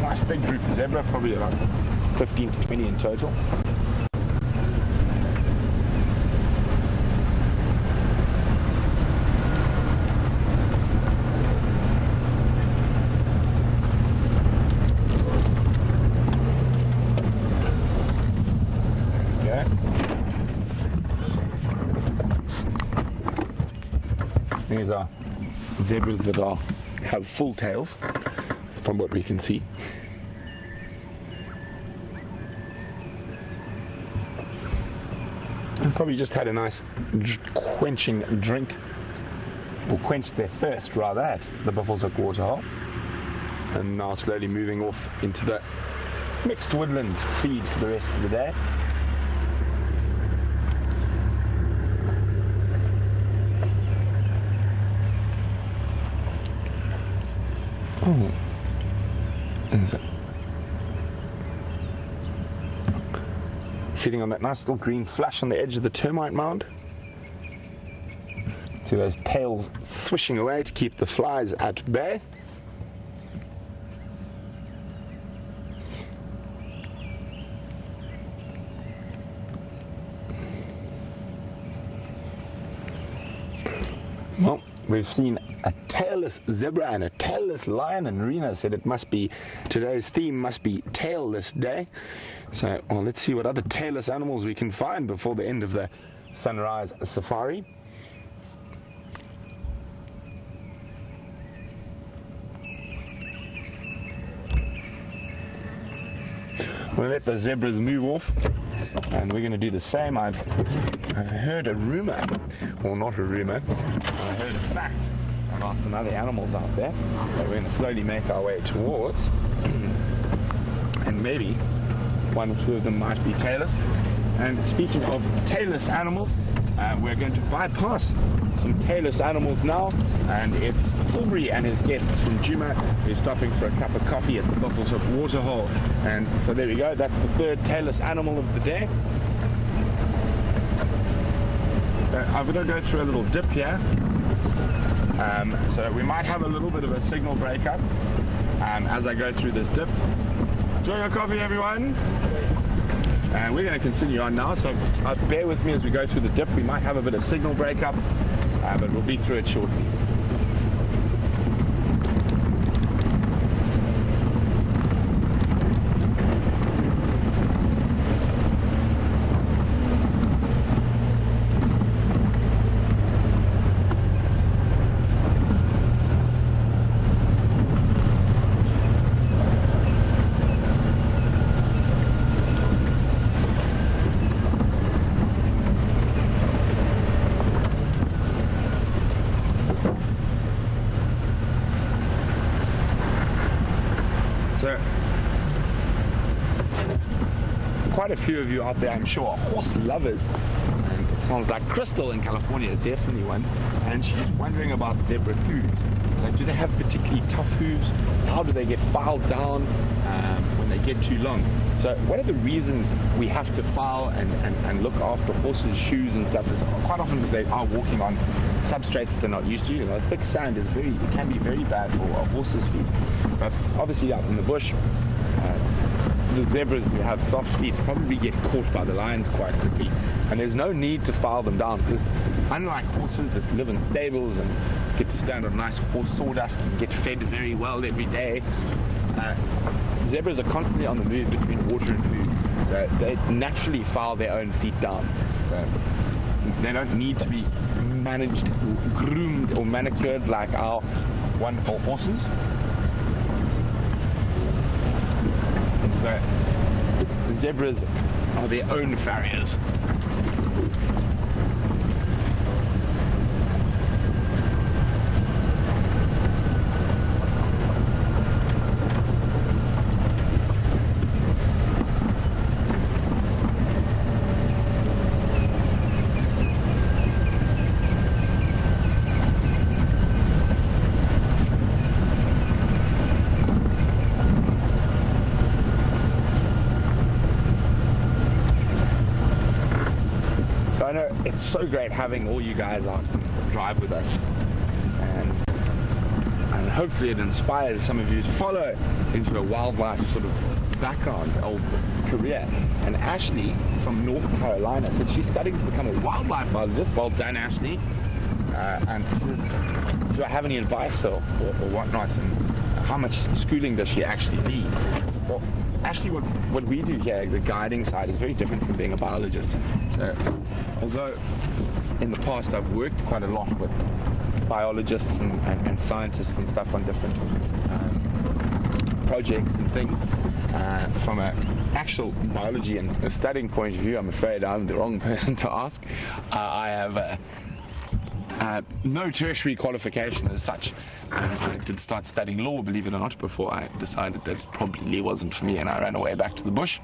Nice big group of zebra, probably about 15 to 20 in total. These are zebras that have full tails, from what we can see. And probably just had a nice quenching drink, or quenched their thirst rather, at the Buffalo's Hook waterhole. And now slowly moving off into the mixed woodland feed for the rest of the day. Oh, is it? Feeding on that nice little green flush on the edge of the termite mound. See those tails swishing away to keep the flies at bay. Well, we've seen a tailless zebra and a tailless lion, and Rena said today's theme must be tailless day. So, well, let's see what other tailless animals we can find before the end of the sunrise safari. I'm going to let the zebras move off, and we're going to do the same. I've heard a rumor, or not a rumor, I heard a fact about some other animals out there that we're going to slowly make our way towards, and maybe one or two of them might be tailless. And speaking of tailless animals, we're going to bypass some tailless animals now, and it's Aubrey and his guests from Juma who's stopping for a cup of coffee at the Buffalo's Hook waterhole. And so there we go, that's the third tailless animal of the day. I'm going to go through a little dip here, so we might have a little bit of a signal breakup as I go through this dip. Enjoy your coffee, everyone. And we're going to continue on now, so bear with me as we go through the dip. We might have a bit of signal breakup, but we'll be through it shortly. So, quite a few of you out there, I'm sure, are horse lovers. And it sounds like Crystal in California is definitely one. And she's wondering about zebra hooves. Like, do they have particularly tough hooves? How do they get filed down when they get too long? So one of the reasons we have to file and look after horses' shoes and stuff is quite often because they are walking on substrates that they're not used to. You know, thick sand can be very bad for a horse's feet. But obviously out in the bush, the zebras who have soft feet probably get caught by the lions quite quickly. And there's no need to file them down because unlike horses that live in stables and get to stand on nice horse sawdust and get fed very well every day, zebras are constantly on the move between water and food, so they naturally file their own feet down. So they don't need to be managed, groomed or manicured like our wonderful horses. So the zebras are their own farriers. I know it's so great having all you guys out and drive with us, and hopefully it inspires some of you to follow into a wildlife sort of background or career. And Ashley from North Carolina says she's studying to become a wildlife biologist. Well done, Ashley. And she says, do I have any advice or whatnot, and how much schooling does she actually need? Well, actually what we do here, the guiding side, is very different from being a biologist. So although in the past I've worked quite a lot with biologists and scientists and stuff on different projects and things, from an actual biology and a studying point of view, I'm afraid I'm the wrong person to ask. I have no tertiary qualification as such. I did start studying law, believe it or not, before I decided that it probably wasn't for me, and I ran away back to the bush.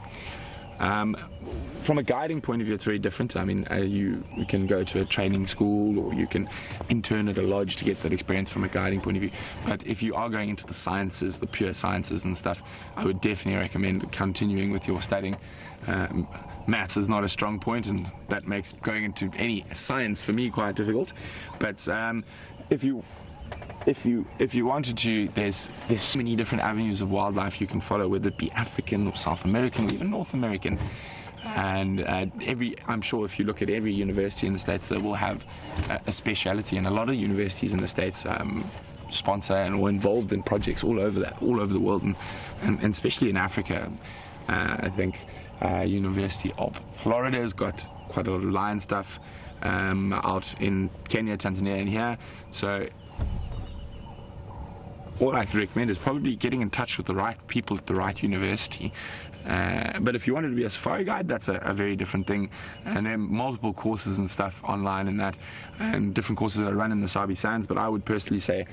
From a guiding point of view, it's very different. I mean, you can go to a training school, or you can intern at a lodge to get that experience from a guiding point of view. But if you are going into the sciences, the pure sciences and stuff, I would definitely recommend continuing with your studying. Maths is not a strong point, and that makes going into any science for me quite difficult. But if you wanted to, there's so many different avenues of wildlife you can follow, whether it be African or South American or even North American. And I'm sure if you look at every university in the States, they will have a speciality, and a lot of universities in the States sponsor and are involved in projects all over the world, and especially in Africa. I think University of Florida has got quite a lot of lion stuff out in Kenya, Tanzania, and here. So all I can recommend is probably getting in touch with the right people at the right university. But if you wanted to be a safari guide, that's a very different thing. And there are multiple courses and stuff online in that, and different courses that are run in the Sabi Sands. But I would personally say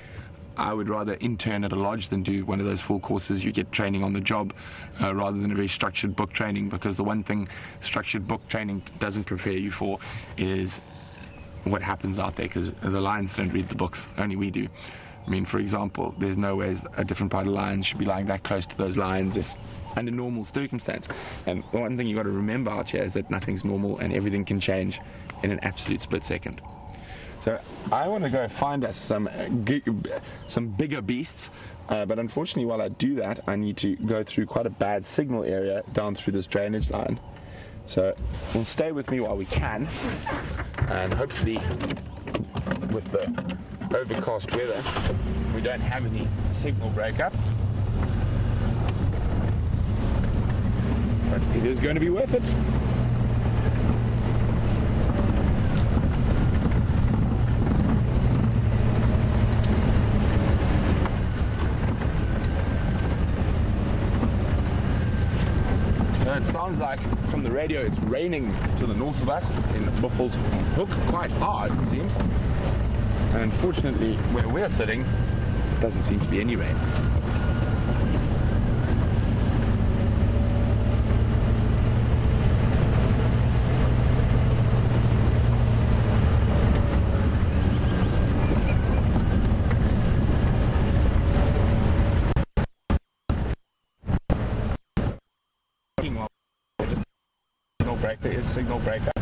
I would rather intern at a lodge than do one of those full courses. You get training on the job rather than a very structured book training, because the one thing structured book training doesn't prepare you for is what happens out there, because the lions don't read the books, only we do. I mean, for example, there's no ways a different part of lions should be lying that close to those lions if under normal circumstance. And one thing you got to remember out here is that nothing's normal and everything can change in an absolute split second. So I want to go find us some bigger beasts, but unfortunately while I do that, I need to go through quite a bad signal area down through this drainage line. So we'll stay with me while we can, and hopefully with the overcast weather we don't have any signal breakup, but it is going to be worth it. It sounds like from the radio it's raining to the north of us in Buffalo's Hook, quite hard it seems. And unfortunately where we're sitting, it doesn't seem to be any rain. There is signal breakup.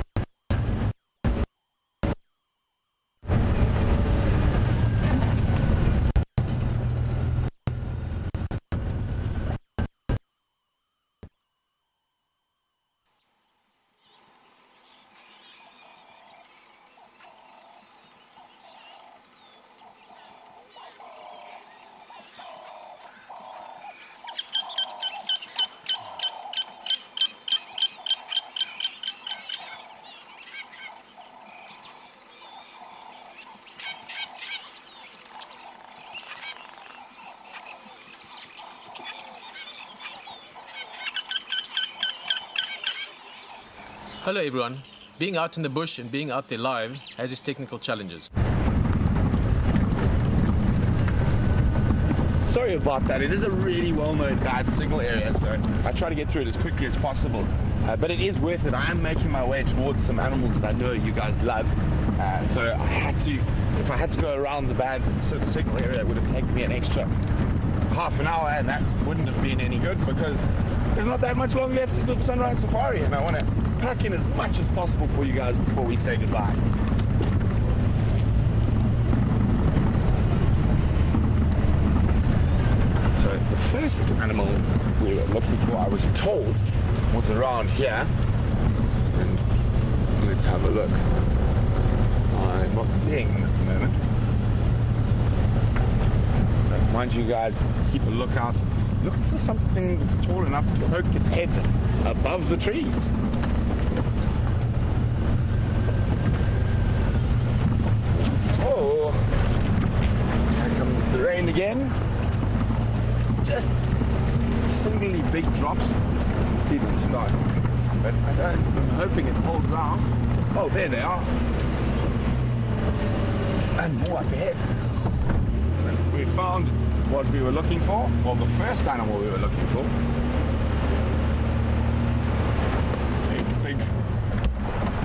Hello everyone. Being out in the bush and being out there live has its technical challenges. Sorry about that. It is a really well-known bad signal area, so I try to get through it as quickly as possible. But it is worth it. I am making my way towards some animals that I know you guys love. So I had to, if I had to go around the bad signal area, it would have taken me an extra half an hour, and that wouldn't have been any good because there's not that much long left of the sunrise safari, and I want to pack in as much as possible for you guys before we say goodbye. So the first animal we were looking for, I was told, was around here. And let's have a look. I'm not seeing them at the moment. But mind you guys, keep a lookout. Look for something that's tall enough to poke its head above the trees. Oh, here comes the rain again. Just singly big drops. You can see them start. But I'm hoping it holds out. Oh, there they are. And more up ahead. We found what we were looking for. Well, the first animal we were looking for. Big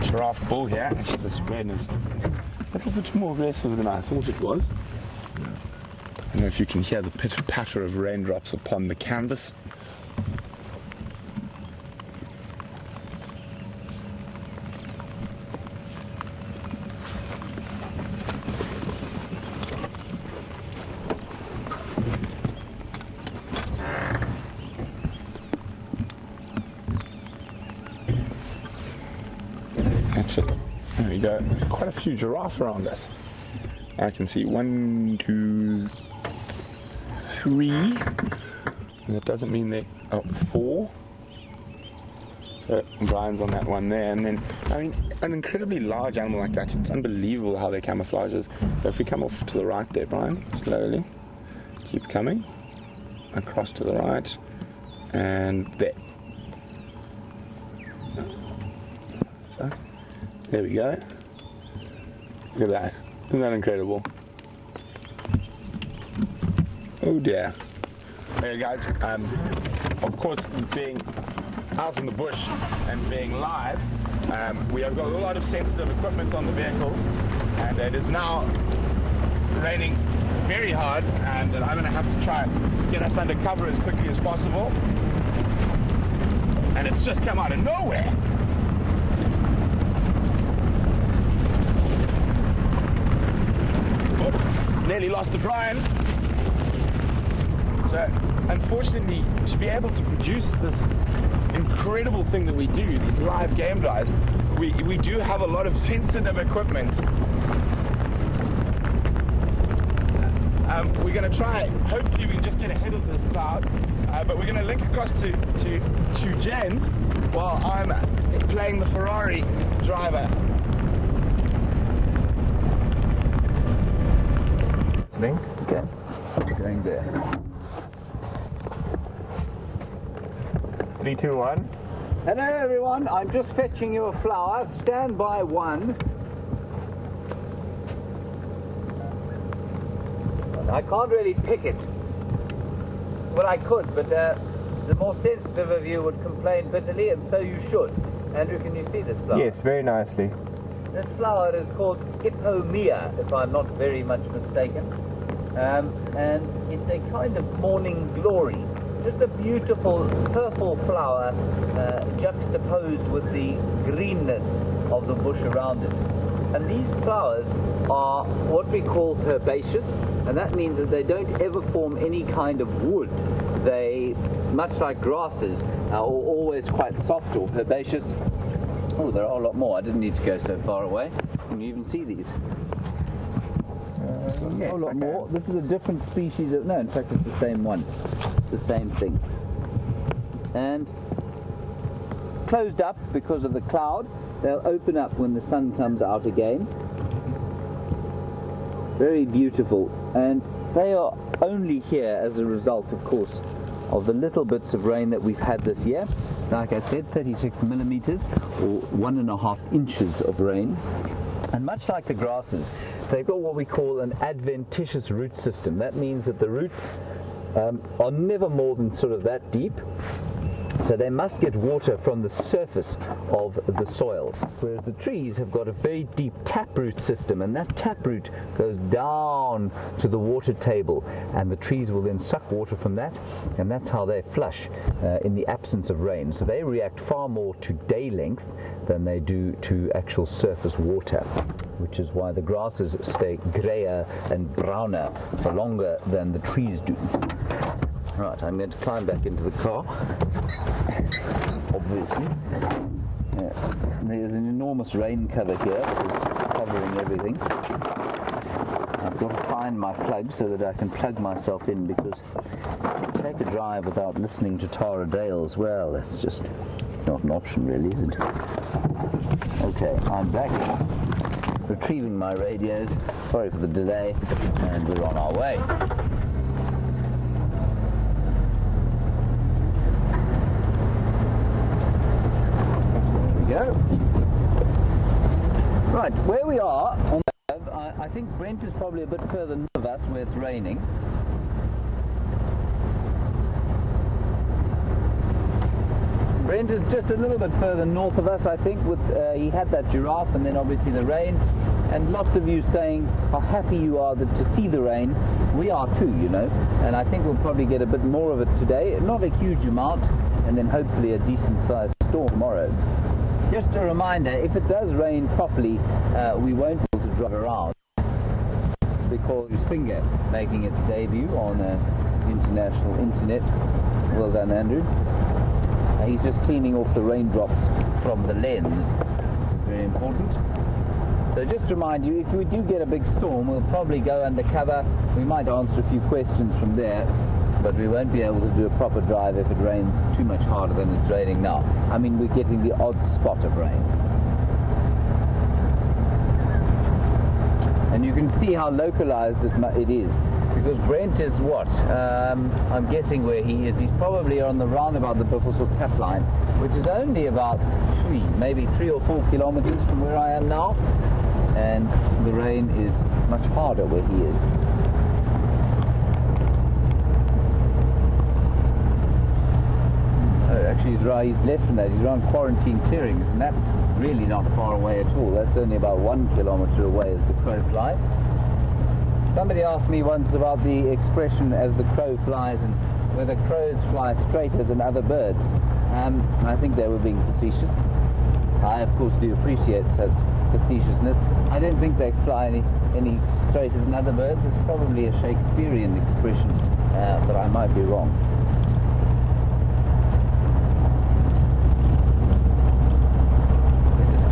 giraffe bull here. Actually, this rain is a little bit more aggressive than I thought it was. I don't know if you can hear the pitter-patter of raindrops upon the canvas. That's it. There we go. There's quite a few giraffes around us. I can see 1, 2, 3. And that doesn't mean they. Oh, 4. So Brian's on that one there, and then I mean, an incredibly large animal like that. It's unbelievable how their camouflage is. So if we come off to the right there, Brian, slowly, keep coming across to the right, and there. So there we go. Look at that. Isn't that incredible? Oh dear. Hey guys, of course, being out in the bush and being live, we have got a lot of sensitive equipment on the vehicles, and it is now raining very hard, and I'm going to have to try and get us under cover as quickly as possible. And it's just come out of nowhere. Nearly lost to Brian. So, unfortunately, to be able to produce this incredible thing that we do, these live game drives, we do have a lot of sensitive equipment. We're going to try, hopefully we can just get ahead of this cloud, but we're going to link across to James while I'm playing the Ferrari driver. Okay, going there. 3, 2, 1. Hello everyone, I'm just fetching you a flower. Stand by 1. I can't really pick it. Well, I could, but the more sensitive of you would complain bitterly, and so you should. Andrew, can you see this flower? Yes, very nicely. This flower is called Ippomea, if I'm not very much mistaken. And it's a kind of morning glory. Just a beautiful purple flower juxtaposed with the greenness of the bush around it. And these flowers are what we call herbaceous, and that means that they don't ever form any kind of wood. They, much like grasses, are always quite soft or herbaceous. Oh, there are a lot more. I didn't need to go so far away. Can you even see these? A whole lot more. This is a different species of, no, in fact it's the same one. It's the same thing. And closed up because of the cloud. They'll open up when the sun comes out again. Very beautiful. And they are only here as a result, of course, of the little bits of rain that we've had this year. like I said, 36 millimeters or 1.5 inches of rain. And much like the grasses, they've got what we call an adventitious root system. That means that the roots are never more than sort of that deep. So they must get water from the surface of the soil, whereas the trees have got a very deep taproot system, and that taproot goes down to the water table, and the trees will then suck water from that, and that's how they flush in the absence of rain. So they react far more to day length than they do to actual surface water, which is why the grasses stay grayer and browner for longer than the trees do. Right, I'm going to climb back into the car, obviously. There's an enormous rain cover here that is covering everything. I've got to find my plug so that I can plug myself in, because take a drive without listening to Tara Dales, well, that's just not an option really, is it? Okay, I'm back, retrieving my radios. Sorry for the delay, and we're on our way. Go. Right, where we are on the I think Brent is probably a bit further north of us where it's raining. Brent is just a little bit further north of us, I think, with he had that giraffe and then obviously the rain, and lots of you saying how happy you are to see the rain. We are too, you know, and I think we'll probably get a bit more of it today, not a huge amount, and then hopefully a decent sized storm tomorrow. Just a reminder, if it does rain properly, we won't be able to drive around, because his finger making its debut on international internet. Well done, Andrew. He's just cleaning off the raindrops from the lens, which is very important. So just to remind you, if we do get a big storm, we'll probably go undercover. We might answer a few questions from there, but we won't be able to do a proper drive if it rains too much harder than it's raining now. I mean, we're getting the odd spot of rain. And you can see how localized it is, because Brent is what? I'm guessing where he is. He's probably on the roundabout the Buffelshoek cut line, which is only about maybe 3 or 4 kilometers from where I am now. And the rain is much harder where he is. Actually, he's less than that. He's around Quarantine Clearings, and that's really not far away at all. That's only about 1 kilometer away as the crow flies. Somebody asked me once about the expression "as the crow flies" and whether crows fly straighter than other birds. I think they were being facetious. I, of course, do appreciate such facetiousness. I don't think they fly any straighter than other birds. It's probably a Shakespearean expression, but I might be wrong.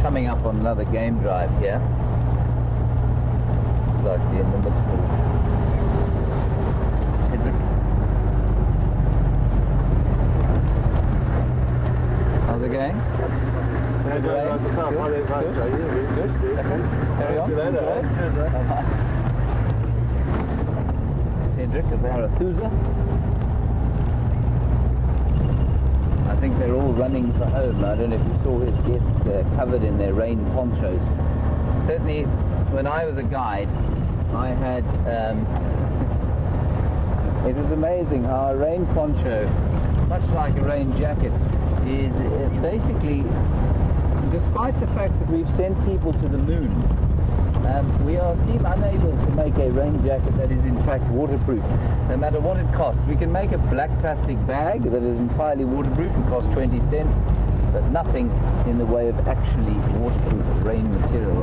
Coming up on another game drive here. It's like the inimitable Cedric. How's it going? Good? Okay. Carry on. Enjoy. Cedric of Arathusa. I think they're all running for home. I don't know if you saw his guests covered in their rain ponchos. Certainly, when I was a guide, I had... it was amazing how a rain poncho, much like a rain jacket, is basically, despite the fact that we've sent people to the moon, we seem unable to make a rain jacket that is in fact waterproof, no matter what it costs. We can make a black plastic bag that is entirely waterproof and costs 20 cents, but nothing in the way of actually waterproof rain material.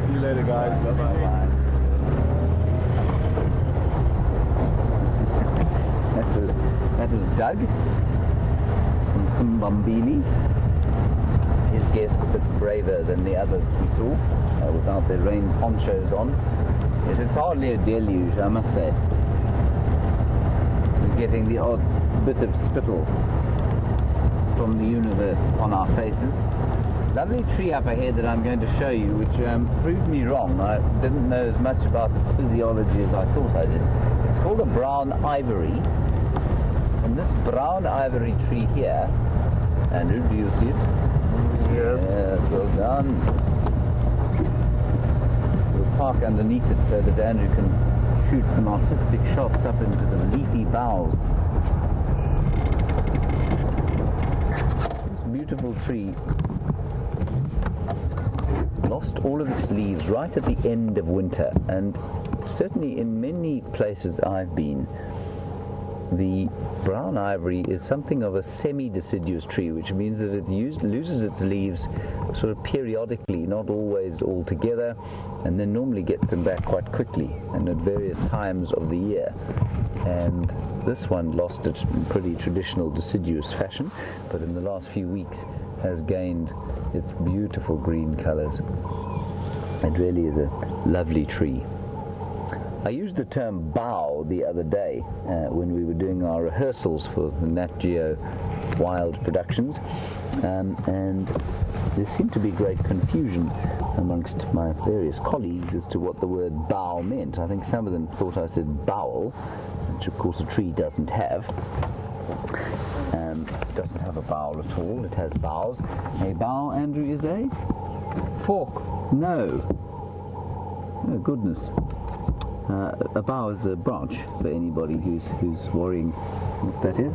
See you later, guys. Bye-bye. That was Doug from Simbambili. His guests a bit braver than the others we saw, without their rain ponchos on. Yes, it's hardly a deluge, I must say. We're getting the odd bit of spittle from the universe on our faces. Lovely tree up ahead that I'm going to show you, which proved me wrong. I didn't know as much about its physiology as I thought I did. It's called a brown ivory. And this brown ivory tree here, Andrew, do you see it? Yes, well done. We'll park underneath it so that Andrew can shoot some artistic shots up into the leafy boughs. This beautiful tree lost all of its leaves right at the end of winter, and certainly in many places I've been, the brown ivory is something of a semi-deciduous tree, which means that it loses its leaves sort of periodically, not always all together, and then normally gets them back quite quickly and at various times of the year. And this one lost it in pretty traditional deciduous fashion, but in the last few weeks has gained its beautiful green colors. It really is a lovely tree. I used the term bough the other day when we were doing our rehearsals for the Nat Geo Wild productions, and there seemed to be great confusion amongst my various colleagues as to what the word bough meant. I think some of them thought I said bowel, which of course a tree doesn't have. It doesn't have a bowel at all, it has boughs. A bough, Andrew, is a fork. No. Oh goodness. A bough is a branch for anybody who's worrying what that is.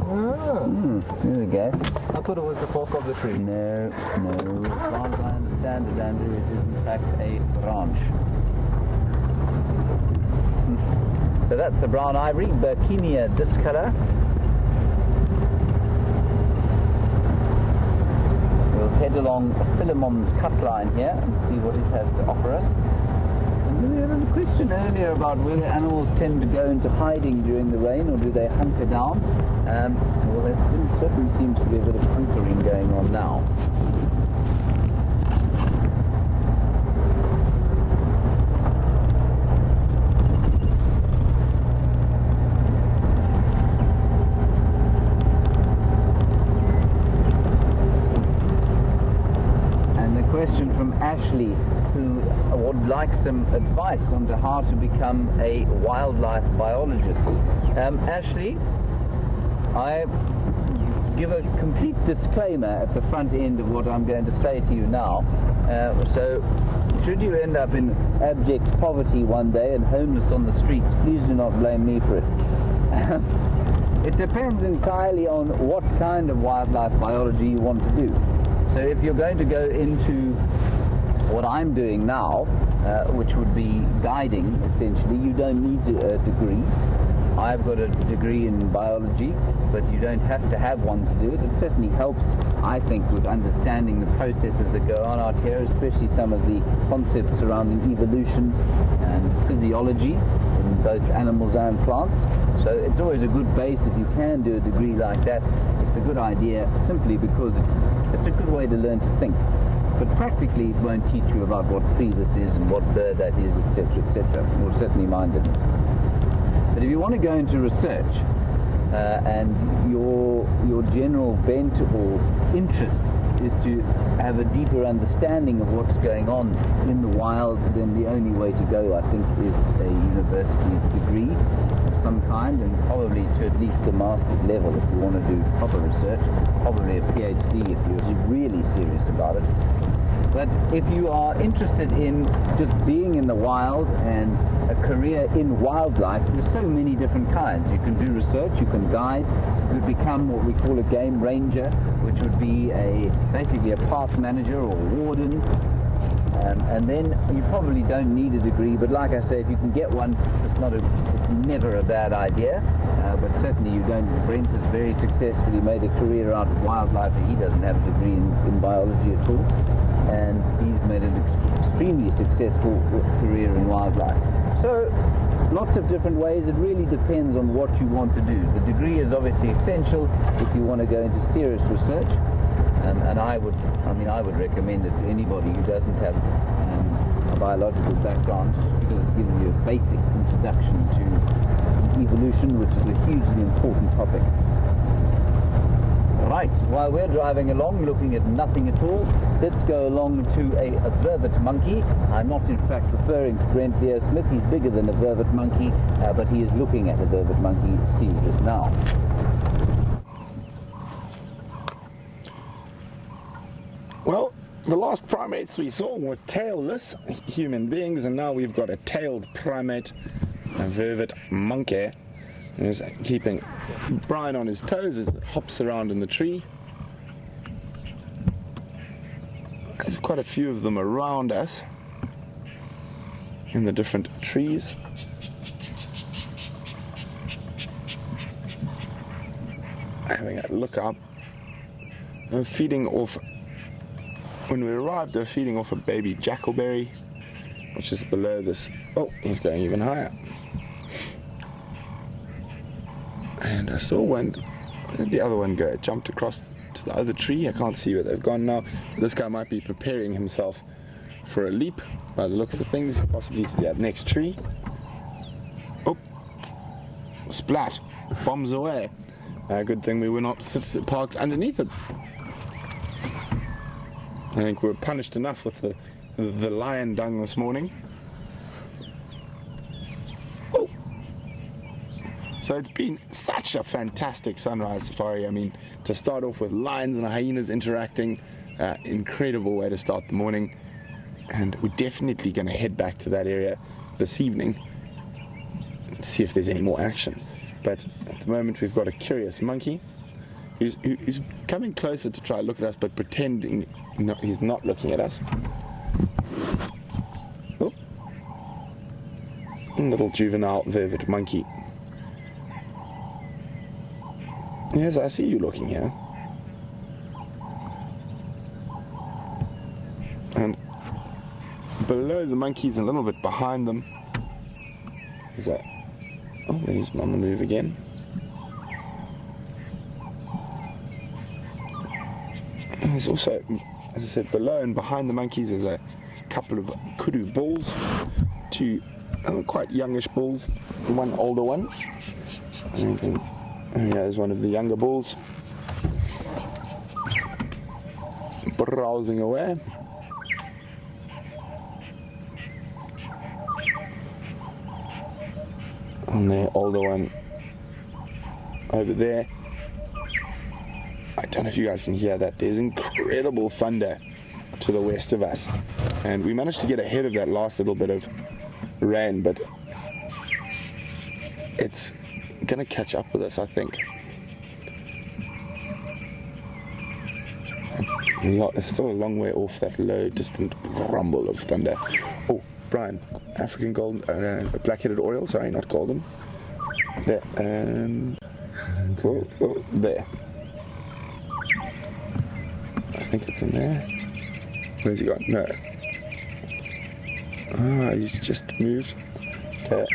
There we go. I thought it was the fork of the tree. No. As far as I understand it, Andrew, it is in fact a branch. So that's the brown ivory, Burkinia discolor. We'll head along Philemon's cut line here and see what it has to offer us. We had a question earlier about whether animals tend to go into hiding during the rain or do they hunker down. Well, there certainly seems to be a bit of hunkering going on now. And the question from Ashley, who would like some advice on to how to become a wildlife biologist. Ashley, I give a complete disclaimer at the front end of what I'm going to say to you now. So, should you end up in abject poverty one day and homeless on the streets, please do not blame me for it. It depends entirely on what kind of wildlife biology you want to do. So if you're going to go into what I'm doing now, which would be guiding, essentially, you don't need a degree. I've got a degree in biology, but you don't have to have one to do it. It certainly helps, I think, with understanding the processes that go on out here, especially some of the concepts surrounding evolution and physiology in both animals and plants. So it's always a good base if you can do a degree like that. It's a good idea simply because it's a good way to learn to think. But practically it won't teach you about what tree this is and what bird that is, etc., etc. Or certainly mine didn't. But if you want to go into research and your general bent or interest is to have a deeper understanding of what's going on in the wild, then the only way to go, I think, is a university degree of some kind, and probably to at least the master's level if you want to do proper research, probably a PhD if you're really serious about it. But if you are interested in just being in the wild and a career in wildlife, there's so many different kinds. You can do research, you can guide, you could become what we call a game ranger, which would be basically a park manager or warden. And then you probably don't need a degree, but like I say, if you can get one, it's never a bad idea. But certainly you don't. Brent has very successfully made a career out of wildlife. He doesn't have a degree in biology at all, and he's made an extremely successful career in wildlife. So lots of different ways. It really depends on what you want to do. The degree is obviously essential if you want to go into serious research. And I would recommend it to anybody who doesn't have a biological background, just because it gives you a basic introduction to evolution, which is a hugely important topic. Right, while we're driving along looking at nothing at all, let's go along to a vervet monkey. I'm not in fact referring to Brent Leo Smith. He's bigger than a vervet monkey, but he is looking at a vervet monkey seen just now. Well, the last primates we saw were tailless human beings, and now we've got a tailed primate, a vervet monkey, who's keeping Brian on his toes as it hops around in the tree. There's quite a few of them around us in the different trees. Having a look up. They're feeding off. When we arrived, they were feeding off a baby jackalberry, which is below this. Oh, he's going even higher. And I saw one, where did the other one go? It jumped across to the other tree. I can't see where they've gone now. This guy might be preparing himself for a leap by the looks of things, possibly to that next tree. Oh, splat, bombs away. Good thing we were not parked underneath it. I think we were punished enough with the lion dung this morning. Oh. So it's been such a fantastic sunrise safari. I mean, to start off with lions and hyenas interacting, incredible way to start the morning. And we're definitely going to head back to that area this evening and see if there's any more action. But at the moment we've got a curious monkey who's coming closer to try to look at us, but pretending he's not looking at us. Oh. Little juvenile vervet monkey. Yes, I see you looking here. And below the monkeys, a little bit behind them, is that? Oh, he's on the move again. And there's also, as I said, below and behind the monkeys there's a couple of kudu bulls, two quite youngish bulls, one older one. And there's one of the younger bulls browsing away. And the older one over there. I don't know if you guys can hear that. There's incredible thunder to the west of us, and we managed to get ahead of that last little bit of rain, but it's gonna catch up with us, I think. It's still a long way off that low, distant rumble of thunder. Oh, Brian, African golden, black-headed oil. Sorry, not golden. There, and there. I think it's in there. Where's he gone? No. Ah, he's just moved. Okay,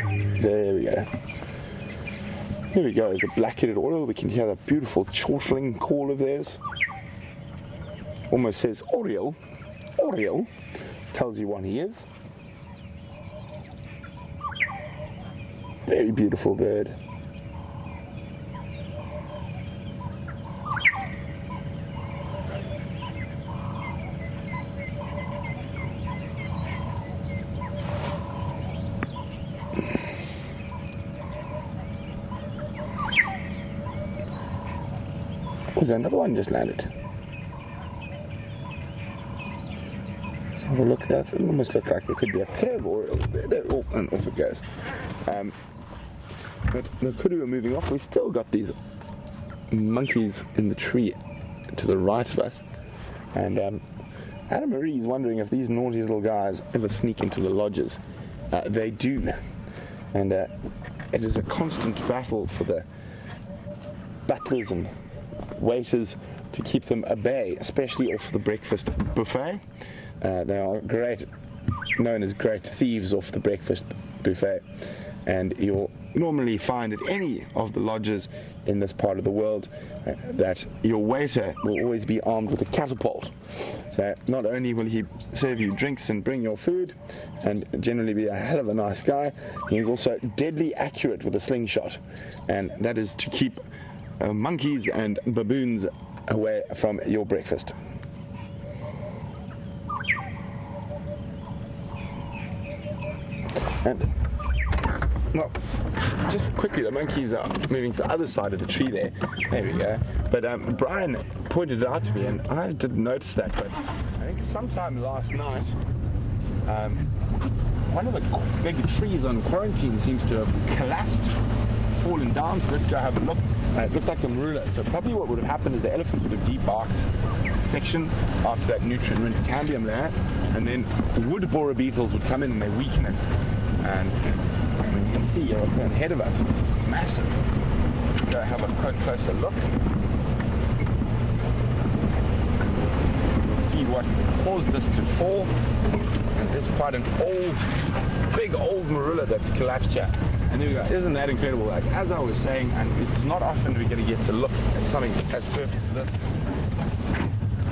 there we go. Here we go. There's a black-headed oil. We can hear that beautiful chortling call of theirs. Almost says Oriole. Oriole tells you what he is. Very beautiful bird. Was there another one just landed? Let's have a look there. It almost looks like there could be a pair of orioles there. Oh, and off it goes. But the kudu are moving off. We've still got these monkeys in the tree to the right of us. And Anna Marie is wondering if these naughty little guys ever sneak into the lodges. They do. And it is a constant battle for the butlers and waiters to keep them at bay, especially off the breakfast buffet. They are known as great thieves off the breakfast buffet, and you'll normally find at any of the lodges in this part of the world that your waiter will always be armed with a catapult. So not only will he serve you drinks and bring your food and generally be a hell of a nice guy, he's also deadly accurate with a slingshot, and that is to keep monkeys and baboons away from your breakfast. And, well, just quickly, the monkeys are moving to the other side of the tree there. There we go. But Brian pointed it out to me, and I didn't notice that, but I think sometime last night, one of the big trees on Quarantine seems to have collapsed, fallen down, so let's go have a look. It looks like the marula, so probably what would have happened is the elephants would have debarked a section after that nutrient-rich cambium there, and then wood borer beetles would come in and they weaken it. And you can see ahead of us, it's massive. Let's go have a closer look. We'll see what caused this to fall. And there's quite an big old marula that's collapsed here. And there we go. Isn't that incredible? Like, as I was saying, and it's not often we're going to get to look at something as perfect as this.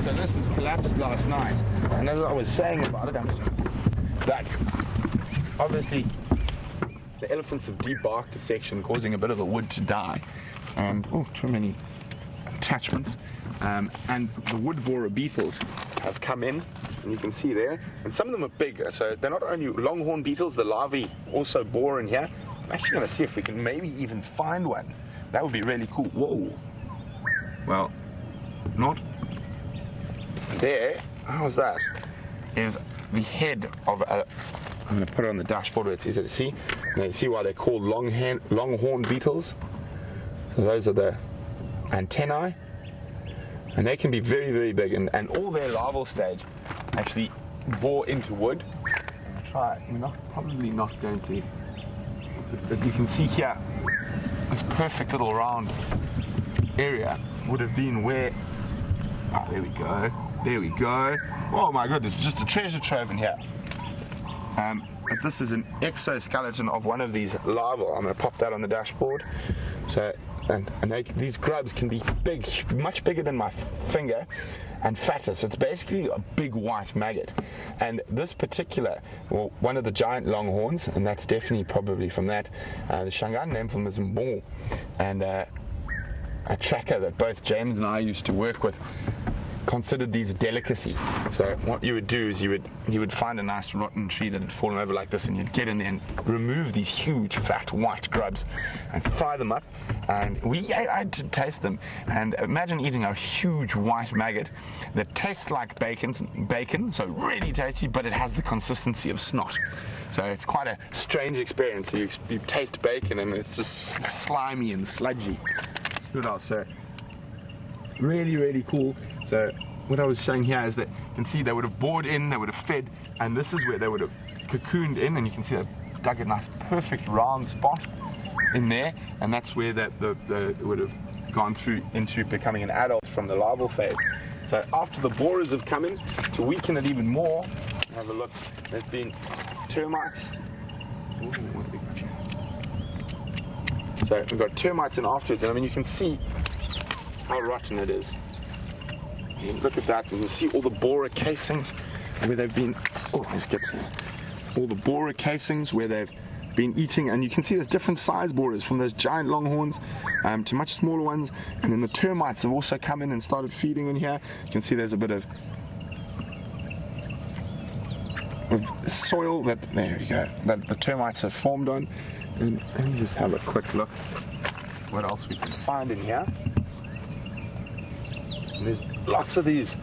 So this has collapsed last night. And as I was saying about it, that obviously the elephants have debarked a section, causing a bit of the wood to die. And, too many attachments. And the wood borer beetles have come in, and you can see there. And some of them are big, so they're not only longhorn beetles, the larvae also bore in here. I'm actually going to see if we can maybe even find one. That would be really cool. Whoa. Well, not there. How's that? Is the head of a... I'm going to put it on the dashboard where it's easy to see. Now you see why they're called longhorn beetles. So those are the antennae. And they can be very, very big. And all their larval stage actually bore into wood. We're probably not going to... But you can see here, this perfect little round area would have been where... there we go. There we go. Oh my goodness, it's just a treasure trove in here. But this is an exoskeleton of one of these larvae. I'm going to pop that on the dashboard. So, these grubs can be big, much bigger than my finger, and fatter. So it's basically a big white maggot. And this particular, one of the giant longhorns, and that's definitely probably from that, the Shangaan name is Mbongo, and a tracker that both James and I used to work with considered these a delicacy. So what you would do is you would find a nice rotten tree that had fallen over like this, and you'd get in there and remove these huge fat white grubs and fry them up. And I had to taste them, and imagine eating a huge white maggot that tastes like bacon, so really tasty, but it has the consistency of snot. So it's quite a strange experience. You taste bacon and it's just slimy and sludgy. It's good also. Really, really cool. So what I was showing here is that you can see they would have bored in, they would have fed, and this is where they would have cocooned in, and you can see they dug a nice perfect round spot in there, and that's where they would have gone through into becoming an adult from the larval phase. So after the borers have come in, to weaken it even more, have a look, there's been termites. Ooh, what have we got here? So we've got termites in afterwards, and I mean you can see how rotten it is. You look at that, and you can see all the borer casings where they've been. Oh, let's get to all the borer casings where they've been eating, and you can see there's different size borers from those giant longhorns to much smaller ones, and then the termites have also come in and started feeding in here. You can see there's a bit of soil that there we go that the termites have formed on. And let me just have a quick look what else we can find in here. And there's lots of these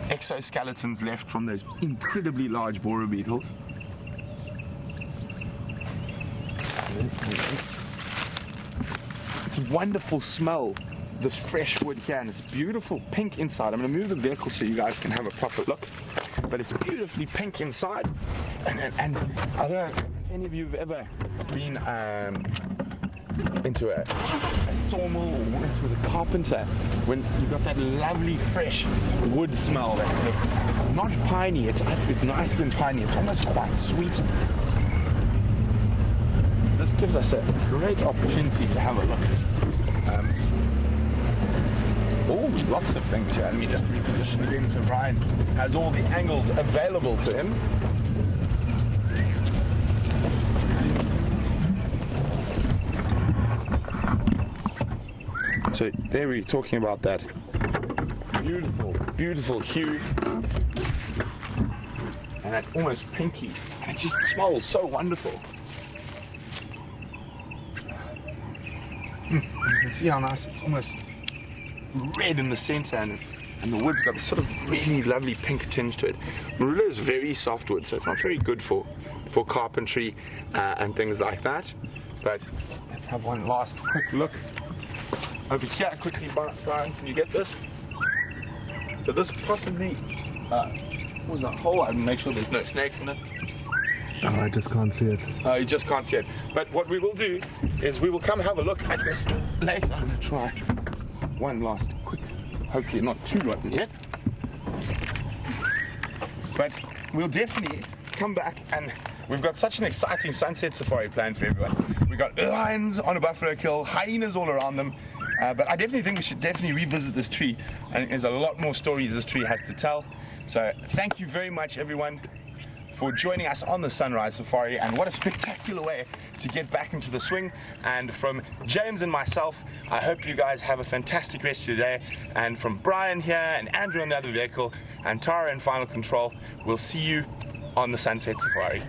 exoskeletons left from those incredibly large borer beetles. It's a wonderful smell, this fresh wood here, and it's beautiful pink inside. I'm going to move the vehicle so you guys can have a proper look, but it's beautifully pink inside. And I don't know if any of you have ever been into a sawmill or worked with a carpenter, when you've got that lovely fresh wood smell that's sort of not piney, it's nicer than piney, it's almost quite sweet. This gives us a great opportunity to have a look at lots of things here. Let me just reposition again so Ryan has all the angles available to him. So there we're talking about that beautiful, beautiful hue. And that almost pinky. And it just smells so wonderful. You can see how nice it's almost red in the center, and the wood's got this sort of really lovely pink tinge to it. Marula is very soft wood, so it's not very good for carpentry and things like that. But let's have one last quick look over here quickly. Brian, can you get this? So this possibly was a hole. I can make sure there's no snakes in it. Oh, I just can't see it. You just can't see it. But what we will do is we will come have a look at this later. I'm going to try one last quick, hopefully not too rotten yet. But we'll definitely come back, and we've got such an exciting sunset safari planned for everyone. We've got lions on a buffalo kill, hyenas all around them. But I definitely think we should definitely revisit this tree. I think there's a lot more stories this tree has to tell. So thank you very much, everyone, for joining us on the Sunrise Safari, and what a spectacular way to get back into the swing. And from James and myself, I hope you guys have a fantastic rest of your day. And from Brian here and Andrew on the other vehicle and Tara in Final Control, we'll see you on the Sunset Safari.